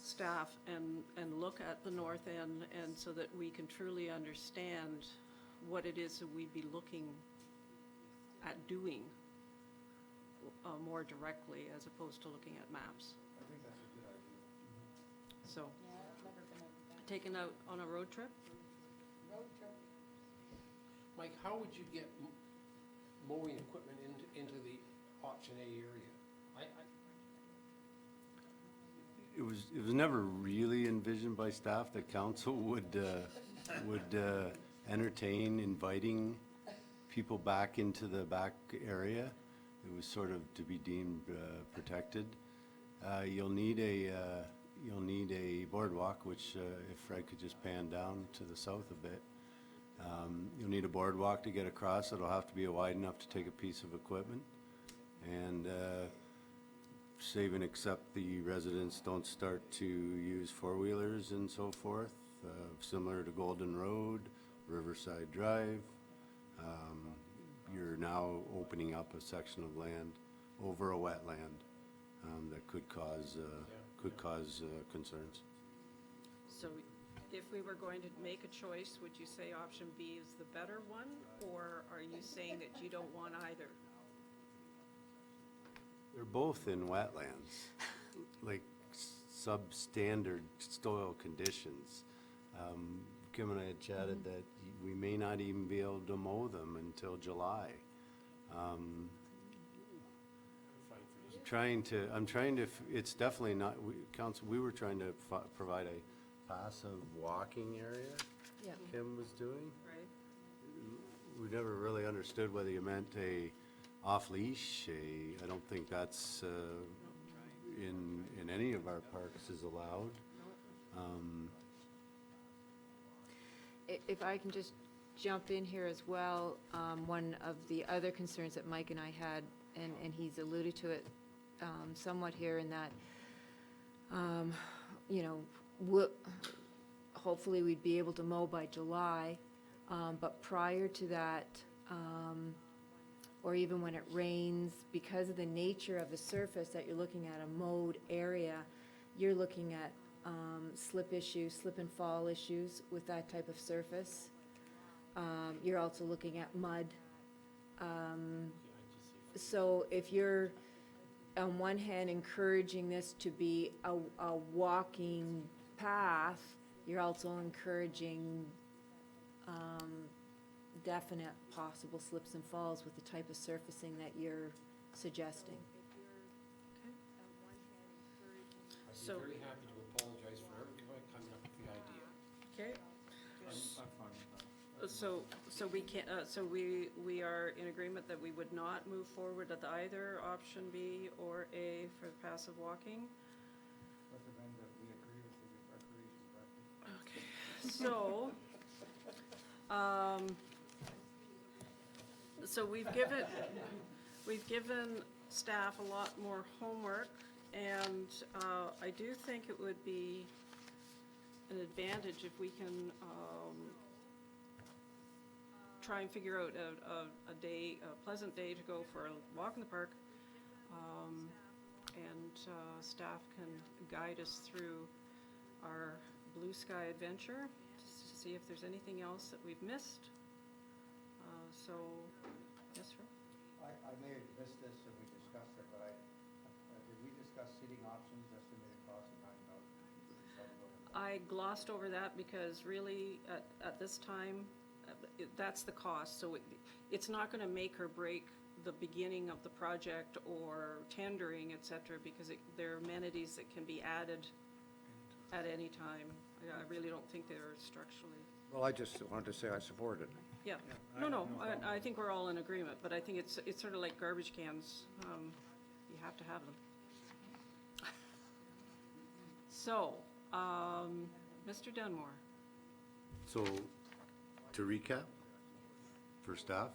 S1: staff and look at the north end, and so that we can truly understand what it is that we'd be looking at doing more directly, as opposed to looking at maps.
S13: I think that's a good idea.
S1: So, taken out on a road trip?
S13: Mike, how would you get mowing equipment into the option A area?
S9: It was never really envisioned by staff that council would entertain inviting people back into the back area. It was sort of to be deemed protected. You'll need a boardwalk, which if Fred could just pan down to the south a bit. You'll need a boardwalk to get across. It'll have to be wide enough to take a piece of equipment. And save and accept the residents don't start to use four-wheelers and so forth, similar to Golden Road, Riverside Drive. You're now opening up a section of land over a wetland that could cause concerns.
S1: So if we were going to make a choice, would you say option B is the better one, or are you saying that you don't want either?
S9: They're both in wetlands, like substandard soil conditions. Kim and I had chatted that we may not even be able to mow them until July. I'm trying to, it's definitely not, Council, we were trying to provide a passive walking area,
S8: Yeah.
S9: Kim was doing.
S1: Right.
S9: We never really understood whether you meant a off-leash, I don't think that's in any of our parks is allowed.
S8: If I can just jump in here as well, one of the other concerns that Mike and I had, and he's alluded to it somewhat here, in that, you know, hopefully we'd be able to mow by July, but prior to that, or even when it rains, because of the nature of the surface that you're looking at, a mowed area, you're looking at slip issues, slip and fall issues with that type of surface. You're also looking at mud. So if you're, on one hand, encouraging this to be a walking path, you're also encouraging definite possible slips and falls with the type of surfacing that you're suggesting.
S13: I'd
S1: So-
S13: be very happy to apologize for everybody coming up with the idea.
S1: Okay.
S12: I'm fine with that.
S1: So we can, so we are in agreement that we would not move forward with either option B or A for passive walking?
S7: Recommend that we agree with the recreation director.
S1: Okay, so, so we've given staff a lot more homework, and I do think it would be an advantage if we can try and figure out a day, a pleasant day to go for a walk in the park, and staff can guide us through our blue sky adventure to see if there's anything else that we've missed. So, yes, sir?
S14: I may have missed this if we discussed it, but did we discuss seating options, estimated cost of $9,000?
S1: I glossed over that because really, at this time, that's the cost. So it's not going to make or break the beginning of the project or tendering, et cetera, because there are amenities that can be added at any time. I really don't think they're structurally.
S5: Well, I just wanted to say I support it.
S1: Yeah, no, I think we're all in agreement, but I think it's sort of like garbage cans. You have to have them. So, Mr. Dunmore.
S9: So, to recap, for staff,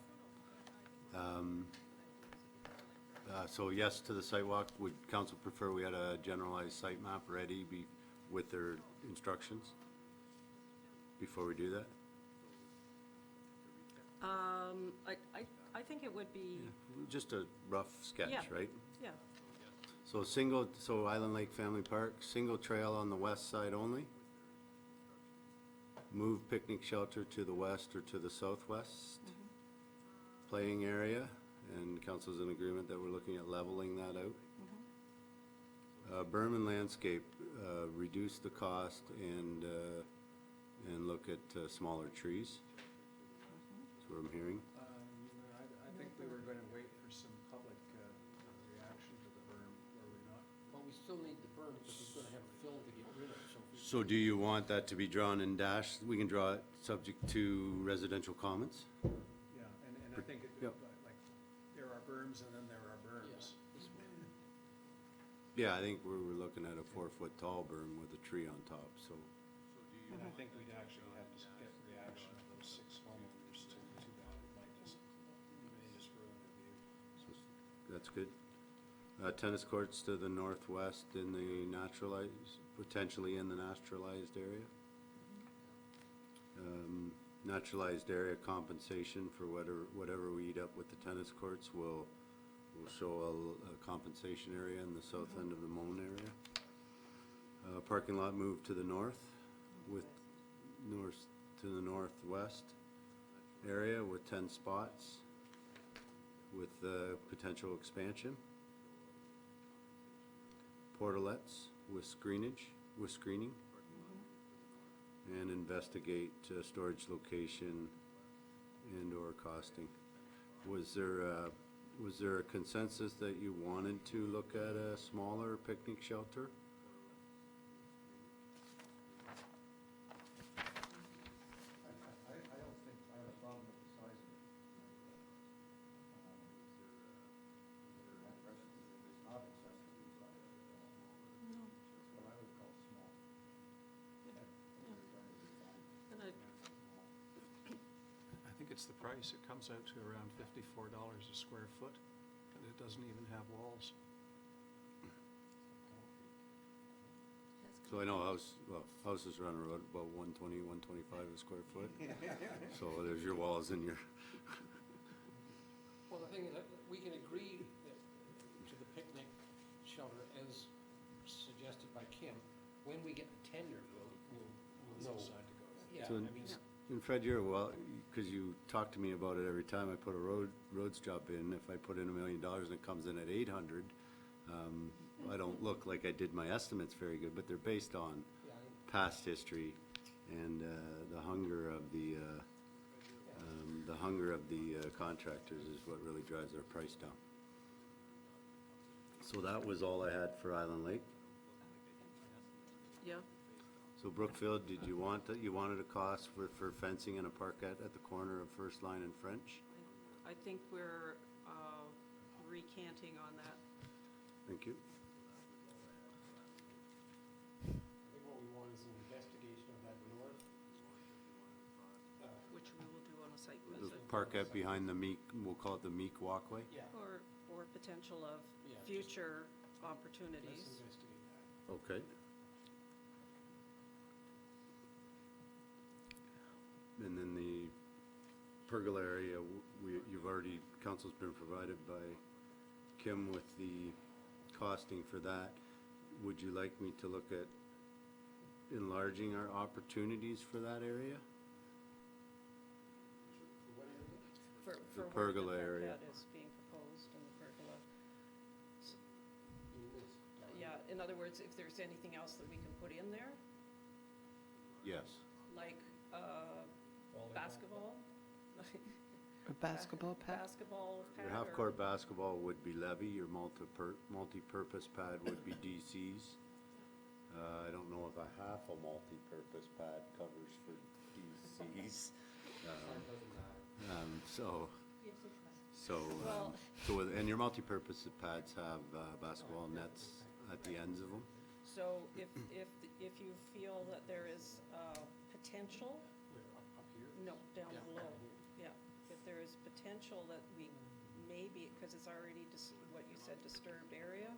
S9: so yes to the site walk. Would council prefer we had a generalized site map ready with their instructions before we do that?
S1: I think it would be,
S9: Just a rough sketch,
S1: Yeah.
S9: right?
S1: yeah,
S9: So Island Lake Family Park, single trail on the west side only. Move picnic shelter to the west or to the southwest. Playing area, and council's in agreement that we're looking at leveling that out. Berm and landscape, reduce the cost and look at smaller trees. That's what I'm hearing.
S12: I think we were going to wait for some public reaction to the berm, were we not?
S13: But we still need the berm because we're going to have fill to get rid of, so if we.
S9: So do you want that to be drawn in dash? We can draw it subject to residential comments?
S12: Yeah, and I think,
S9: Yep.
S12: like, there are berms and then there are berms.
S9: Yeah, I think we're looking at a 4-foot tall berm with a tree on top, so.
S12: And I think we'd actually have to get reaction of those 6 homeowners to that. It might just, may just ruin the view.
S9: That's good. Tennis courts to the northwest in the naturalized, potentially in the naturalized area. Naturalized area compensation for whatever we eat up with the tennis courts will show a compensation area in the south end of the Moan area. Parking lot moved to the north to the northwest area with 10 spots with potential expansion. portalets with screening, and investigate storage location and/or costing. Was there a consensus that you wanted to look at a smaller picnic shelter?
S14: I don't think I have a problem with the size of it. That question is not excessively large.
S1: No.
S14: It's what I would call small.
S1: And I,
S12: I think it's the price. It comes out to around $54 a square foot, and it doesn't even have walls.
S9: So I know houses around the road about 120, 125 a square foot. So there's your walls and your,
S13: Well, the thing is, that we can agree that, to the picnic shelter as suggested by Kim. When we get the tender, we'll know.
S12: Decide to go.
S13: Yeah,
S9: So-
S13: I mean,
S9: and Fred, you're well, because you talk to me about it every time I put a roads job in. If I put in $1 million and it comes in at 800, I don't look like I did my estimates very good, but they're based on
S13: yeah,
S9: past history and the hunger of the contractors is what really drives our price down. So that was all I had for Island Lake.
S1: yeah,
S9: So Brookfield, did you want, you wanted a cost for fencing and a parkette at the corner of First Line and French?
S1: I think we're recanting on that.
S9: Thank you.
S13: I think what we want is an investigation of that north.
S1: Which we will do on a site
S9: The
S1: visit,
S9: parkette behind the Meek, we'll call it the Meek Walkway?
S13: Yeah,
S1: or potential of
S13: Yeah, just-
S1: future
S13: let's
S1: opportunities.
S13: investigate that.
S9: Okay. And then the pergola area, you've already, council's been provided by Kim with the costing for that. Would you like me to look at enlarging our opportunities for that area?
S1: For
S9: The
S1: where
S9: pergola area.
S1: parkette is being proposed in the pergola. Yeah, in other words, if there's anything else that we can put in there,
S9: Yes.
S1: like basketball?
S6: A basketball pad?
S1: Basketball pad
S9: Your
S1: or-
S9: half-court basketball would be Levy, your multi-purpose pad would be DC's. I don't know if a half a multi-purpose pad covers for DC's. And your multi-purpose pads have basketball nets at the ends of them.
S1: So if you feel that there is potential,
S13: Up here?
S1: no, down
S13: Yeah,
S1: below,
S13: down here.
S1: yeah. If there is potential that we maybe, because it's already what you said, disturbed area,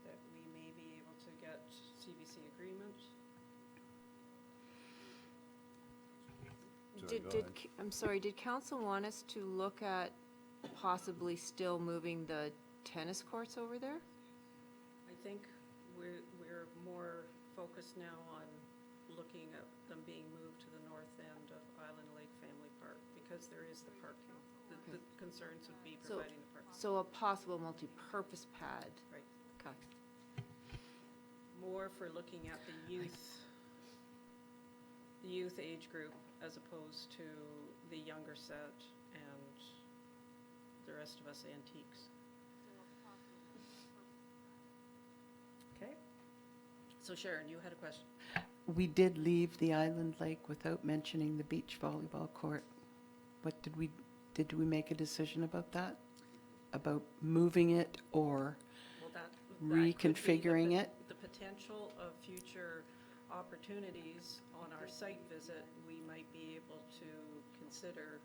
S1: that we may be able to get CBC agreement.
S9: Sorry, go ahead.
S8: I'm sorry, did council want us to look at possibly still moving the tennis courts over there?
S1: I think we're more focused now on looking at them being moved to the north end of Island Lake Family Park, because there is the parking. The concerns would be
S8: So-
S1: providing the parking.
S8: So a possible multi-purpose pad?
S1: Right.
S8: Okay.
S1: More for looking at the youth age group as opposed to the younger set and the rest of us antiques. Okay. So Sharon, you had a question?
S6: We did leave the Island Lake without mentioning the beach volleyball court. What did we make a decision about that? About moving it or
S1: Well, that could be
S6: reconfiguring it?
S1: The potential of future opportunities on our site visit, we might be able to consider,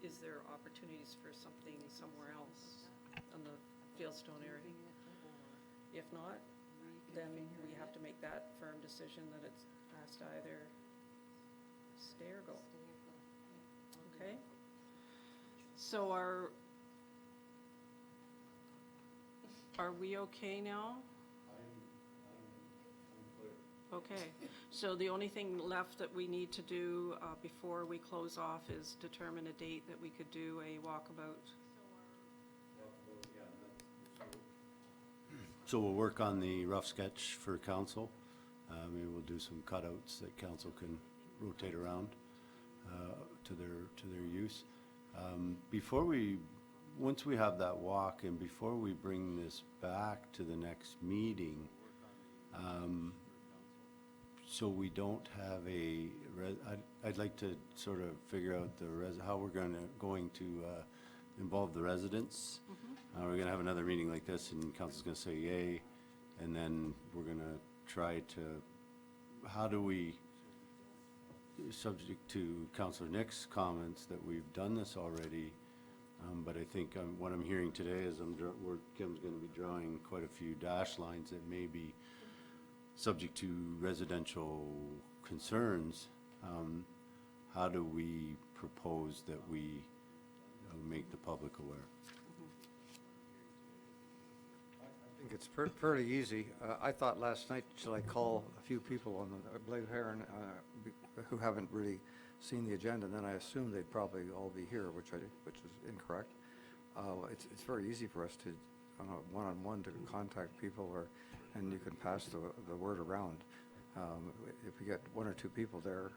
S1: is there opportunities for something somewhere else in the Fieldstone area? If not, then we have to make that firm decision that it has to either stay or go. Okay? So are we okay now? Okay, so the only thing left that we need to do before we close off is determine a date that we could do a walkabout.
S9: So we'll work on the rough sketch for council. Maybe we'll do some cutouts that council can rotate around to their use. Once we have that walk and before we bring this back to the next meeting, so we don't have I'd like to sort of figure out how we're going to involve the residents. We're going to have another meeting like this and council's going to say yay, and then we're going to try to, how do we, subject to Councillor Nick's comments that we've done this already, but I think what I'm hearing today is Kim's going to be drawing quite a few dash lines that may be subject to residential concerns. How do we propose that we make the public aware?
S5: I think it's fairly easy. I thought last night, shall I call a few people on the Blade Heron who haven't really seen the agenda, and then I assumed they'd probably all be here, which is incorrect. It's very easy for us to, on a one-on-one, to contact people, and you can pass the word around. If we get one or two people there,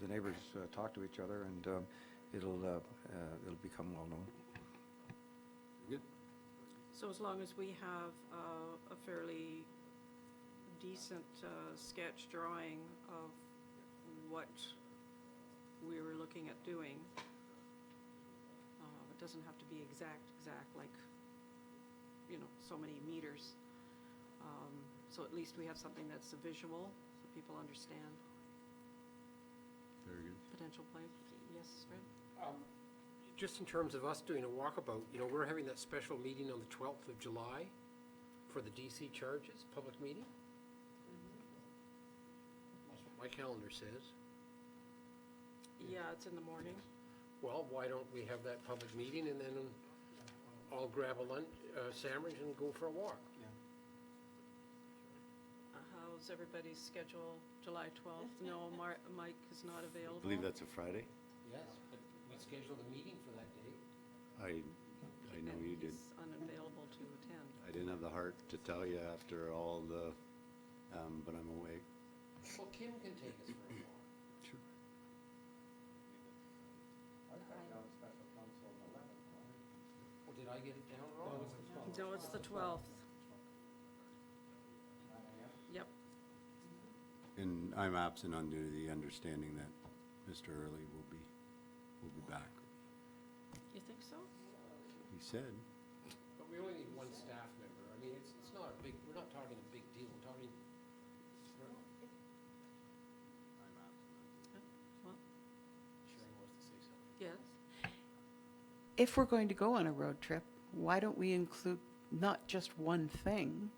S5: the neighbors talk to each other, and it'll become well known.
S9: Good.
S1: So as long as we have a fairly decent sketch drawing of what we were looking at doing, it doesn't have to be exact, like, so many meters. So at least we have something that's a visual, so people understand.
S9: Very good.
S1: Potential play. Yes, Fred?
S13: Just in terms of us doing a walkabout, we're having that special meeting on the 12th of July for the DC charges, public meeting. That's what my calendar says.
S1: Yeah, it's in the morning.
S13: Well, why don't we have that public meeting and then I'll grab a lunch, sandwich and go for a walk?
S1: How's everybody's schedule, July 12th? No, Mike is not
S9: I
S1: available.
S9: believe that's a Friday.
S13: Yes, but we scheduled a meeting for that day.
S9: I know
S1: And
S9: you did.
S1: he's unavailable to attend.
S9: I didn't have the heart to tell you after all the, but I'm awake.
S13: Well, Kim can take us for a walk.
S9: Sure.
S13: Or did I get it down wrong?
S1: No, it's the 12th. Yep.
S9: And I'm absent under the understanding that Mr. Early will be back.
S1: You think so?
S9: He said.
S13: But we only need one staff member. I mean, it's not a big, we're not talking a big deal. We're talking,
S1: Well,
S13: Sharon wants to say something.
S1: yes.
S6: If we're going to go on a road trip, why don't we include not just one thing,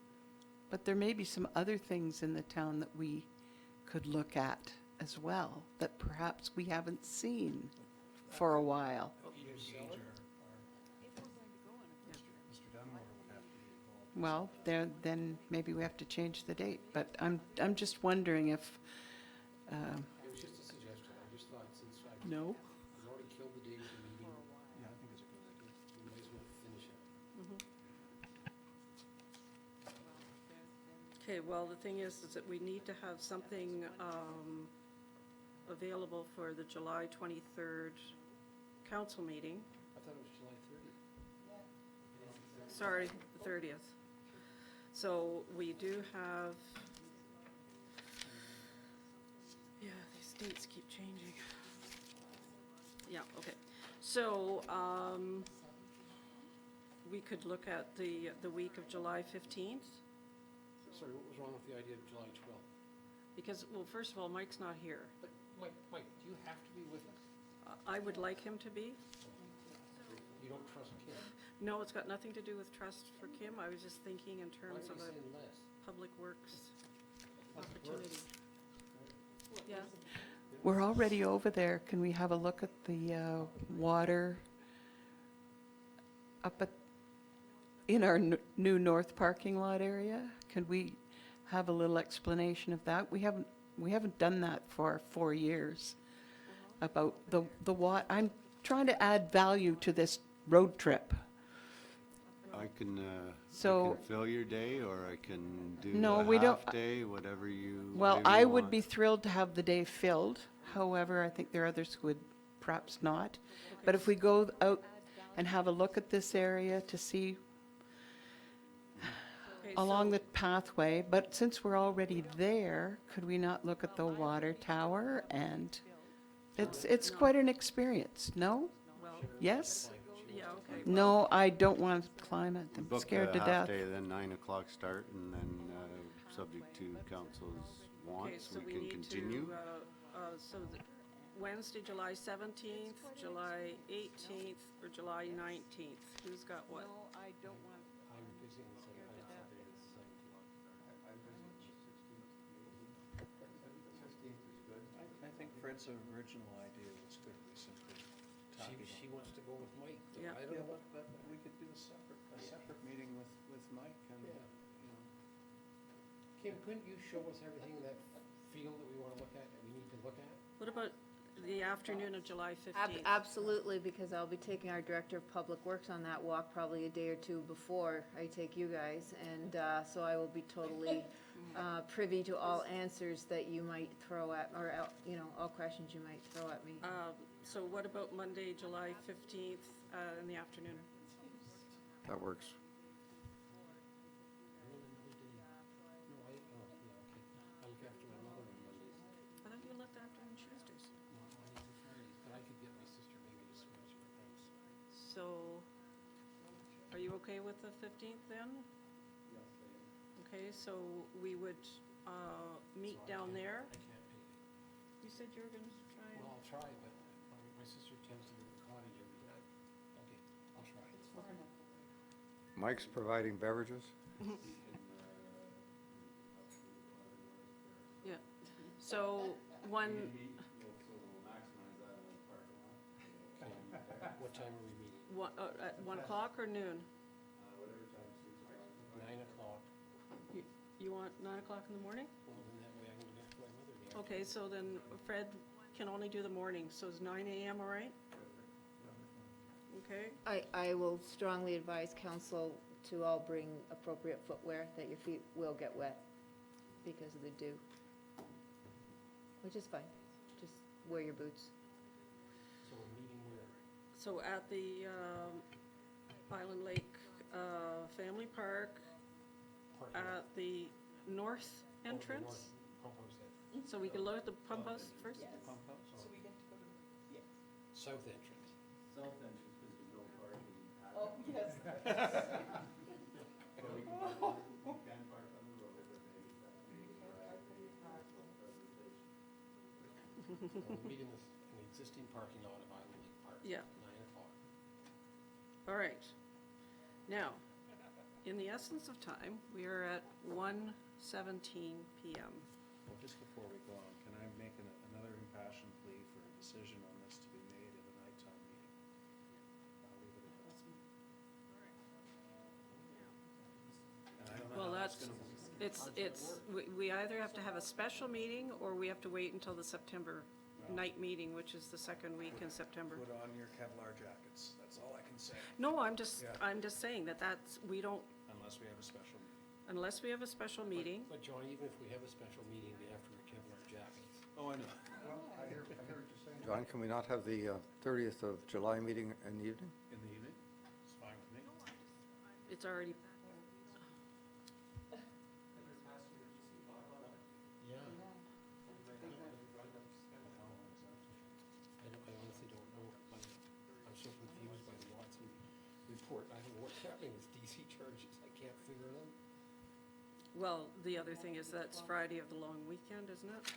S6: but there may be some other things in the town that we could look at as well, that perhaps we haven't seen for a while. Well, then maybe we have to change the date, but I'm just wondering if,
S13: It was just a suggestion. I just thought since I've
S6: no?
S13: already killed the date of the meeting. Yeah, I think it's a good idea. We might as well finish it.
S1: Okay, well, the thing is that we need to have something available for the July 23rd council meeting.
S13: I thought it was July 30th.
S1: Sorry, the 30th. So we do have, yeah, these dates keep changing. Yeah, okay. So we could look at the week of July 15th.
S13: Sorry, what was wrong with the idea of July 12th?
S1: Because, well, first of all, Mike's not here.
S13: But Mike, do you have to be with us?
S1: I would like him to be.
S13: You don't trust Kim?
S1: No, it's got nothing to do with trust for Kim. I was just thinking in
S13: Why
S1: terms
S13: are
S1: of
S13: you
S1: a
S13: saying less?
S1: public works
S13: Public
S1: opportunity. Yeah,
S6: We're already over there. Can we have a look at the water up in our new north parking lot area? Can we have a little explanation of that? We haven't done that for 4 years. About the I'm trying to add value to this road trip.
S9: I can
S6: So-
S9: fill your day, or I can do
S6: No,
S9: a
S6: we don't-
S9: half-day, whatever you
S6: Well,
S9: whatever
S6: I
S9: you
S6: would
S9: want.
S6: be thrilled to have the day filled. However, I think there are others who would perhaps not. But if we go out and have a look at this area to see
S1: Okay,
S6: along
S1: so-
S6: the pathway, but since we're already there, could we not look at the water tower? And it's quite an experience, no?
S1: Well,
S6: Yes?
S1: yeah, okay.
S6: No, I don't want to climb it. I'm
S9: Book
S6: scared
S9: a
S6: to death.
S9: half-day, then 9 o'clock start, and then, subject to council's
S1: Okay,
S9: wants,
S1: so
S9: we
S1: we
S9: can
S1: need
S9: continue.
S1: to, so Wednesday, July 17th, July 18th, or July 19th? Who's got what?
S6: I don't want.
S13: I'm busy on the same, on Saturday, the 17th.
S14: I'm busy with the 16th is good.
S12: I think Fred's original idea was good, we simply talk about.
S13: She wants to go with Mike. so
S1: Yeah.
S13: I don't
S12: Yeah,
S13: know.
S12: but we could do a separate meeting with Mike and,
S13: Yeah.
S12: you know.
S13: Kim, couldn't you show us everything in that field that we want to look at, that we need to look at?
S1: What about the afternoon of July 15th?
S8: Absolutely, because I'll be taking our Director of Public Works on that walk probably a day or two before I take you guys. And so I will be totally privy to all answers that you might throw at, or, you know, all questions you might throw at me.
S1: So what about Monday, July 15th, in the afternoon?
S5: That works.
S13: No, yeah, okay. I look after my mother on Mondays,
S1: I thought you looked after on Tuesdays.
S13: not Mondays and Fridays, but I could get my sister maybe to scratch my things.
S1: So, are you okay with the 15th then? Okay, so we would meet down there.
S13: I can't make it.
S1: You said you were going to try and...
S13: Well, I'll try, but my sister tends to live in the cottage every night. Okay, I'll try.
S5: Mike's providing beverages?
S1: Yeah. So, one,
S13: What time are we meeting?
S1: at 1 o'clock or noon?
S13: 9 o'clock.
S1: You want 9 o'clock in the morning?
S13: Well, then that way I can look after my mother in the
S1: Okay, so then Fred can only do the morning, so is 9 AM all right? Okay,
S8: I will strongly advise council to all bring appropriate footwear, that your feet will get wet because of the dew. Which is fine, just wear your boots.
S13: So we're meeting where?
S1: so at the Island Lake Family Park,
S13: Parking lot.
S1: at the north
S13: Oh, the
S1: entrance?
S13: north pump house then.
S1: So we can look at the pump house first?
S12: Pump house?
S13: South entrance. We'll meet in the existing parking lot of Island Lake Park.
S1: Yeah.
S13: 9 o'clock.
S1: All right. Now, in the essence of time, we are at 1:17 PM.
S12: Well, just before we go on, can I make another impassioned plea for a decision on this to be made at a nighttime meeting? I'll leave it at that. And I don't know
S1: Well,
S12: how that's
S1: that's,
S12: gonna work.
S1: we either have to have a special meeting or we have to wait until the September night meeting, which is the second week in September.
S12: Put on your Kevlar jackets, that's all I can say,
S1: No, I'm just
S12: Yeah.
S1: saying that's, we don't,
S12: unless we have a special meeting.
S1: unless we have a special meeting.
S13: But John, even if we have a special meeting, they have to wear Kevlar jackets.
S12: Oh, I know.
S14: Well, I hear what you're saying.
S5: John, can we not have the 30th of July meeting in the evening?
S12: In the evening, it's fine with me.
S1: It's already,
S13: Yeah. I honestly don't know. I'm so confused by the Watson report. I don't know what's happening with DC charges. I can't figure it out.
S1: well, the other thing is that's Friday of the long weekend, isn't it?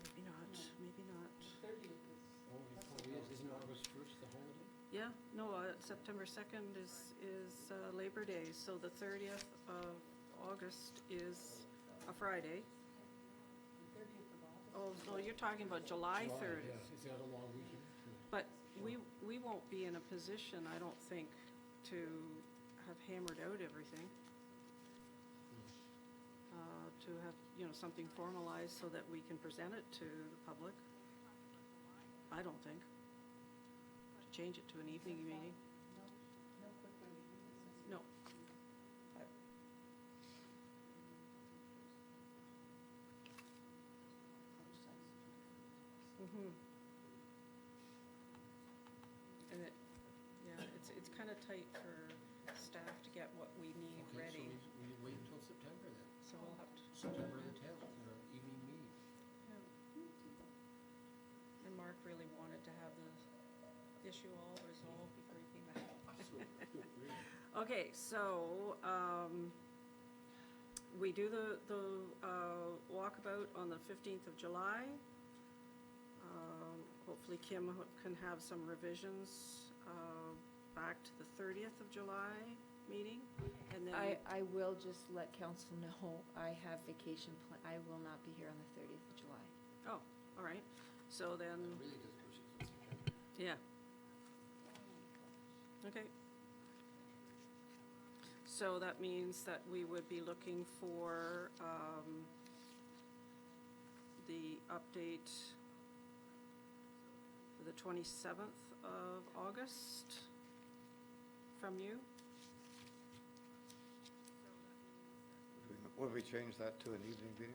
S1: Maybe not, maybe not.
S13: Oh, it isn't August 1st the holiday?
S1: Yeah, no, September 2nd is Labor Day, so the 30th of August is a Friday. Oh, no, you're talking about July 30th.
S13: Yeah, is that a long weekend?
S1: But we won't be in a position, I don't think, to have hammered out everything. To have, something formalized so that we can present it to the public. I don't think. To change it to an evening meeting. No. Mm-hmm. And it, yeah, it's kind of tight for staff to get what we need
S13: Okay,
S1: ready.
S13: so we wait until September then.
S1: So we'll have to.
S13: September the 10th, evening meeting.
S1: Yeah. And Mark really wanted to have the issue all resolved before he came back. Okay, so, we do the walkabout on the 15th of July. Hopefully Kim can have some revisions, back to the 30th of July meeting, and then.
S8: I will just let council know, I have vacation I will not be here on the 30th of July.
S1: Oh, all right, so then,
S13: It really does push it to September.
S1: yeah. Okay. So that means that we would be looking for, the update for the 27th of August from you?
S5: Would we change that to an evening meeting?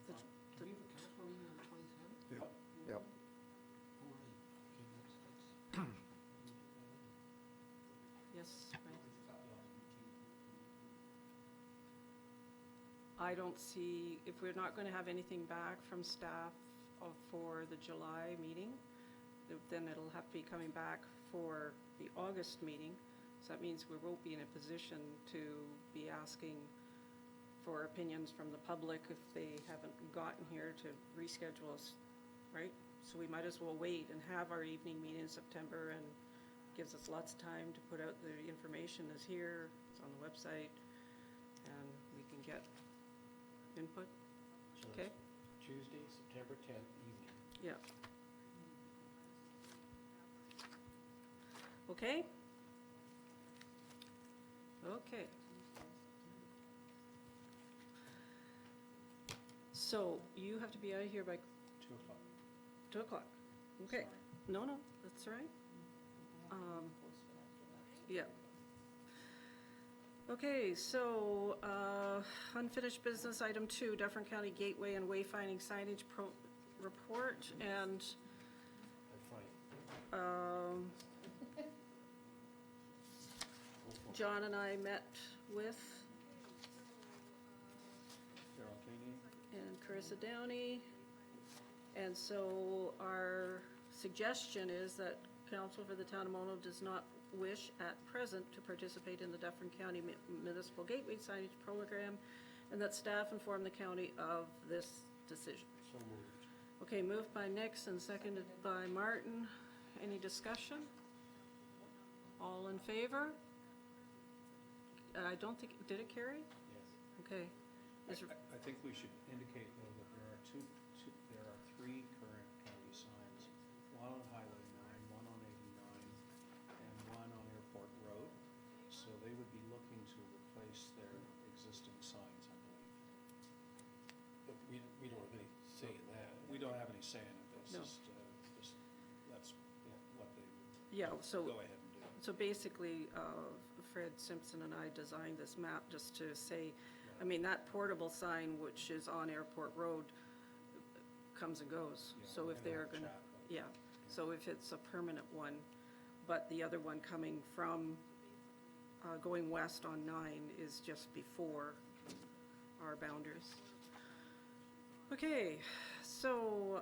S1: The-
S13: Do we have a council meeting on the 27th?
S5: Yep. Yep.
S13: Oh, right. Okay, that's.
S1: Yes, right. I don't see, if we're not gonna have anything back from staff for the July meeting, then it'll have to be coming back for the August meeting. So that means we won't be in a position to be asking for opinions from the public if they haven't gotten here to reschedule us, right? So we might as well wait and have our evening meeting in September, and gives us lots of time to put out the information is here, it's on the website, and we can get input.
S13: So
S1: Okay.
S13: that's Tuesday, September 10th evening.
S1: Yeah. Okay? Okay. So you have to be out of here by
S13: 2 o'clock.
S1: 2 o'clock. Okay. No, that's all right. Yeah. Okay, so, unfinished business, item 2, Dufferin County Gateway and Wayfinding Signage report, and,
S13: I'm fine.
S1: John and I met with and Carissa Downey, and so our suggestion is that council for the town of Mono does not wish at present to participate in the Dufferin County Municipal Gateway Signage Program, and that staff inform the county of this decision.
S13: So moved.
S1: Okay, moved by Nix and seconded by Martin. Any discussion? All in favor? I don't think, did it carry?
S13: Yes.
S1: Okay. Is there-
S12: I think we should indicate, though, that there are three current county signs, one on Highway 9, one on 89, and one on Airport Road. So they would be looking to replace their existing signs, I believe.
S13: But we don't have any say in that.
S12: We don't have any say in it, it's
S1: No.
S12: just, that's what they
S1: Yeah,
S12: would
S1: so.
S12: go ahead and do.
S1: So basically, Fred Simpson and I designed this map just to say, I mean, that portable sign, which is on Airport Road, comes and goes.
S12: Yeah,
S1: So if
S12: and
S1: they're
S12: we'll
S1: gonna,
S12: chat, but-
S1: yeah, so if it's a permanent one, but the other one coming from, going west on 9 is just before our boundaries. Okay, so,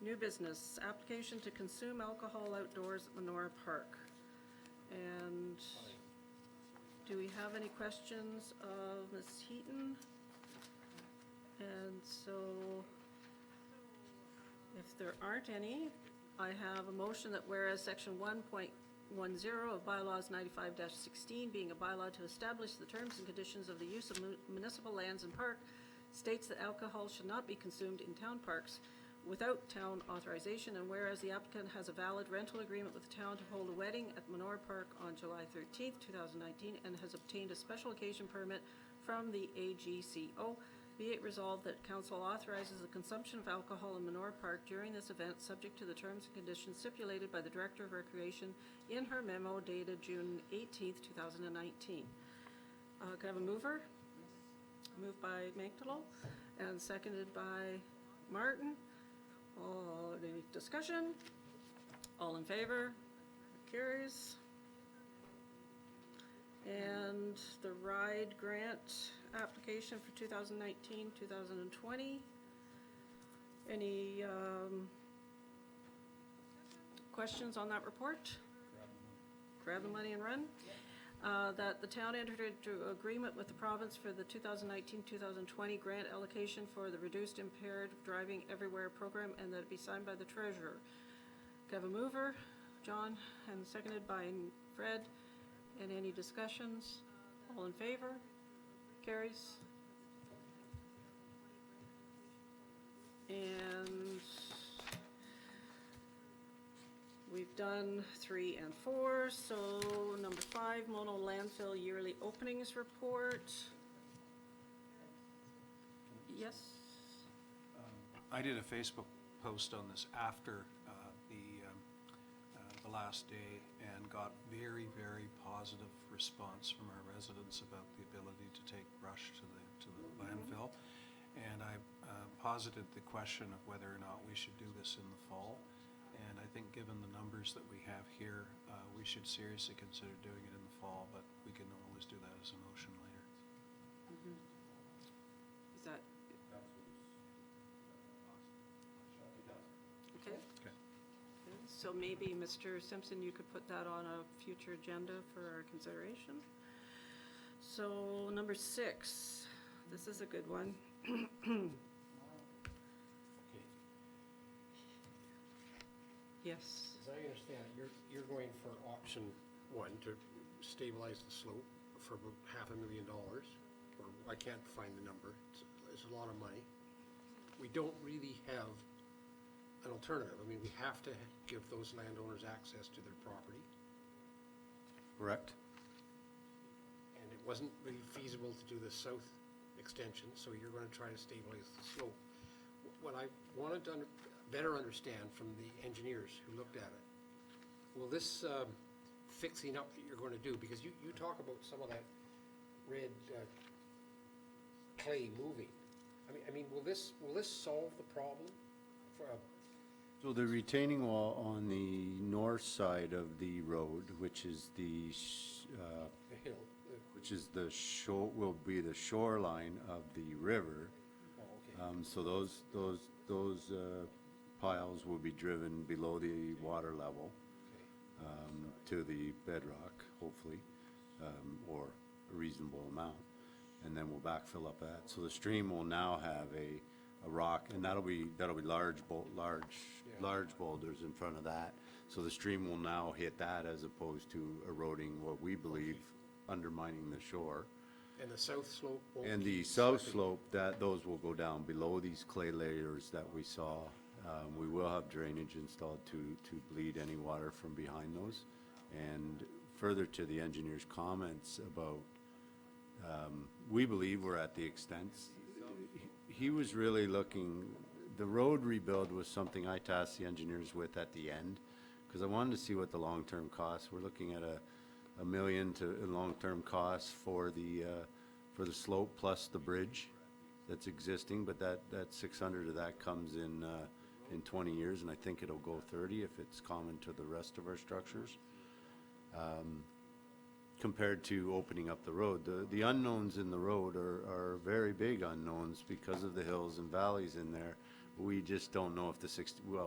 S1: new business, application to consume alcohol outdoors at Monora Park. And do we have any questions of Ms. Heaton? And so, if there aren't any, I have a motion that whereas section 1.10 of bylaws 95-16, being a bylaw to establish the terms and conditions of the use of municipal lands and park, states that alcohol should not be consumed in town parks without town authorization, and whereas the applicant has a valid rental agreement with the town to hold a wedding at Monora Park on July 13th, 2019, and has obtained a special occasion permit from the AGCO. Be it resolved that council authorizes the consumption of alcohol in Monora Park during this event, subject to the terms and conditions stipulated by the Director of Recreation in her memo dated June 18th, 2019. Can I have a mover? Moved by Magdalo and seconded by Martin. Any discussion? All in favor? Carries. And the R.I.D.E grant application for 2019-2020. Any questions on that report? Grab the money and run. That the town entered into agreement with the province for the 2019-2020 grant allocation for the Reduced Impaired Driving Everywhere program, and that it be signed by the treasurer. Can I have a mover? John, and seconded by Fred. And any discussions? All in favor? Carries. And we've done 3 and 4, so number 5, Mono Landfill Yearly Openings Report. Yes?
S12: I did a Facebook post on this after the last day and got very, very positive response from our residents about the ability to take brush to the landfill. And I posited the question of whether or not we should do this in the fall. And I think given the numbers that we have here, we should seriously consider doing it in the fall, but we can always do that as a motion later.
S1: Is that? Okay.
S12: Okay.
S1: So maybe, Mr. Simpson, you could put that on a future agenda for our consideration. So number 6, this is a good one.
S13: Okay.
S1: Yes.
S13: As I understand it, you're going for option 1 to stabilize the slope for about $500,000, or I can't find the number. It's a lot of money. We don't really have an alternative. I mean, we have to give those landowners access to their property,
S5: Correct?
S13: and it wasn't really feasible to do the south extension, so you're going to try to stabilize the slope. What I wanted to better understand from the engineers who looked at it, will this fixing up that you're going to do, because you talk about some of that red clay moving. I mean, will this solve the problem for
S9: So the retaining wall on the north side of the road, which is the
S13: hill?
S9: which is the shore, will be the shoreline of the river.
S13: Oh, okay.
S9: So those piles will be driven below the water level to the bedrock, hopefully, or a reasonable amount, and then we'll backfill up that. So the stream will now have a rock, and that'll be large boulders in front of that. So the stream will now hit that as opposed to eroding what we believe undermining the shore.
S13: And the south slope won't
S9: And
S13: be
S9: the south
S13: slipping?
S9: slope, those will go down below these clay layers that we saw. We will have drainage installed to bleed any water from behind those. And further to the engineer's comments about, we believe we're at the extent. He was really looking, the road rebuild was something I tasked the engineers with at the end, because I wanted to see what the long-term costs. We're looking at $1 million to long-term costs for the slope plus the bridge that's existing, but that 600 of that comes in 20 years, and I think it'll go 30 if it's common to the rest of our structures. Compared to opening up the road. The unknowns in the road are very big unknowns because of the hills and valleys in there. We just don't know if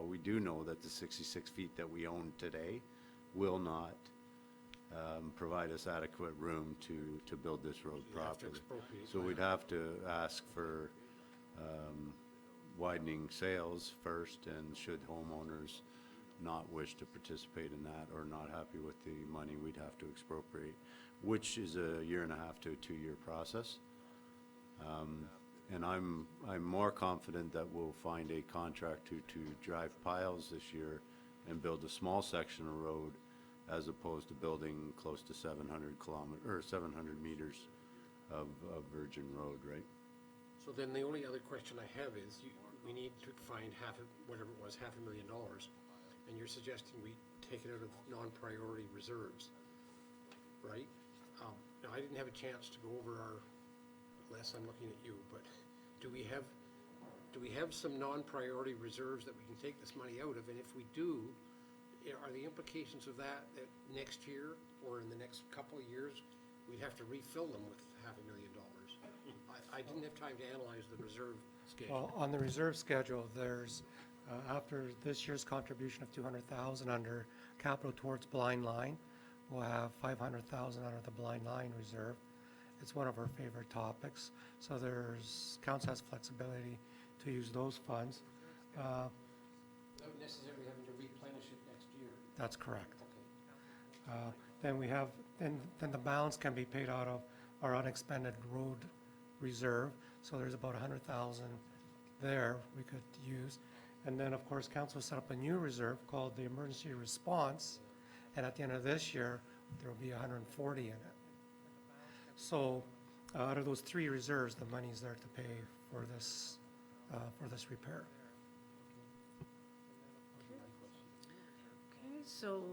S9: we do know that the 66 feet that we own today will not provide us adequate room to build this road
S13: You have to
S9: properly.
S13: expropriate
S9: So we'd
S13: land.
S9: have to ask for widening sales first, and should homeowners not wish to participate in that or not happy with the money, we'd have to expropriate, which is a 1.5 to 2 year process. And I'm more confident that we'll find a contractor to drive piles this year and build a small section of road, as opposed to building close to 700 meters of Virgin Road, right?
S13: So then the only other question I have is, we need to find $500,000, and you're suggesting we take it out of non-priority reserves, right? Now, I didn't have a chance to go over unless I'm looking at you, but do we have some non-priority reserves that we can take this money out of? And if we do, are the implications of that next year or in the next couple of years, we'd have to refill them with $500,000? I didn't have time to analyze the reserve schedule.
S15: Well, on the reserve schedule, there's, after this year's contribution of 200,000 under capital towards blind line, we'll have 500,000 under the blind line reserve. It's one of our favorite topics. So council has flexibility to use those funds.
S13: Not necessarily having to replenish it next year.
S15: That's correct.
S13: Okay.
S15: Then the balance can be paid out of our unexpended road reserve. So there's about 100,000 there we could use. And then, of course, council set up a new reserve called the emergency response. And at the end of this year, there will be 140 in it. So out of those three reserves, the money's there to pay for this repair.
S1: Okay, so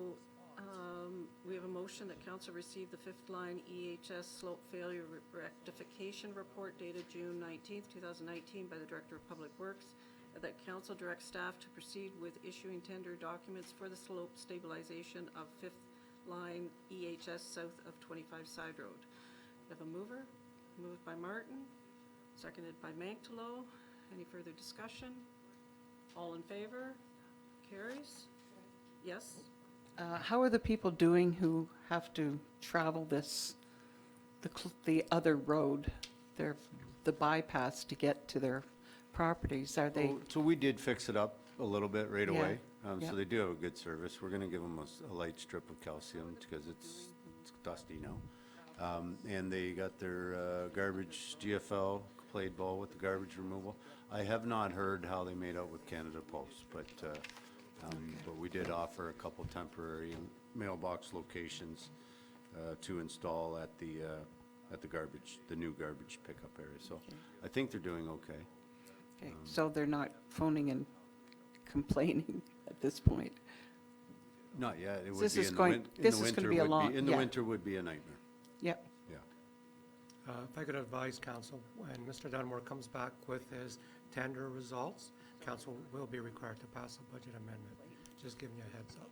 S1: we have a motion that council receive the fifth line EHS slope failure rectification report dated June 19th, 2019 by the Director of Public Works, and that council directs staff to proceed with issuing tender documents for the slope stabilization of fifth line EHS south of 25 Sideroad. We have a mover, moved by Martin, seconded by Manctolo. Any further discussion? All in favor? Carries? Yes?
S6: How are the people doing who have to travel the other road, the bypass to get to their properties? Are they?
S9: So we did fix it up a little bit right
S6: Yeah,
S9: away.
S6: yeah.
S9: So they do have a good service. We're going to give them a light strip of calcium because it's dusty now. And they got their garbage GFL played ball with the garbage removal. I have not heard how they made out with Canada Post, but we did offer a couple temporary mailbox locations to install at the new garbage pickup area. So I think they're doing okay.
S6: Okay, so they're not phoning and complaining at this point?
S9: Not yet. It would
S6: This
S9: be
S6: is
S9: in the
S6: going-
S9: win- in
S6: this
S9: the
S6: is gonna
S9: winter
S6: be a
S9: would
S6: long-
S9: in the
S6: yeah.
S9: winter would be a nightmare.
S6: Yep.
S9: Yeah.
S15: If I could advise council, when Mr. Dunmore comes back with his tender results, council will be required to pass a budget amendment. Just giving you a heads up.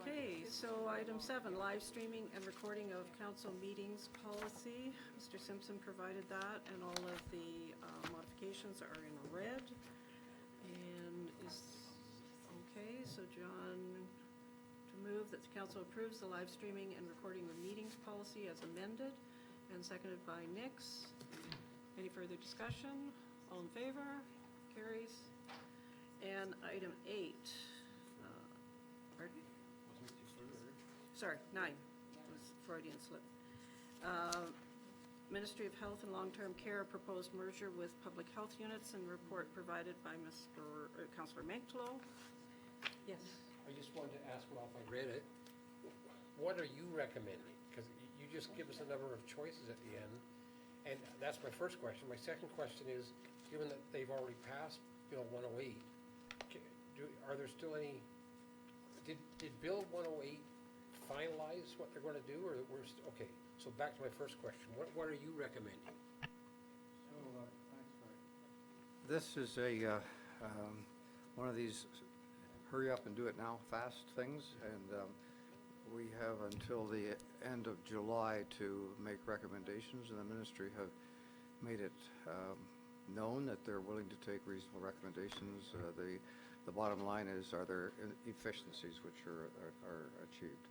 S1: Okay, so item 7, live streaming and recording of council meetings policy. Mr. Simpson provided that, and all of the modifications are in red. And so John, to move that the council approves the live streaming and recording of meetings policy as amended, and seconded by Nix. Any further discussion? All in favor? Carries. And item 8, pardon? Sorry, 9, was Freudian slip. Ministry of Health and Long-Term Care proposed merger with public health units, and report provided by Councillor Manctolo. Yes.
S13: I just wanted to ask, well, if I read it, what are you recommending? Because you just give us a number of choices at the end, and that's my first question. My second question is, given that they've already passed Bill 108, are there still any, did Bill 108 finalize what they're going to do, or okay, so back to my first question. What are you recommending?
S14: Thanks, Mike. This is one of these hurry up and do it now fast things, and we have until the end of July to make recommendations, and the ministry have made it known that they're willing to take reasonable recommendations. The bottom line is, are there efficiencies which are achieved?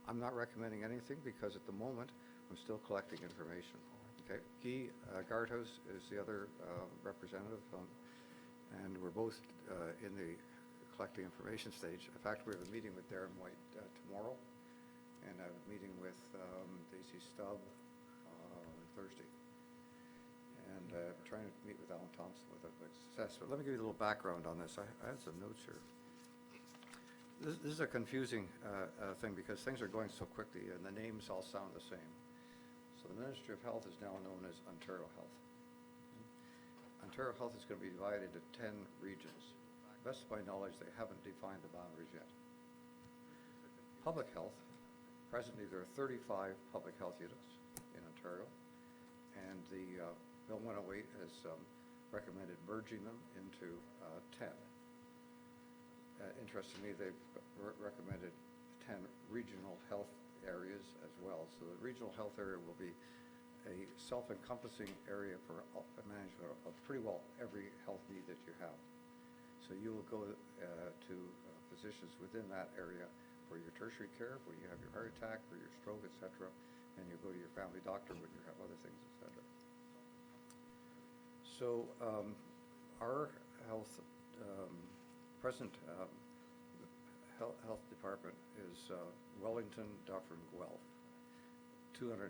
S14: I'm not recommending anything because at the moment I'm still collecting information. Okay, Guy Gardhouse is the other representative, and we're both in the collecting information stage. In fact, we have a meeting with Darren White tomorrow, and I have a meeting with Daisy Stubb Thursday. And trying to meet with Alan Thompson with success. But let me give you a little background on this. I had some notes here. This is a confusing thing because things are going so quickly and the names all sound the same. So the Ministry of Health is now known as Ontario Health. Ontario Health is going to be divided into 10 regions. To the best of my knowledge, they haven't defined the boundaries yet. Public health, presently there are 35 public health units in Ontario, and the Bill 108 has recommended merging them into 10. Interestingly, they've recommended 10 regional health areas as well. So the regional health area will be a self-encompassing area for management of pretty well every health need that you have. So you will go to physicians within that area for your tertiary care, where you have your heart attack or your stroke, etc., and you go to your family doctor when you have other things, etc. So our health present health department is Wellington, Dufferin, Guelph, 270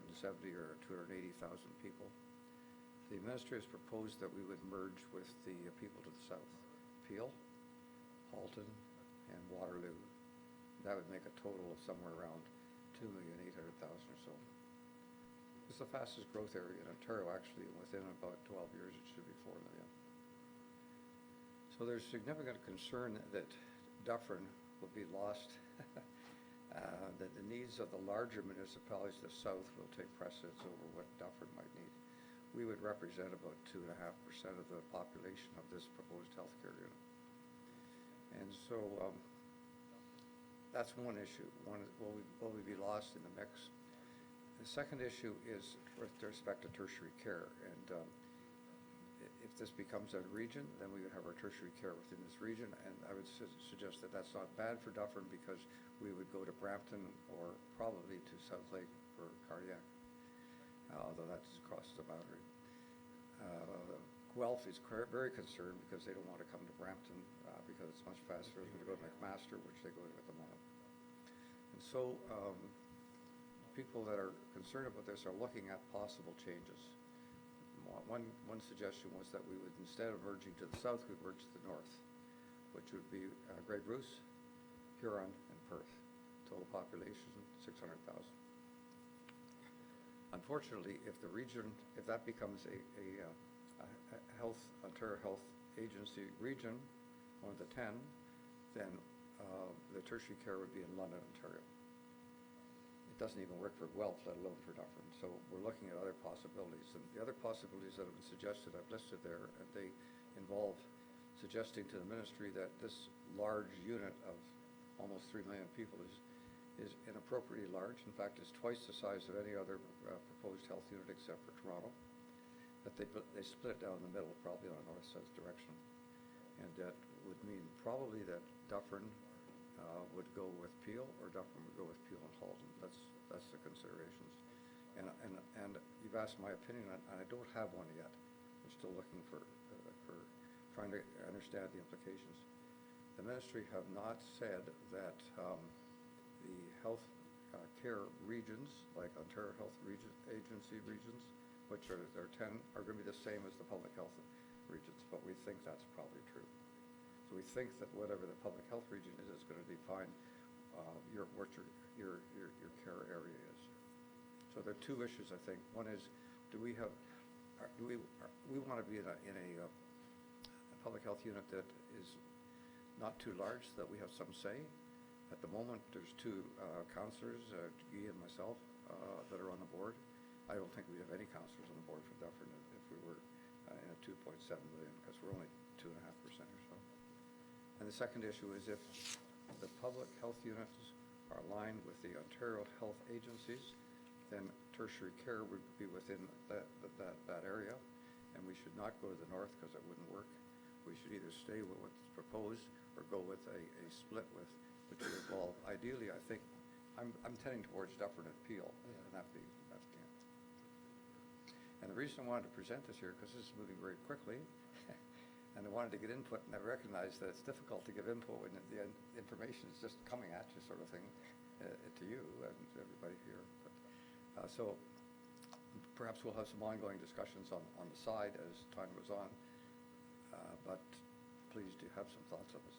S14: or 280,000 people. The ministry has proposed that we would merge with the people to the south, Peel, Halton, and Waterloo. That would make a total of somewhere around 2,800,000 or so. It's the fastest growth area in Ontario, actually. Within about 12 years, it should be 4 million. So there's significant concern that Dufferin will be lost, that the needs of the larger municipalities to the south will take precedence over what Dufferin might need. We would represent about 2.5% of the population of this proposed healthcare unit. And so that's one issue. One, will we be lost in the mix? The second issue is with respect to tertiary care. And if this becomes a region, then we would have our tertiary care within this region. And I would suggest that that's not bad for Dufferin, because we would go to Brampton or probably to South Lake for cardiac, although that's across the boundary. Guelph is very concerned because they don't want to come to Brampton because it's much faster than to go to McMaster, which they go to at the moment. And so people that are concerned about this are looking at possible changes. One suggestion was that we would, instead of merging to the south, we'd merge to the north, which would be Grey Bruce, Huron, and Perth. Total population, 600,000. Unfortunately, if that becomes a Ontario Health Agency region, one of the 10, then the tertiary care would be in London, Ontario. It doesn't even work for Guelph, let alone for Dufferin. So we're looking at other possibilities. And the other possibilities that have been suggested, I've listed there, and they involve suggesting to the ministry that this large unit of almost 3 million people is inappropriately large. In fact, it's twice the size of any other proposed health unit except for Toronto. That they split it down the middle, probably on a north-south direction. And that would mean probably that Dufferin would go with Peel, or Dufferin would go with Peel and Halton. That's the considerations. And you've asked my opinion, and I don't have one yet. I'm still looking for trying to understand the implications. The ministry have not said that the health care regions, like Ontario Health Agency regions, which are 10, are going to be the same as the public health regions, but we think that's probably true. So we think that whatever the public health region is going to define what your care area is. So there are two issues, I think. One is, we want to be in a public health unit that is not too large, so that we have some say. At the moment, there's two councillors, Guy and myself, that are on the board. I don't think we'd have any councillors on the board for Dufferin if we were in a 2.7 million, because we're only 2.5% or so. And the second issue is, if the public health units are aligned with the Ontario Health Agencies, then tertiary care would be within that area, and we should not go to the north because it wouldn't work. We should either stay with what's proposed or go with a split which would involve, ideally, I think, I'm tending towards Dufferin and Peel, and that's the end. And the reason I wanted to present this here, because this is moving very quickly, and I wanted to get input, and I recognize that it's difficult to give input when the information is just coming at you, sort of thing, to you and to everybody here. But, so perhaps we'll have some ongoing discussions on the side as time goes on, but please do have some thoughts on this.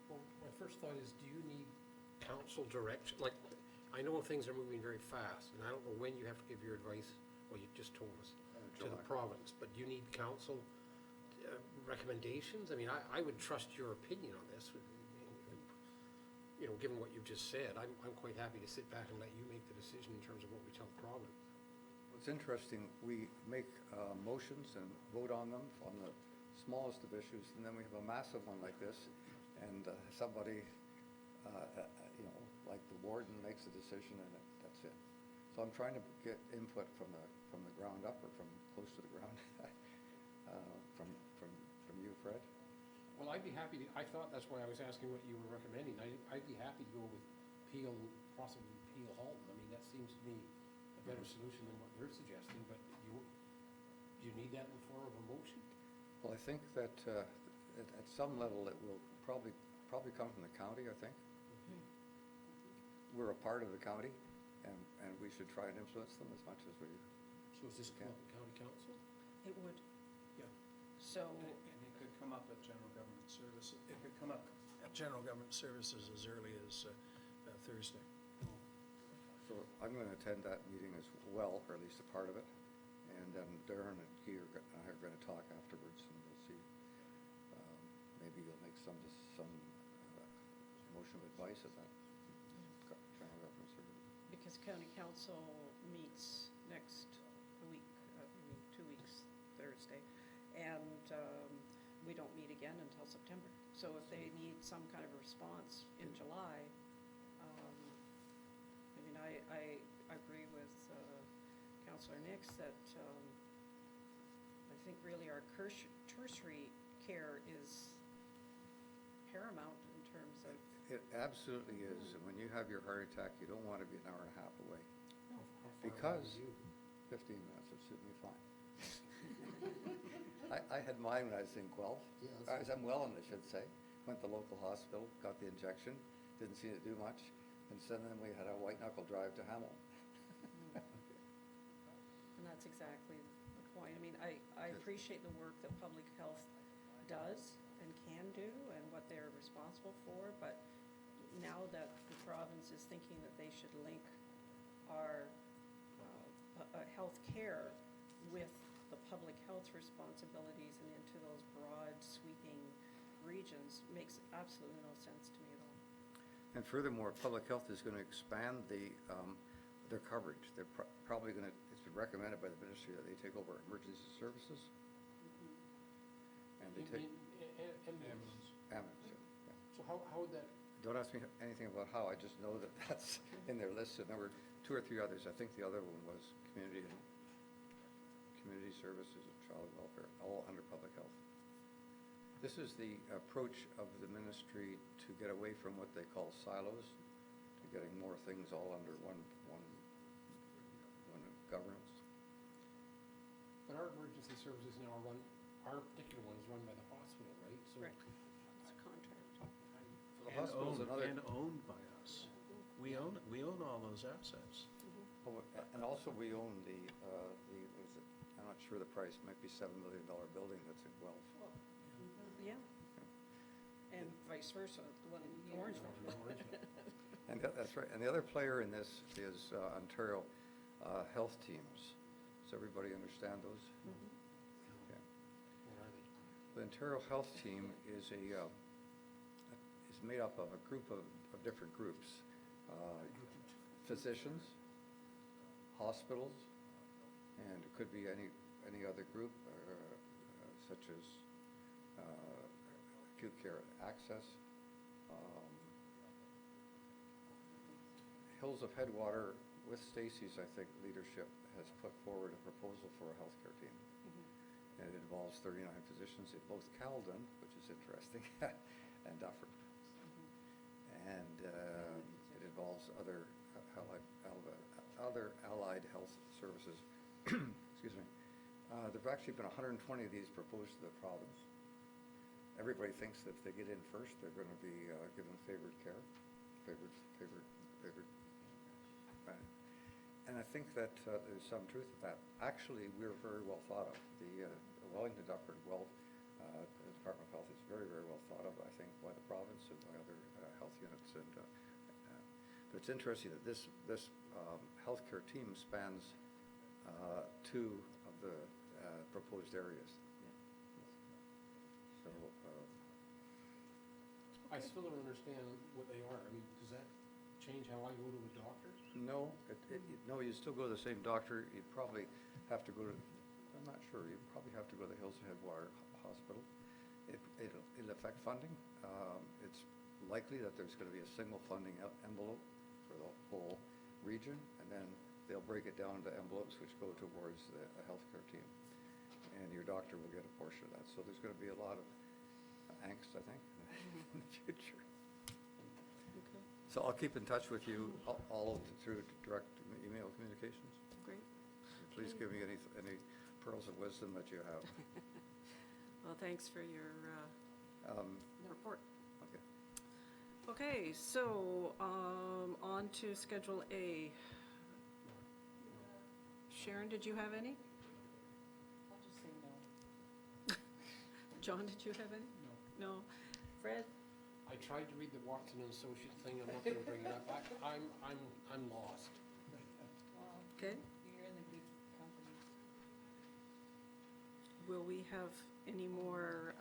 S13: Well, my first thought is, do you need council direction? Like, I know things are moving very fast, and I don't know when you have to give your advice, well, you just told us, to the province, but do you need council recommendations? I mean, I would trust your opinion on this, you know, given what you've just said. I'm quite happy to sit back and let you make the decision in terms of what we tell the province.
S14: It's interesting, we make motions and vote on them on the smallest of issues, and then we have a massive one like this, and somebody, you know, like the warden makes a decision and that's it. So I'm trying to get input from the ground up, or from close to the ground, from you, Fred.
S13: Well, I'd be happy to, I thought that's why I was asking what you were recommending. I'd be happy to go with Peel, possibly Peel Halton. I mean, that seems to me a better solution than what they're suggesting, but do you need that in the form of a motion?
S14: Well, I think that at some level it will probably come from the county, I think. We're a part of the county, and we should try and influence them as much as we
S13: So is this come up at county council?
S1: It would.
S13: Yeah.
S1: So,
S12: And it could come up at general government services. It could come up at general government services as early as Thursday.
S14: So I'm going to attend that meeting as well, or at least a part of it. And then Darren and he and I are going to talk afterwards, and we'll see. Maybe you'll make some motion of advice at that general government service.
S1: because county council meets next week, 2 weeks, Thursday, and we don't meet again until September. So if they need some kind of response in July, I mean, I agree with Councillor Nix that I think really our tertiary care is paramount in terms of.
S14: It absolutely is. And when you have your heart attack, you don't want to be an hour and a half away. Because 15 minutes would suit me fine. I had mine when I was in Guelph. I was in Welland, I should say. Went to the local hospital, got the injection, didn't seem to do much. And so then we had a white knuckle drive to Hamilton.
S1: And that's exactly the point. I mean, I appreciate the work that public health does and can do and what they're responsible for, but now that the province is thinking that they should link our health care with the public health responsibilities and into those broad sweeping regions makes absolutely no sense to me at all.
S14: And furthermore, public health is going to expand their coverage. They're probably going to, it's been recommended by the ministry that they take over emergency services. And they take
S13: Ambulance.
S14: ambulance. Yeah.
S13: So how would that,
S14: Don't ask me anything about how, I just know that that's in their list, and there were 2 or 3 others. I think the other one was community services and child welfare, all under public health. This is the approach of the ministry to get away from what they call silos, to getting more things all under one governance.
S13: but our emergency services now are run, our particular one is run by the hospital, right? So
S1: Right. It's a contract.
S14: The hospital's another.
S12: And owned by us. We own all those assets.
S14: Oh, and also we own the was it, I'm not sure the price, might be $7 million building that's in Guelph.
S1: Yeah. And vice versa, the one in Orangeville.
S14: And that's right. And the other player in this is Ontario Health Teams. Does everybody understand those? Okay.
S13: what are they?
S14: The Ontario Health Team is made up of a group of different groups. Physicians, hospitals, and it could be any other group, such as acute care access. Hills of Headwater, with Stacy's, I think, leadership, has put forward a proposal for a healthcare team. And it involves 39 physicians in both Caledon, which is interesting, and Dufferin. And it involves other allied health services. Excuse me. There have actually been 120 of these proposed to the province. Everybody thinks that if they get in first, they're going to be given favored care, favored. And I think that there's some truth to that. Actually, we're very well thought of. The Wellington Dufferin Department of Health is very, very well thought of, I think, by the province and by other health units. And But it's interesting that this healthcare team spans two of the proposed areas. So,
S13: I still don't understand what they are. I mean, does that change how I go to a doctor?
S14: no, no, you still go to the same doctor. You'd probably have to go to, I'm not sure, you'd probably have to go to the Hills Headwater Hospital. It'll affect funding. It's likely that there's going to be a single funding envelope for the whole region, and then they'll break it down into envelopes which go towards the healthcare team. And your doctor will get a portion of that. So there's going to be a lot of angst, I think, in the future.
S1: Okay,
S14: So I'll keep in touch with you all through direct email communications.
S1: great.
S14: Please give me any pearls of wisdom that you have.
S1: Well, thanks for your report.
S14: Okay.
S1: Okay, so on to Schedule A. Sharon, did you have any?
S6: I'll just say no.
S1: John, did you have any? No. No? Fred?
S13: I tried to read the Watson and Associates thing. I'm not going to bring it up. I'm lost.
S1: Okay.
S6: You're in the good company.
S1: Will we have any more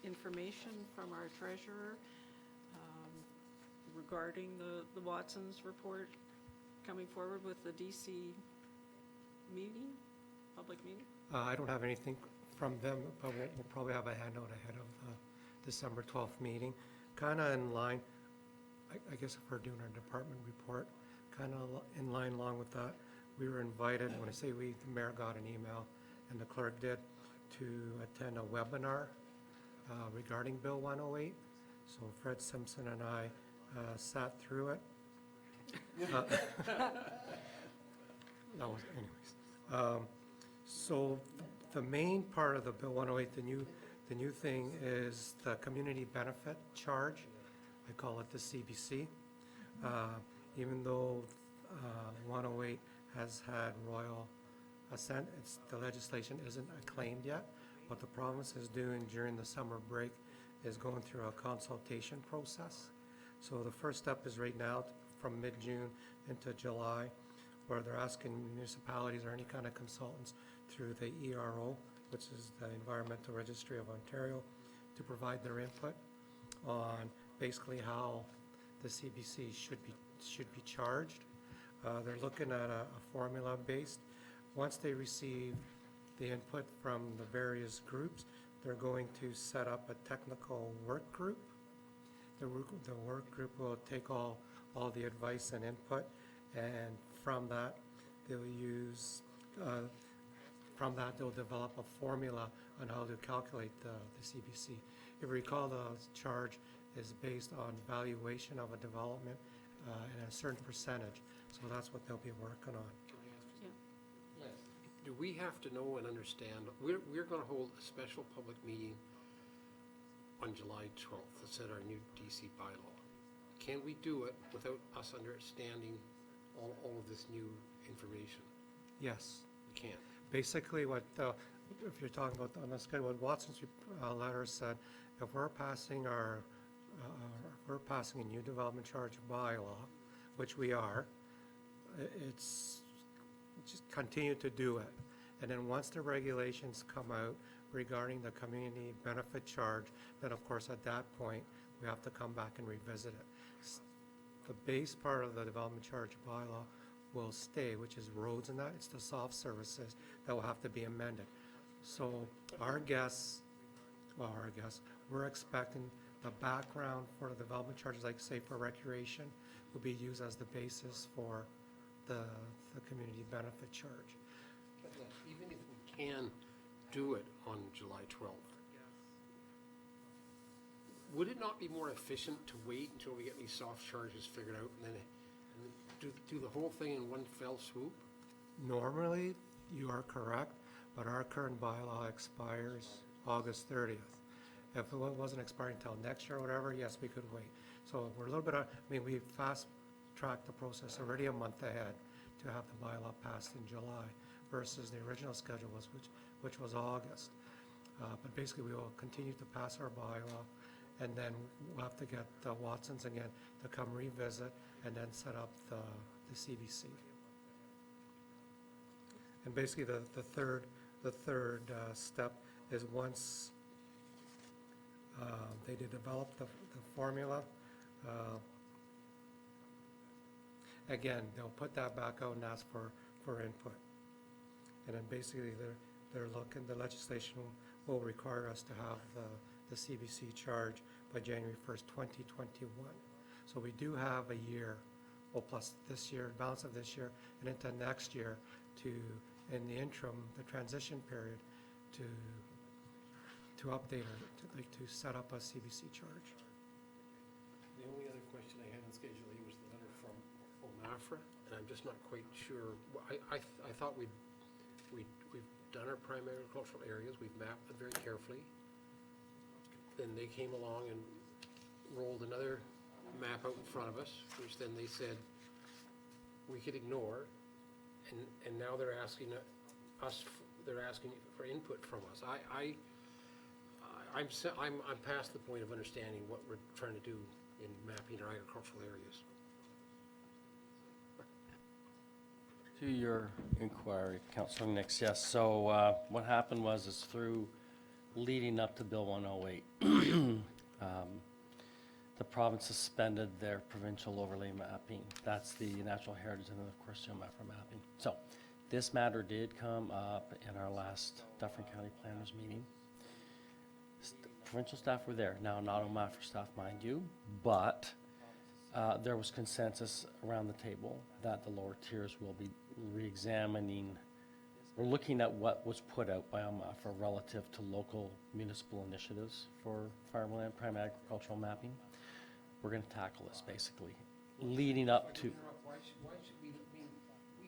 S1: information from our treasurer regarding the Watson's report coming forward with the DC meeting, public meeting?
S15: I don't have anything from them, but we'll probably have a handout ahead of the December 12th meeting. Kind of in line, I guess if we're doing our department report, kind of in line along with that, we were invited, when I say we, the mayor got an email, and the clerk did, to attend a webinar regarding Bill 108. So Fred Simpson and I sat through it. That was, anyways. So the main part of the Bill 108, the new thing is the community benefit charge. I call it the CBC. Even though 108 has had royal assent, the legislation isn't acclaimed yet. What the province is doing during the summer break is going through a consultation process. So the first step is right now from mid-June into July, where they're asking municipalities or any kind of consultants through the ERO, which is the Environmental Registry of Ontario, to provide their input on basically how the CBC should be charged. They're looking at a formula based. Once they receive the input from the various groups, they're going to set up a technical work group. The work group will take all the advice and input, and from that, they'll develop a formula on how to calculate the CBC. If you recall, the charge is based on valuation of a development and a certain percentage. So that's what they'll be working on.
S1: Yeah.
S13: Do we have to know and understand, we're going to hold a special public meeting on July 12th to set our new DC bylaw. Can we do it without us understanding all of this new information?
S15: Yes.
S13: We can't.
S15: Basically, what if you're talking about on the schedule, what Watson's letter said, if we're passing a new development charge bylaw, which we are, it's just continue to do it. And then once the regulations come out regarding the community benefit charge, then of course at that point, we have to come back and revisit it. The base part of the development charge bylaw will stay, which is roads and that. It's the soft services that will have to be amended. So we're expecting the background for the development charges, like say for recreation, will be used as the basis for the community benefit charge.
S13: But even if we can do it on July 12th, would it not be more efficient to wait until we get these soft charges figured out and then do the whole thing in one fell swoop?
S15: Normally, you are correct, but our current bylaw expires August 30th. If it wasn't expiring until next year or whatever, yes, we could wait. So we're a little bit, we fast-tracked the process already a month ahead to have the bylaw passed in July versus the original schedule which was August. But basically, we will continue to pass our bylaw, and then we'll have to get Watson's again to come revisit and then set up the CBC. And basically, the third step is once they develop the formula, again, they'll put that back out and ask for input. And then basically, they're looking, the legislation will require us to have the CBC charge by January 1st, 2021. So we do have a year, well, plus this year, balance of this year, and into next year to, in the interim, the transition period, to update or to set up a CBC charge.
S13: The only other question I had on Schedule A was the letter from OMAFRA, and I'm just not quite sure. I thought we've done our prime agricultural areas, we've mapped them very carefully. Then they came along and rolled another map out in front of us, which then they said we could ignore, and now they're asking they're asking for input from us. I'm past the point of understanding what we're trying to do in mapping our agricultural areas.
S10: To your inquiry, Councillor Nix, yes. So what happened was is through leading up to Bill 108, the province suspended their provincial overlay mapping. That's the natural heritage and then, of course, geomapper mapping. So this matter did come up in our last Dufferin County Planners meeting. Provincial staff were there. Now, not OMAFRA staff, mind you, but there was consensus around the table that the lower tiers will be re-examining. We're looking at what was put out by OMAFRA relative to local municipal initiatives for farmland, prime agricultural mapping. We're going to tackle this basically, leading up to.
S13: Why should we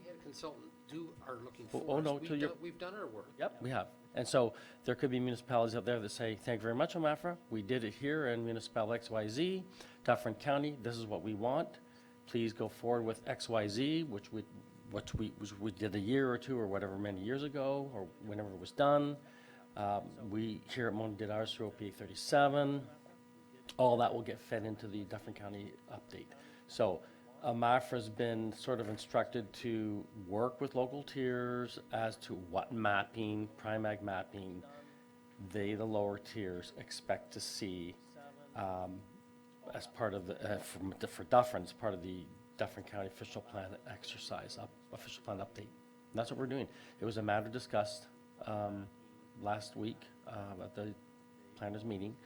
S13: had a consultant do our looking for
S10: Oh,
S13: us.
S10: no,
S13: We've done our work.
S10: Yep, we have. And so there could be municipalities out there that say, thank you very much, OMAFRA. We did it here in municipality XYZ, Dufferin County. This is what we want. Please go forward with XYZ, which we did a year or two or whatever many years ago or whenever it was done. We here at Monona did ours through OPA 37. All that will get fed into the Dufferin County update. So OMAFRA's been sort of instructed to work with local tiers as to what mapping, prime ag mapping, they, the lower tiers, expect to see as part of the, for Dufferin, as part of the Dufferin County official plan exercise, official plan update. And that's what we're doing. It was a matter discussed last week at the planners meeting,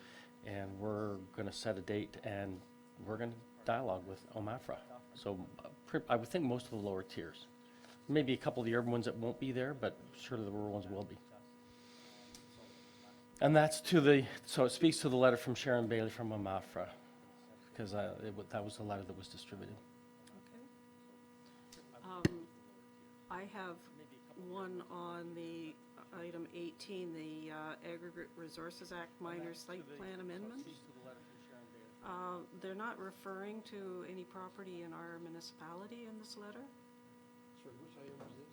S10: and we're going to set a date and we're going to dialogue with OMAFRA. So I would think most of the lower tiers. Maybe a couple of the urban ones that won't be there, but surely the rural ones will be. And that's to the, so it speaks to the letter from Sharon Bailey from OMAFRA, because that was the letter that was distributed.
S1: Okay. I have one on the item 18, the Aggregate Resources Act minor site plan amendment. They're not referring to any property in our municipality in this letter,
S13: Sorry, which item was this?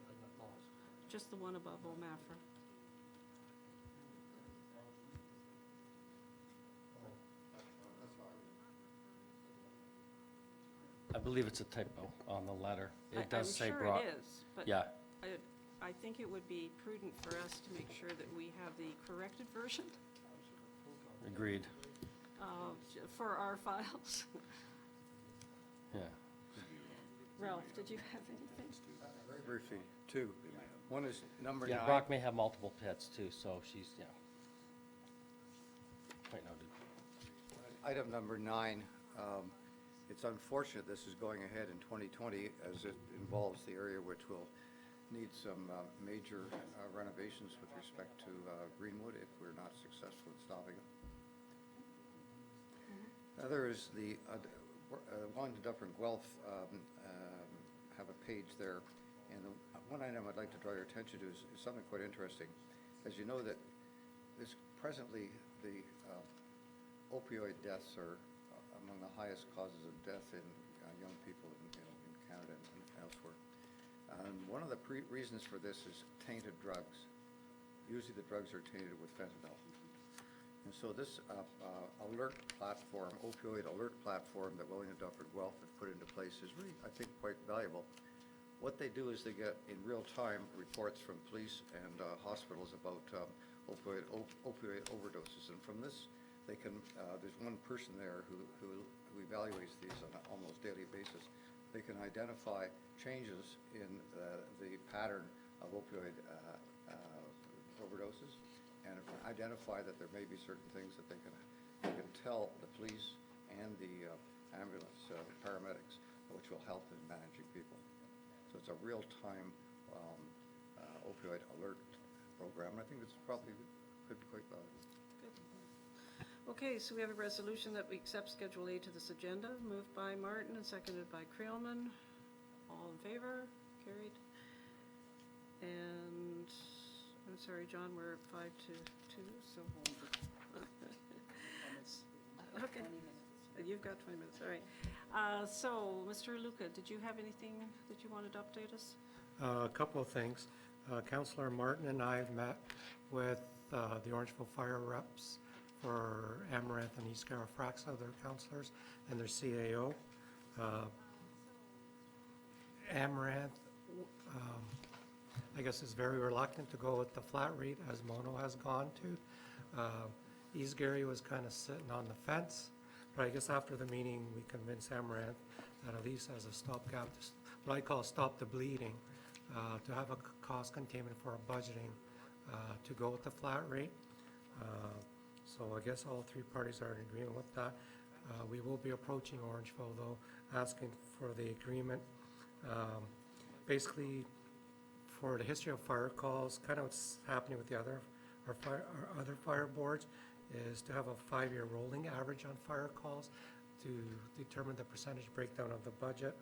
S13: I got lost.
S1: just the one above OMAFRA.
S10: I believe it's a typo on the letter. It does say
S1: I'm
S10: broad.
S1: sure it is, but
S10: Yeah.
S1: I think it would be prudent for us to make sure that we have the corrected version
S10: Agreed.
S1: for our files.
S10: Yeah.
S1: Ralph, did you have anything?
S14: Very briefly, two. One is number
S10: Yeah,
S14: 9.
S10: Brock may have multiple pets too, so she's, yeah. Point noted.
S14: Item number 9, it's unfortunate this is going ahead in 2020 as it involves the area which will need some major renovations with respect to Greenwood if we're not successful in stopping it. Other is the one to Dufferin Guelph have a page there, and the one item I'd like to draw your attention to is something quite interesting. As you know that this presently the opioid deaths are among the highest causes of death in young people in Canada and elsewhere. One of the reasons for this is tainted drugs. Usually the drugs are tainted with fentanyl. And so this alert platform, opioid alert platform that William Dufferin Guelph have put into place is really, I think, quite valuable. What they do is they get in real time reports from police and hospitals about opioid overdoses. And from this, they can, there's one person there who evaluates these on an almost daily basis. They can identify changes in the pattern of opioid overdoses and identify that there may be certain things that they can tell the police and the ambulance paramedics, which will help in managing people. So it's a real-time opioid alert program, and I think it's probably could be quite valuable.
S1: Okay, so we have a resolution that we accept Schedule A to this agenda, moved by Martin and seconded by Creelman. All in favor? Carried. And, I'm sorry, John, we're at 5-2, so. Okay, you've got 20 minutes, all right. So, Mr. Luca, did you have anything that you wanted to update us?
S15: A couple of things. Councillor Martin and I have met with the Orangeville Fire reps for Amaranth and East Garafraxa, their councillors, and their CAO. Amaranth, I guess, is very reluctant to go with the flat rate as Mono has gone to. East Gary was kind of sitting on the fence, but I guess after the meeting, we convinced Amaranth that at least as a stopgap, what I call stop the bleeding, to have a cost containment for our budgeting, to go with the flat rate. So I guess all three parties are in agreement with that. We will be approaching Orangeville, though, asking for the agreement. Basically, for the history of fire calls, kind of what's happening with the other fire boards is to have a 5-year rolling average on fire calls to determine the percentage breakdown of the budget.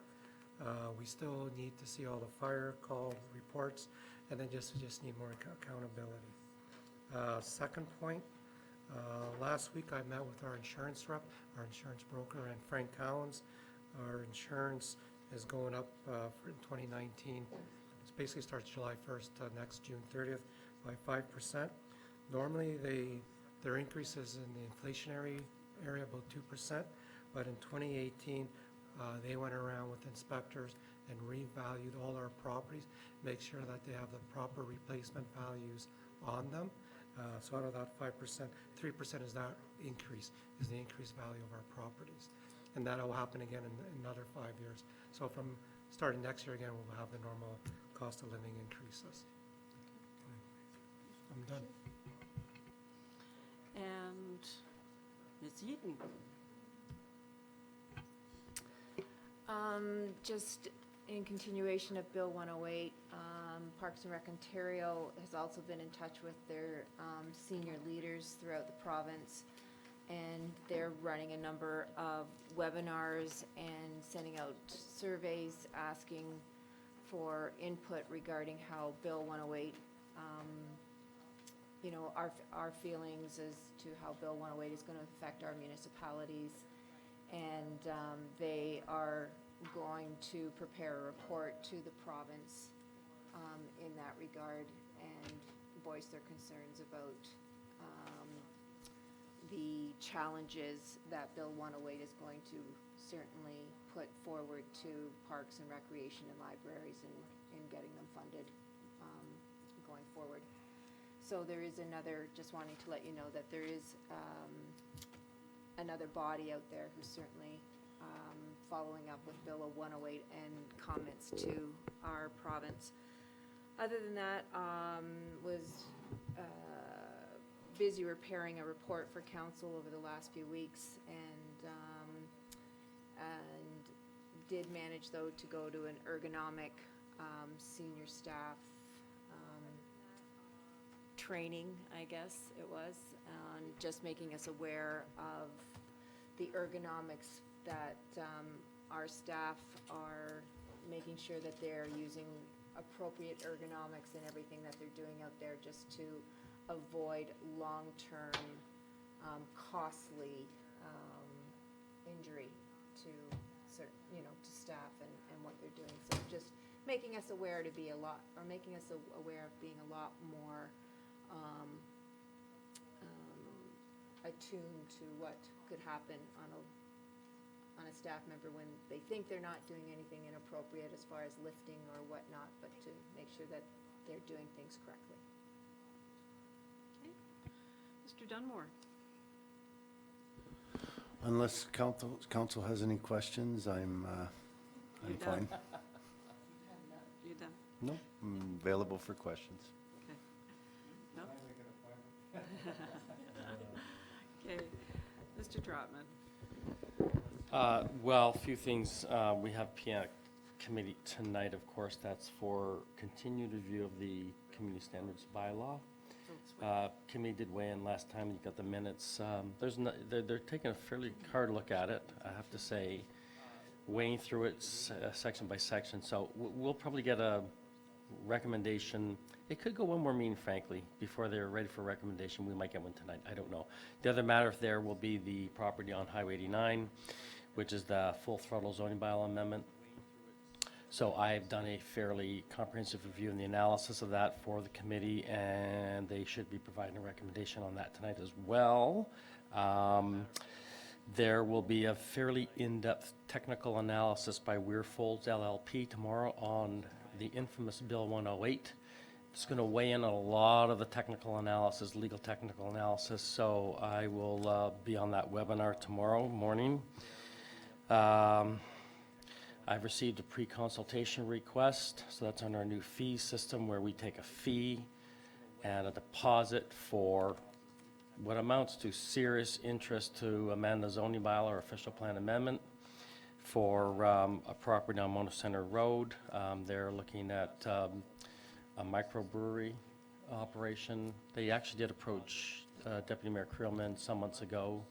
S15: We still need to see all the fire call reports, and then just need more accountability. Second point, last week I met with our insurance rep, our insurance broker, and Frank Cowens. Our insurance is going up in 2019. It basically starts July 1st to next June 30th by 5%. Normally their increase is in the inflationary area about 2%, but in 2018 they went around with inspectors and revalued all our properties, make sure that they have the proper replacement values on them. So out of that 5%, 3% is that increase, is the increased value of our properties. And that will happen again in another 5 years. So from starting next year again, we'll have the normal cost of living increases. I'm done.
S1: And Ms. Eaton?
S8: Just in continuation of Bill 108, Parks and Rec Ontario has also been in touch with their senior leaders throughout the province, and they're running a number of webinars and sending out surveys asking for input regarding how Bill 108, you know, our feelings as to how Bill 108 is going to affect our municipalities. And they are going to prepare a report to the province in that regard and voice their concerns about the challenges that Bill 108 is going to certainly put forward to parks and recreation and libraries in getting them funded going forward. So there is another, just wanting to let you know that there is another body out there who's certainly following up with Bill 108 and comments to our province. Other than that, was busy preparing a report for council over the last few weeks, and did manage though to go to an ergonomic senior staff training, I guess it was, just making us aware of the ergonomics that our staff are making sure that they're using appropriate ergonomics in everything that they're doing out there, just to avoid long-term costly injury to certain, you know, to staff and what they're doing. So just making us aware to be a lot, or making us aware of being a lot more attuned to what could happen on a staff member when they think they're not doing anything inappropriate as far as lifting or whatnot, but to make sure that they're doing things correctly.
S1: Okay. Mr. Dunmore?
S9: Unless council has any questions, I'm
S1: You're
S9: fine.
S1: done. You done?
S9: No, I'm available for questions.
S1: Okay. No? Okay. Mr. Trotman?
S10: Well, a few things. We have piano committee tonight, of course. That's for continued review of the community standards bylaw. Committee did weigh in last time. You got the minutes. They're taking a fairly hard look at it, I have to say, weighing through it section by section. So we'll probably get a recommendation. It could go one more meeting, frankly, before they're ready for recommendation. We might get one tonight. I don't know. The other matter there will be the property on Highway 89, which is the full throttle zoning bylaw amendment. So I've done a fairly comprehensive review and the analysis of that for the committee, and they should be providing a recommendation on that tonight as well. There will be a fairly in-depth technical analysis by Weirfolds LLP tomorrow on the infamous Bill 108. It's going to weigh in on a lot of the technical analysis, legal technical analysis, so I will be on that webinar tomorrow morning. I've received a pre-consultation request, so that's on our new fee system where we take a fee and a deposit for what amounts to serious interest to amend the zoning bylaw or official plan amendment for a property on Monona Center Road. They're looking at a microbrewery operation. They actually did approach Deputy Mayor Creelman some months ago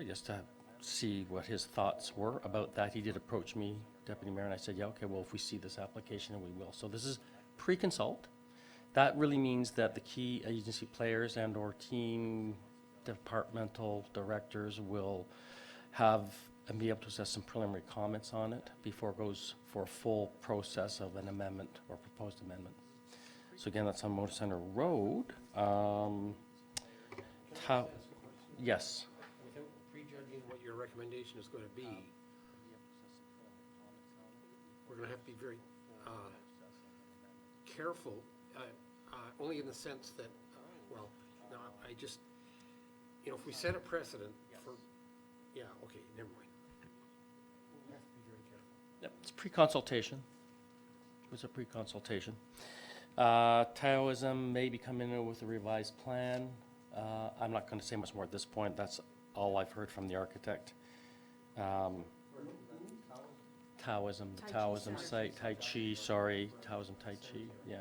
S10: just to see what his thoughts were about that. He did approach me, Deputy Mayor, and I said, yeah, okay, well, if we see this application, we will. So this is pre-consult. That really means that the key agency players and or team departmental directors will have and be able to assess some preliminary comments on it before it goes for a full process of an amendment or proposed amendment. So again, that's on Monona Center Road. Yes.
S13: Without prejudging what your recommendation is going to be, we're going to have to be very careful, only in the sense that, well, no, I just, you know, if we set a precedent for, yeah, okay, never mind. We have to be very careful.
S10: Yep, it's pre-consultation. It was a pre-consultation. Taoism may be coming in with a revised plan. I'm not going to say much more at this point. That's all I've heard from the architect. Taoism, the Taoism site, Tai Chi, sorry, Taoism Tai Chi, yeah.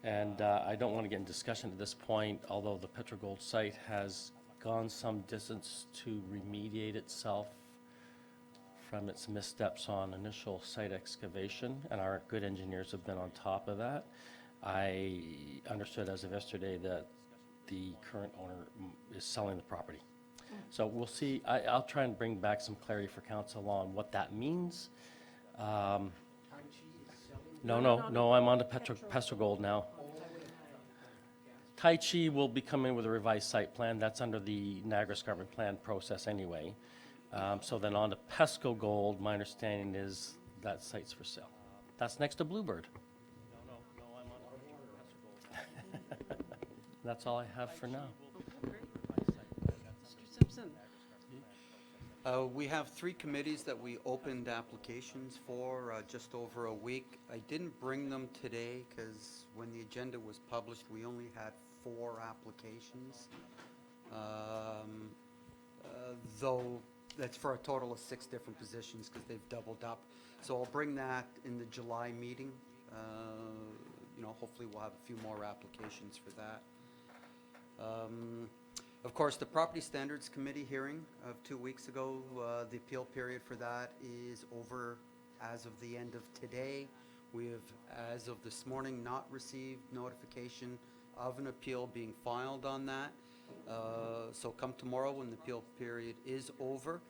S10: And I don't want to get in discussion at this point, although the Petrogold site has gone some distance to remediate itself from its missteps on initial site excavation, and our good engineers have been on top of that. I understood as of yesterday that the current owner is selling the property. So we'll see. I'll try and bring back some clarity for council on what that means. No, I'm on to Petrogold now. Tai Chi will be coming with a revised site plan. That's under the Niagara Escarpment Plan process anyway. So then on to Pesco Gold, my understanding is that site's for sale. That's next to Bluebird. No, I'm on Pesco Gold. That's all I have for now.
S1: Mr. Simpson?
S2: We have 3 committees that we opened applications for just over a week. I didn't bring them today because when the agenda was published, we only had 4 applications. Though that's for a total of 6 different positions because they've doubled up. So I'll bring that in the July meeting. You know, hopefully we'll have a few more applications for that. Of course, the Property Standards Committee hearing of 2 weeks ago, the appeal period for that is over as of the end of today. We have, as of this morning, not received notification of an appeal being filed on that. So come tomorrow when the appeal period is over,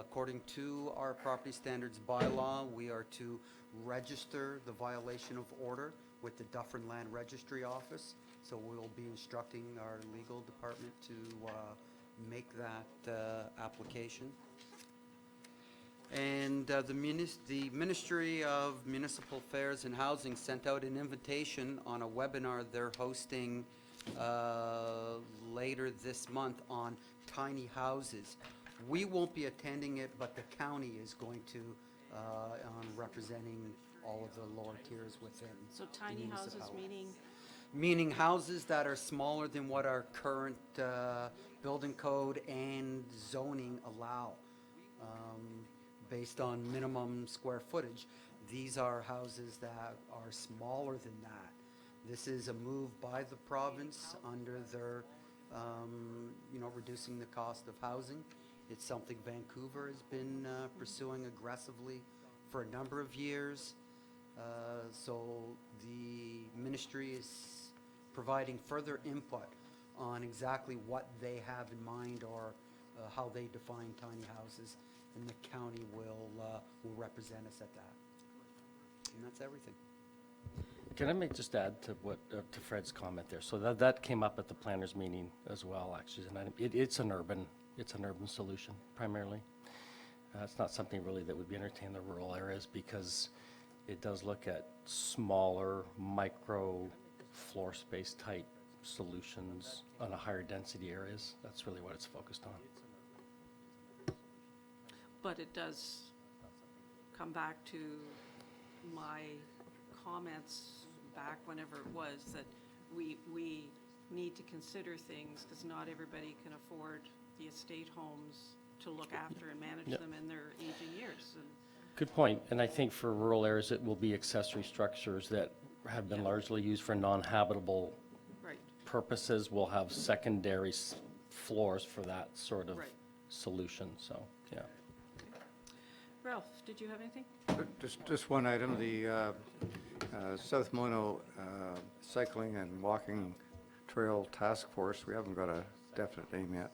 S2: according to our Property Standards bylaw, we are to register the violation of order with the Dufferin Land Registry Office. So we'll be instructing our legal department to make that application. And the Ministry of Municipal Affairs and Housing sent out an invitation on a webinar they're hosting later this month on tiny houses. We won't be attending it, but the county is going to, on representing all of the lower tiers within.
S1: So tiny houses meaning?
S2: Meaning houses that are smaller than what our current building code and zoning allow, based on minimum square footage. These are houses that are smaller than that. This is a move by the province under their, reducing the cost of housing. It's something Vancouver has been pursuing aggressively for a number of years. So the ministry is providing further input on exactly what they have in mind or how they define tiny houses, and the county will represent us at that. And that's everything.
S10: Can I just add to what to Fred's comment there? So that came up at the planners meeting as well, actually. And it's an urban solution primarily. It's not something really that would be entertained in the rural areas because it does look at smaller micro floor space type solutions on a higher density areas. That's really what it's focused on.
S1: But it does come back to my comments back whenever it was that we need to consider things because not everybody can afford the estate homes to look after and manage
S10: Yep.
S1: them in their aging years. And
S10: Good point. And I think for rural areas, it will be accessory structures that have been largely used for non-habitable
S1: right,
S10: purposes. We'll have secondary floors for that sort of
S1: Right.
S10: solution. So, yeah.
S1: Ralph, did you have anything?
S14: Just one item, the South Mono Cycling and Walking Trail Task Force, we haven't got a definite name yet,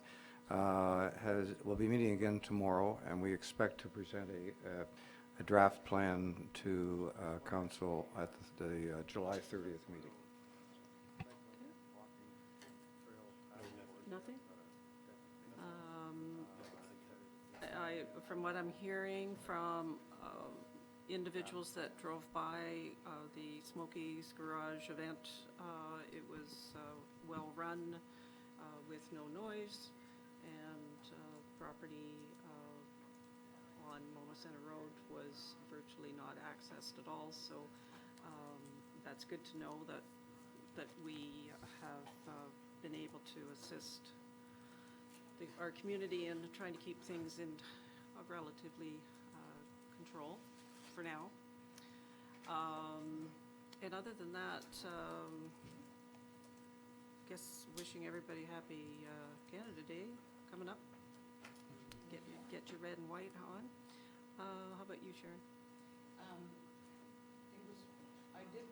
S14: will be meeting again tomorrow, and we expect to present a draft plan to council at the July 30th meeting.
S1: Nothing? From what I'm hearing from individuals that drove by the Smokies Garage event, it was well-run with no noise, and property on Mona Center Road was virtually not accessed at all, so that's good to know that we have been able to assist our community in trying to keep things in relatively control for now. And other than that, guess wishing everybody happy Canada Day coming up. Get your red and white on. How about you, Sharon?
S6: I did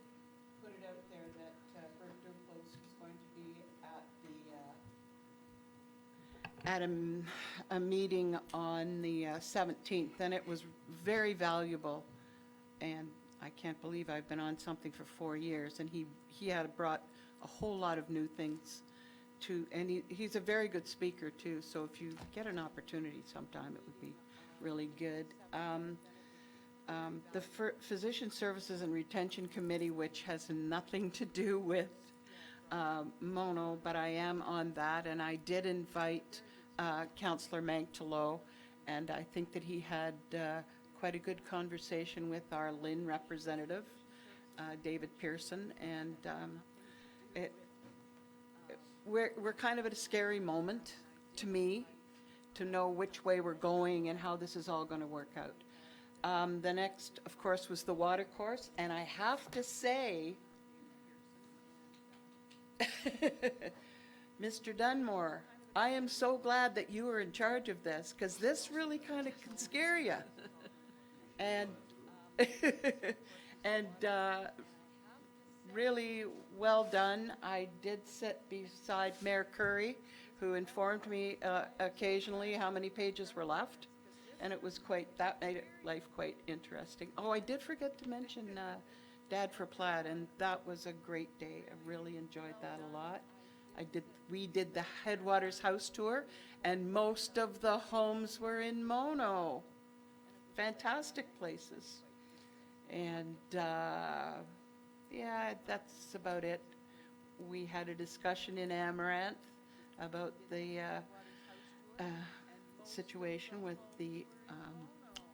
S6: put it out there that Bert Duplos was going to be at a meeting on the 17th, and it was very valuable. And I can't believe I've been on something for 4 years, and he had brought a whole lot of new things to, and he's a very good speaker too, so if you get an opportunity sometime, it would be really good. The Physician Services and Retention Committee, which has nothing to do with Mono, but I am on that, and I did invite Councillor Manctolo, and I think that he had quite a good conversation with our Lynn representative, David Pearson, and we're kind of at a scary moment to me to know which way we're going and how this is all going to work out. The next, of course, was the water course, and I have to say, Mr. Dunmore, I am so glad that you were in charge of this, because this really kind of can scare you. And, and really well done. I did sit beside Mayor Curry, who informed me occasionally how many pages were left. And it was that made life quite interesting. Oh, I did forget to mention Dad for Plaid, and that was a great day. I really enjoyed that a lot. We did the Headwaters House Tour, and most of the homes were in Mono. Fantastic places. And, yeah, that's about it. We had a discussion in Amaranth about the situation with the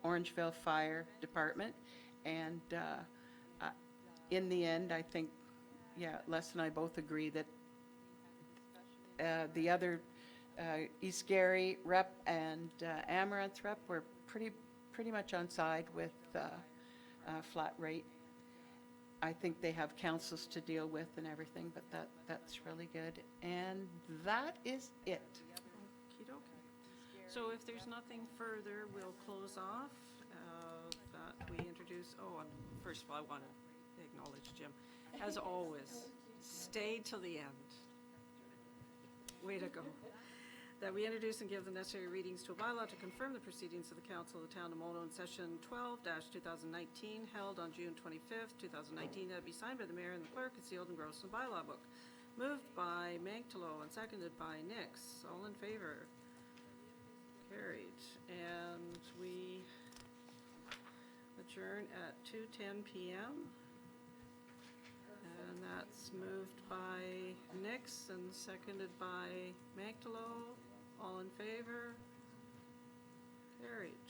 S6: Orangeville Fire Department. And in the end, I think, yeah, Les and I both agree that the other East Gary rep and Amaranth rep were pretty much on side with flat rate. I think they have councils to deal with and everything, but that's really good. And that is it.
S1: Okey-dokey. So if there's nothing further, we'll close off. That we introduce, and first of all, I want to acknowledge Jim. As always, stayed till the end. Way to go. That we introduce and give the necessary readings to a bylaw to confirm the proceedings of the Council of the Town of Mono in Session 12-2019, held on June 25th, 2019, that be signed by the Mayor and the Clerk and sealed and grossed in the bylaw book. Moved by Mangtalo and seconded by Nix. All in favor? Carried. And we adjourn at 2:10 p.m. And that's moved by Nix and seconded by Mangtalo. All in favor? Carried.